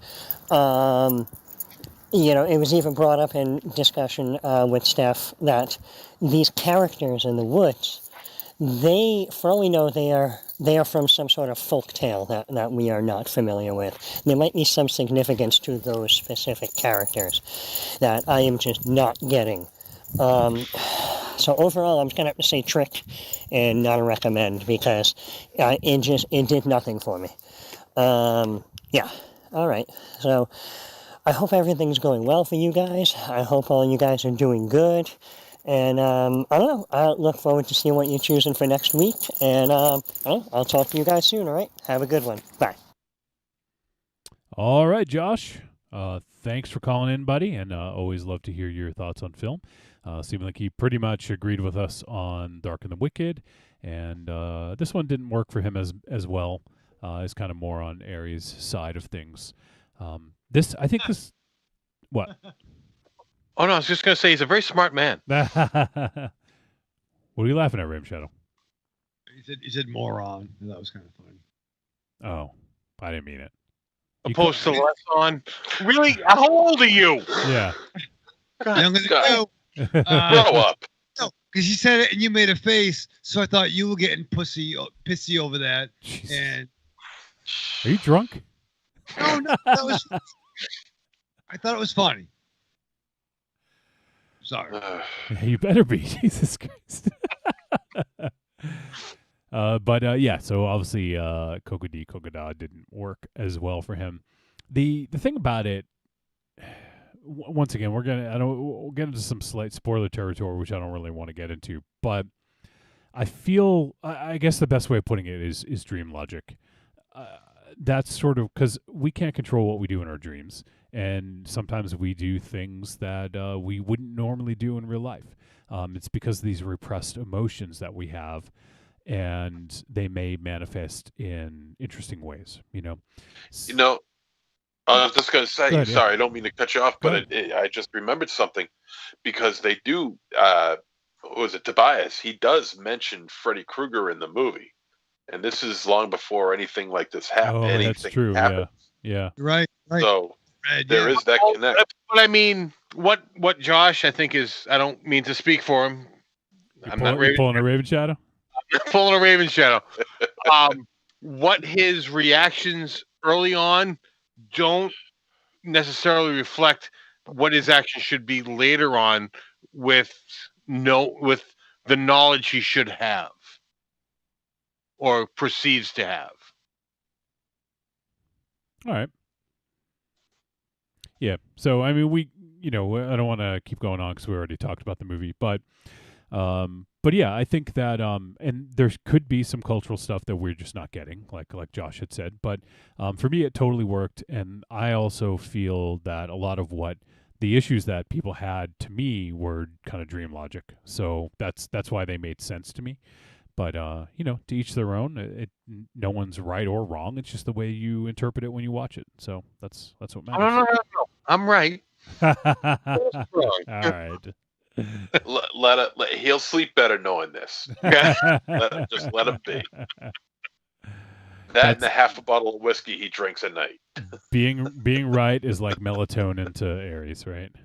You know, it was even brought up in discussion with Steph that these characters in the woods, for all we know, they are from some sort of folk tale that we are not familiar with. There might be some significance to those specific characters that I am just not getting. So overall, I'm just going to have to say trick and not a recommend, because it did nothing for me. Yeah. All right. So I hope everything's going well for you guys. I hope all you guys are doing good. And I don't know. I look forward to seeing what you're choosing for next week. And I'll talk to you guys soon, all right? Have a good one. Bye. All right, Josh. Thanks for calling in, buddy, and always love to hear your thoughts on film. Seemed like he pretty much agreed with us on Dark and the Wicked, and this one didn't work for him as well. It's kind of more on Aries' side of things. I think this. What? Oh no, I was just gonna say he's a very smart man. What are you laughing at, Rim Shadow? He said moron. That was kind of funny. Oh, I didn't mean it. Opposed to less on. Really? How old are you? Yeah. Younger than you. Grow up. No, because you said it and you made a face, so I thought you were getting pissy over that. Jeez. And are you drunk? no, that was. I thought it was funny. Sorry. You better be. Jesus Christ. Yeah, so obviously Koko-Di Koko-Da didn't work as well for him. The thing about it, once again, we'll get into some slight spoiler territory, which I don't really want to get into, but I feel, I guess the best way of putting it is dream logic. That's sort of, because we can't control what we do in our dreams, and sometimes we do things that we wouldn't normally do in real life. It's because of these repressed emotions that we have, and they may manifest in interesting ways, You know, I was just going to say, ahead, sorry, I don't mean to cut you off, but I just remembered something, because they do, who was it, Tobias? He does mention Freddy Krueger in the movie. And this is long before anything like this happened. Oh, that's true. Happened. Yeah. Right. So there is that connect. But I mean, what Josh I think is, I don't mean to speak for him. I'm not pulling a Raven Shadow. Pulling a Raven Shadow. What his reactions early on don't necessarily reflect what his actions should be later on with the knowledge he should have or proceeds to have. All right. Yeah. So I mean, I don't want to keep going on because we already talked about the movie, but yeah, I think that and there could be some cultural stuff that we're just not getting, like Josh had said. But for me, it totally worked, and I also feel that a lot of what the issues that people had to me were kind of dream logic. So that's why they made sense to me. But to each their own. No one's right or wrong. It's just the way you interpret it when you watch it. So that's what matters. No. I'm right. All right. He'll sleep better knowing this. Just let him be. And the half a bottle of whiskey he drinks a night. Being right is like melatonin to Aries, right?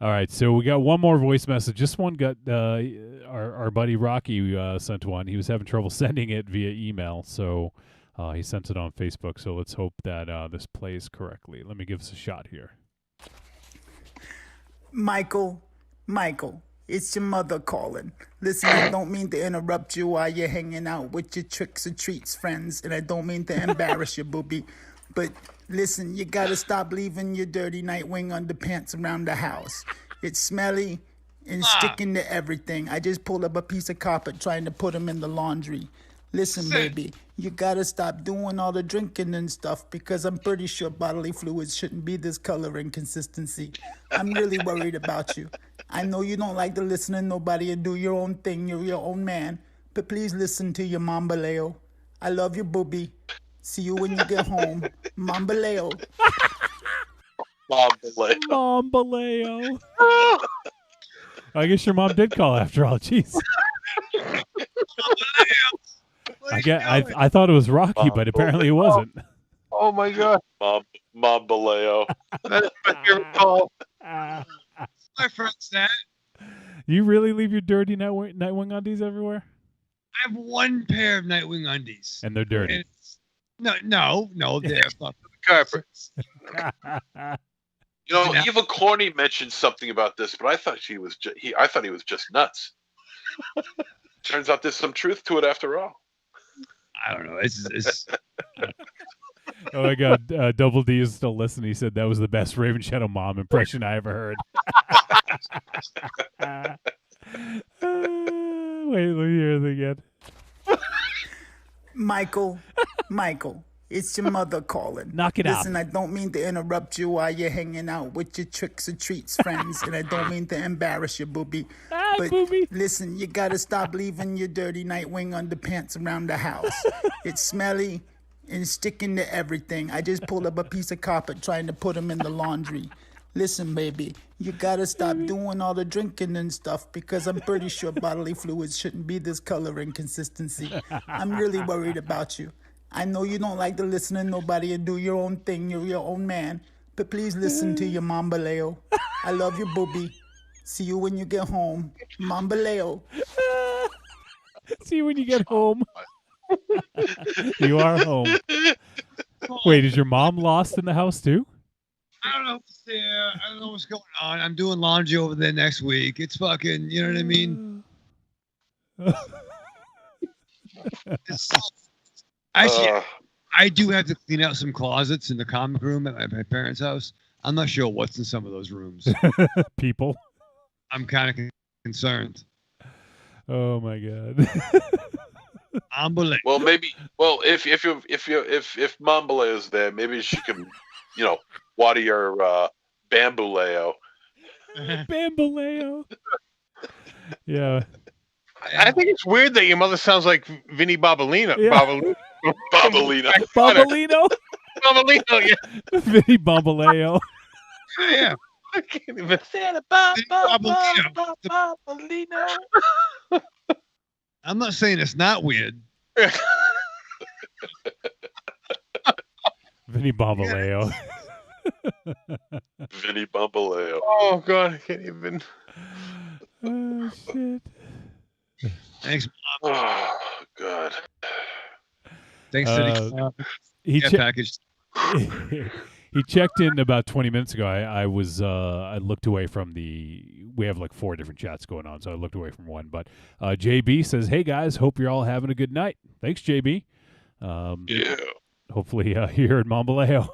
All right, so we got one more voice message. This one got our buddy Rocky sent one. He was having trouble sending it via email, so he sent it on Facebook. So let's hope that this plays correctly. Let me give us a shot here. Michael, it's your mother calling. Listen, I don't mean to interrupt you while you're hanging out with your tricks or treats friends, and I don't mean to embarrass you, booby. But listen, you gotta stop leaving your dirty Nightwing underpants around the house. It's smelly and sticking to everything. I just pulled up a piece of carpet trying to put them in the laundry. Listen, baby, you gotta stop doing all the drinking and stuff because I'm pretty sure bodily fluids shouldn't be this color and consistency. I'm really worried about you. I know you don't like to listen to nobody and do your own thing. You're your own man. But please listen to your Mamba Leo. I love you, booby. See you when you get home. Mamba Leo. Mamba Leo. I guess your mom did call after all. Jeez. I thought it was Rocky, but apparently it wasn't. Oh my God. Mamba Leo. That's my favorite call. My friend's that. You really leave your dirty Nightwing undies everywhere? I have one pair of Nightwing undies. And they're dirty. No, they're fucking carpets. Eva Corney mentioned something about this, but I thought I thought he was just nuts. Turns out there's some truth to it after all. I don't know. It's Oh my God, Double D is still listening. He said that was the best Raven Shadow mom impression I ever heard. Wait, let me hear it again. Michael, it's your mother calling. Knock it out. Listen, I don't mean to interrupt you while you're hanging out with your tricks or treats friends, and I don't mean to embarrass you, booby. But listen, you gotta stop leaving your dirty Nightwing underpants around the house. It's smelly and sticking to everything. I just pulled up a piece of carpet trying to put them in the laundry. Listen, baby, you gotta stop doing all the drinking and stuff because I'm pretty sure bodily fluids shouldn't be this color and consistency. I'm really worried about you. I know you don't like to listen to nobody and do your own thing. You're your own man. But please listen to your Mambaleo. I love you, booby. See you when you get home. Mambaleo. See you when you get home. You are home. Wait, is your mom lost in the house too? I don't know what's there. I don't know what's going on. I'm doing laundry over there next week. It's fucking, you know what I mean? Actually, I do have to clean out some closets in the comic room at my parents' house. I'm not sure what's in some of those rooms. People. I'm kind of concerned. Oh my God. Well, maybe. Well, if Mambale is there, maybe she can, water your bambuleo. Bamboleo. Yeah. I think it's weird that your mother sounds like Vinny Barbolino. Yeah. Barbolino. Barbolino? Barbolino, yeah. Vinny Barboleo. Yeah. I can't even say it. Barbolino. I'm not saying it's not weird. Vinny Barboleo. Vinny Bumbaleo. Oh God, I can't even. Oh shit. Thanks, Mom. Oh God. Thanks for the package. He checked in about 20 minutes ago. I looked away from we have like 4 different chats going on, so I looked away from one. But JB says, "Hey guys, hope you're all having a good night." Thanks, JB. Yeah. Hopefully you're here at Mambaleo.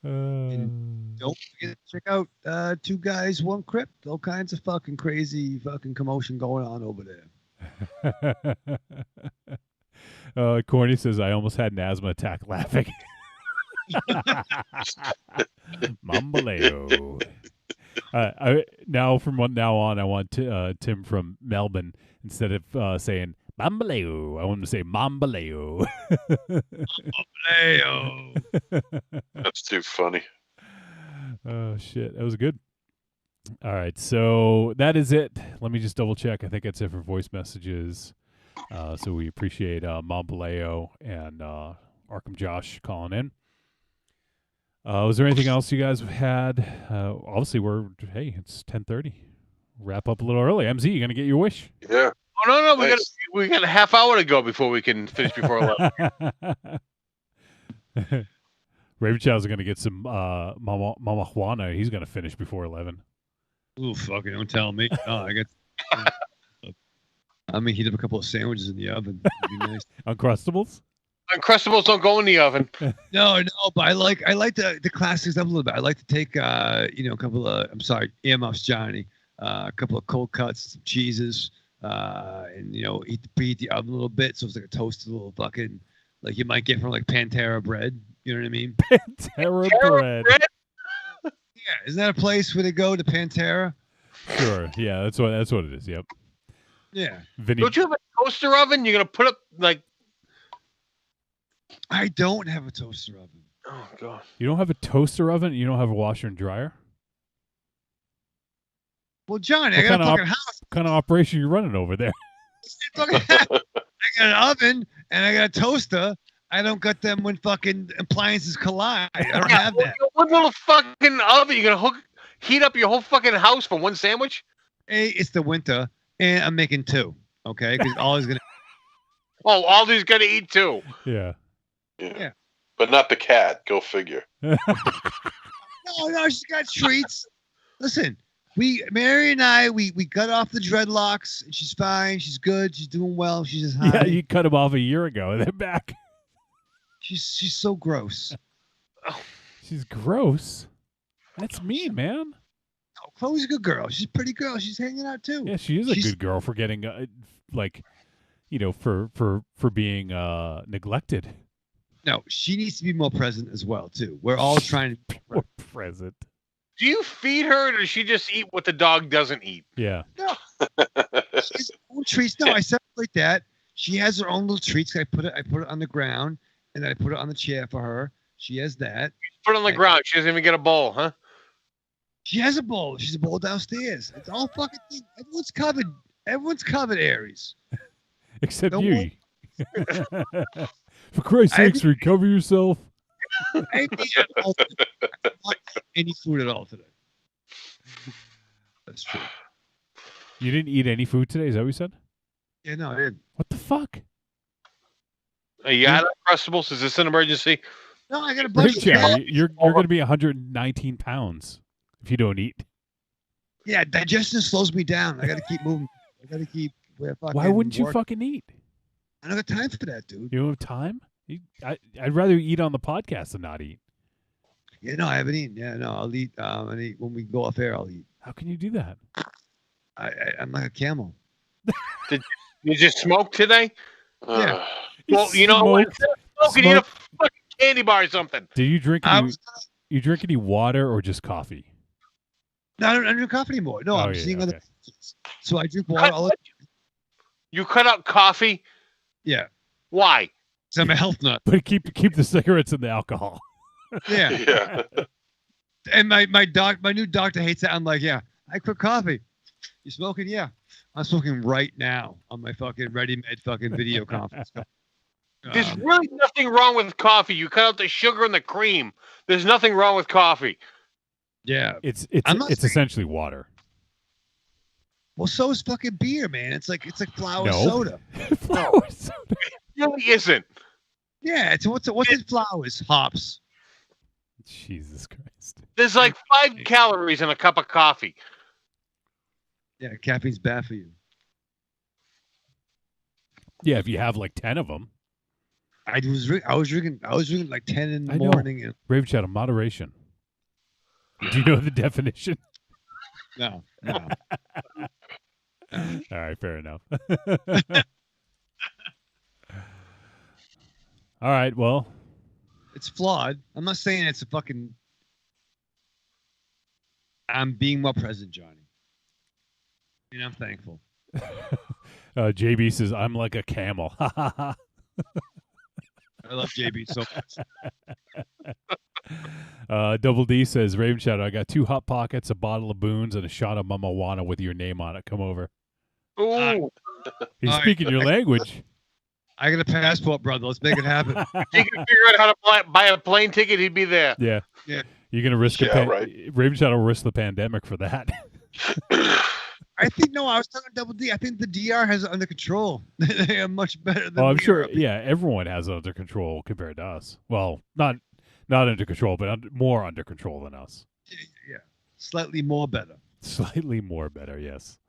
And don't forget to check out Two Guys, One Crypt. All kinds of fucking crazy fucking commotion going on over there. Corny says, "I almost had an asthma attack laughing." Mambaleo. From now on, I want Tim from Melbourne, instead of saying Mambaleo, I want him to say Mambaleo. Mambaleo. That's too funny. Oh shit, that was good. All right, so that is it. Let me just double check. I think that's it for voice messages. So we appreciate Mambaleo and Arkham Josh calling in. Was there anything else you guys had? Obviously, it's 10:30. Wrap up a little early. MZ, you gonna get your wish? Yeah. Oh no, we got a half hour to go before we can finish before 11. Raven Chow's gonna get some Mama Juana. He's gonna finish before 11. Ooh, fucking don't tell me. Oh, I got. I'm gonna heat up a couple of sandwiches in the oven. It'd be nice. Uncrustables? Uncrustables don't go in the oven. No, but I like the classics up a little bit. I like to take a couple of earmuffs, Johnny, a couple of cold cuts, some cheeses, and preheat the oven a little bit so it's like a toasted little fucking, like you might get from like Pantera bread. You know what I mean? Pantera bread. Yeah, isn't that a place where they go to Pantera? Sure. Yeah, that's what it is. Yep. Yeah. Don't you have a toaster oven? You're gonna put up like. I don't have a toaster oven. Oh God. You don't have a toaster oven? You don't have a washer and dryer? Well, Johnny, I got a fucking house. What kind of operation you running over there? I got an oven and I got a toaster. I don't got them when fucking appliances collide. I don't have that. One little fucking oven. You're gonna heat up your whole fucking house for one sandwich? Hey, it's the winter, and I'm making 2. Okay, because Ollie's gonna. Oh, Aldi's gonna eat 2. Yeah. Yeah. But not the cat. Go figure. No, she's got treats. Listen, Mary and I, we cut off the dreadlocks. And she's fine. She's good. She's doing well. She's just high. Yeah, you cut him off a year ago and then back. She's so gross. She's gross. That's mean, man. Oh, Chloe's a good girl. She's a pretty girl. She's hanging out too. Yeah, she is a good girl for getting for being neglected. No, she needs to be more present as well too. We're all trying to be more present. Do you feed her, or does she just eat what the dog doesn't eat? Yeah. No. She has her own treats. No, I separate that. She has her own little treats. I put it on the ground, and then I put it on the chair for her. She has that. Put it on the ground. She doesn't even get a bowl, huh? She has a bowl. She's a bowl downstairs. It's all fucking thing. Everyone's covered. Everyone's covered, Aries. Except you. For Christ's sakes, recover yourself. I didn't eat any food at all today. That's true. You didn't eat any food today? Is that what you said? Yeah, no, I didn't. What the fuck? Are you out of Uncrustables? Is this an emergency? No, I got a bunch of You're going to be 119 pounds if you don't eat. Yeah, digestion slows me down. I got to keep moving. I got to keep. Why wouldn't you fucking eat? I don't have time for that, dude. You don't have time? I'd rather eat on the podcast than not eat. Yeah, no, I haven't eaten. Yeah, no, I'll eat. I'll eat when we go off air. I'll eat. How can you do that? I'm like a camel. Did you just smoke today? Yeah. Well, you know what? Instead of smoking, eat a fucking candy bar or something. Do you drink you drink any water or just coffee? No, I don't drink coffee anymore. No, I'm seeing other. So I drink water. You cut out coffee? Yeah. Why? Because I'm a health nut. But keep the cigarettes and the alcohol. Yeah. Yeah. And my new doctor hates that. I'm like, yeah, I quit coffee. You smoking? Yeah. I'm smoking right now on my fucking ready-made fucking video conference. There's really nothing wrong with coffee. You cut out the sugar and the cream. There's nothing wrong with coffee. Yeah. It's essentially water. Well, so is fucking beer, man. It's like flour soda. Flour soda. It really isn't. Yeah, what's in flowers? Hops. Jesus Christ. There's like 5 calories in a cup of coffee. Yeah, caffeine's bad for you. Yeah, if you have like 10 of them. I was drinking like 10 in the morning. And... Brave chat of moderation. Do you know the definition? No. All right, fair enough. All right, well. It's flawed. I'm not saying it's a fucking... I'm being more present, Johnny. And I'm thankful. JB says, I'm like a camel. I love JB so much. Double D says, Raven Shadow, I got 2 Hot Pockets, a bottle of Boone's, and a shot of Mamawana with your name on it. Come over. Ooh. He's speaking your language. I got a passport, brother. Let's make it happen. If he could figure out how to buy a plane ticket, he'd be there. Yeah. Yeah. You're going to risk right. Raven Shadow risk the pandemic for that. I think, no, I was talking Double D. I think the DR has it under control. They are much better than I'm sure, yeah, everyone has it under control compared to us. Well, not under control, but more under control than us. Yeah. Slightly more better. Slightly more better, yes.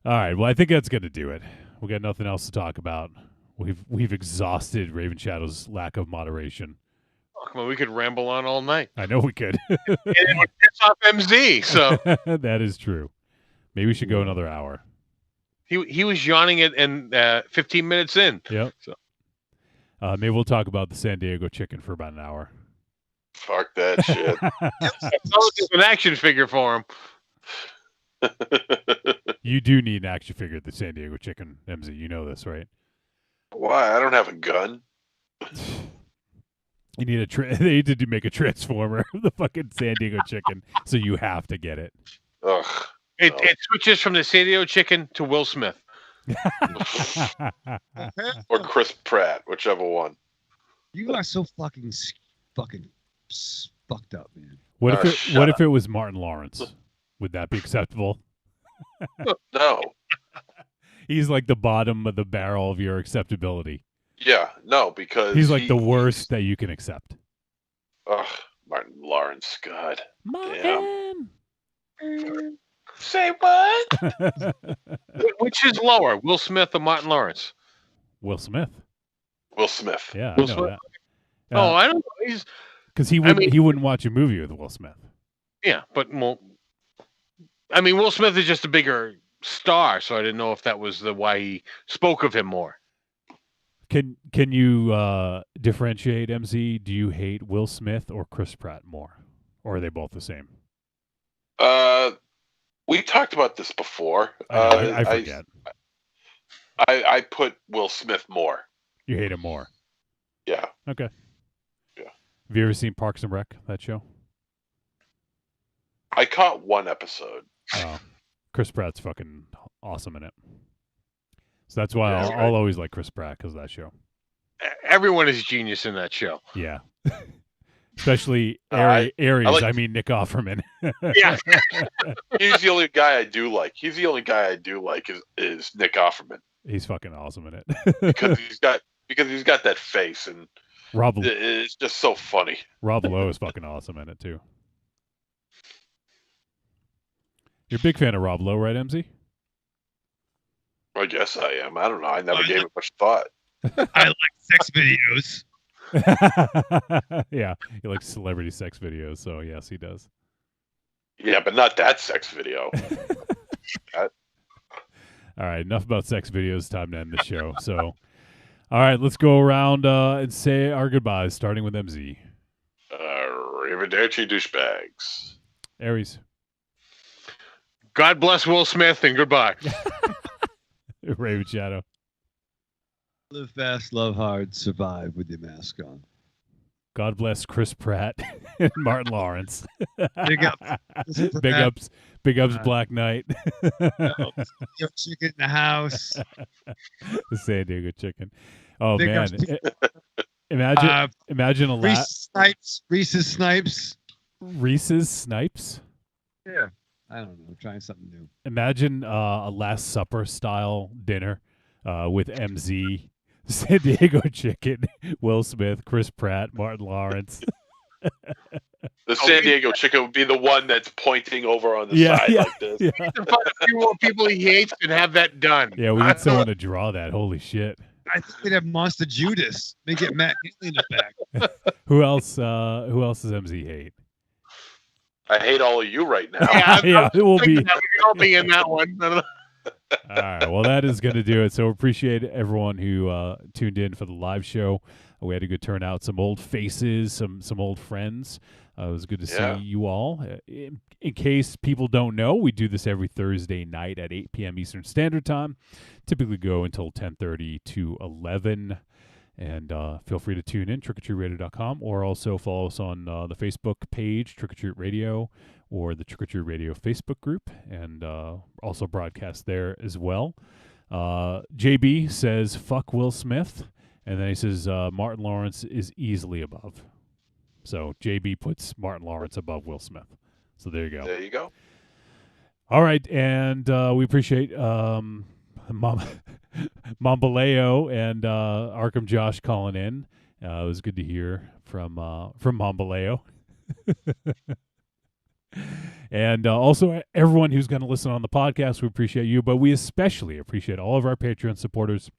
All right, well, I think that's going to do it. We got nothing else to talk about. We've exhausted Raven Shadow's lack of moderation. Oh, come on, we could ramble on all night. I know we could. And it would piss off MZ, so. That is true. Maybe we should go another hour. He was yawning at 15 minutes in. Yep. So. Maybe we'll talk about the San Diego chicken for about an hour. Fuck that shit. It's an action figure for him. You do need an action figure of the San Diego chicken, MZ. You know this, right? Why? I don't have a gun. You need they need to make a transformer of the fucking San Diego chicken, so you have to get it. Ugh. It switches from the San Diego chicken to Will Smith. Or Chris Pratt, whichever one. You are so fucking fucked up, man. What if it was Martin Lawrence? Would that be acceptable? No. He's like the bottom of the barrel of your acceptability. Yeah, no, because he's like the worst that you can accept. Ugh, Martin Lawrence, God. Martin. Damn. Which is lower, Will Smith or Martin Lawrence? Will Smith. Will Smith. Yeah, Will I know Smith? that. Oh, I don't know. He's because he wouldn't watch a movie with Will Smith. Yeah, but well, I mean, Will Smith is just a bigger star, so I didn't know if that was why he spoke of him more. Can you differentiate, MZ? Do you hate Will Smith or Chris Pratt more, or are they both the same? We talked about this before. I forget. I put Will Smith more. You hate him more. Yeah. Okay. Yeah. Have you ever seen Parks and Rec, that show? I caught one episode. Oh, Chris Pratt's fucking awesome in it. So that's why Yeah, I'll always like Chris Pratt because of that show. Everyone is genius in that show. Yeah. Especially I Aries. like- I mean, Nick Offerman. Yeah. He's the only guy I do like. He's the only guy I do like is Nick Offerman He's fucking awesome in it. because he's got that face and it's just so funny. Rob Lowe is fucking awesome in it too. You're a big fan of Rob Lowe, right, MZ? I guess I am. I don't know. I never gave it much thought. I like sex videos. Yeah, he likes celebrity sex videos, so yes, he does. Yeah, but not that sex video. All right, enough about sex videos. Time to end the show. So, all right, let's go around and say our goodbyes, starting with MZ. Arrivederci, douchebags. Aries. God bless Will Smith and goodbye. Raven Shadow. Live fast, love hard, survive with your mask on. God bless Chris Pratt and Martin Lawrence. Big up. Big ups, Black Knight. Your chicken in the house. The San Diego chicken. Oh, Big man. ups. Imagine a Reese's Snipes. Reese's Snipes? Yeah. I don't know. Trying something new. Imagine a Last Supper style dinner with MZ, San Diego chicken, Will Smith, Chris Pratt, Martin Lawrence. The San Diego chicken would be the one that's pointing over on the side like this. To find a few more people he hates and have that done. Yeah, we need someone to draw that. Holy shit. I think we'd have Monster Judas. They get Matt Haley in the back. Who else does MZ hate? I hate all of you right now. Yeah, it will be. We can all be in that one. All right. Well, that is going to do it. So appreciate everyone who tuned in for the live show. We had a good turnout. Some old faces, some old friends. It was good to see you all. In case people don't know, we do this every Thursday night at 8 p.m. Eastern Standard Time. Typically go until 10:30 to 11. And feel free to tune in, trickortreatradio.com, or also follow us on the Facebook page, Trick or Treat Radio, or the Trick or Treat Radio Facebook group, and also broadcast there as well. JB says, fuck Will Smith, and then he says, Martin Lawrence is easily above. So JB puts Martin Lawrence above Will Smith. So there you go. There you go. All right, and we appreciate Mambaleo and Arkham Josh calling in. It was good to hear from Mambaleo. And also everyone who's going to listen on the podcast, we appreciate you, but we especially appreciate all of our Patreon supporters.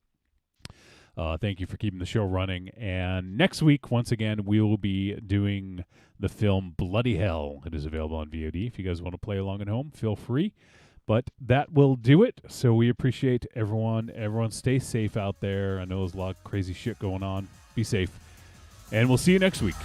Thank you for keeping the show running. And next week, once again, we will be doing the film Bloody Hell. It is available on VOD. If you guys want to play along at home, feel free. But that will do it. So we appreciate everyone. Everyone stay safe out there. I know there's a lot of crazy shit going on. Be safe. And we'll see you next week.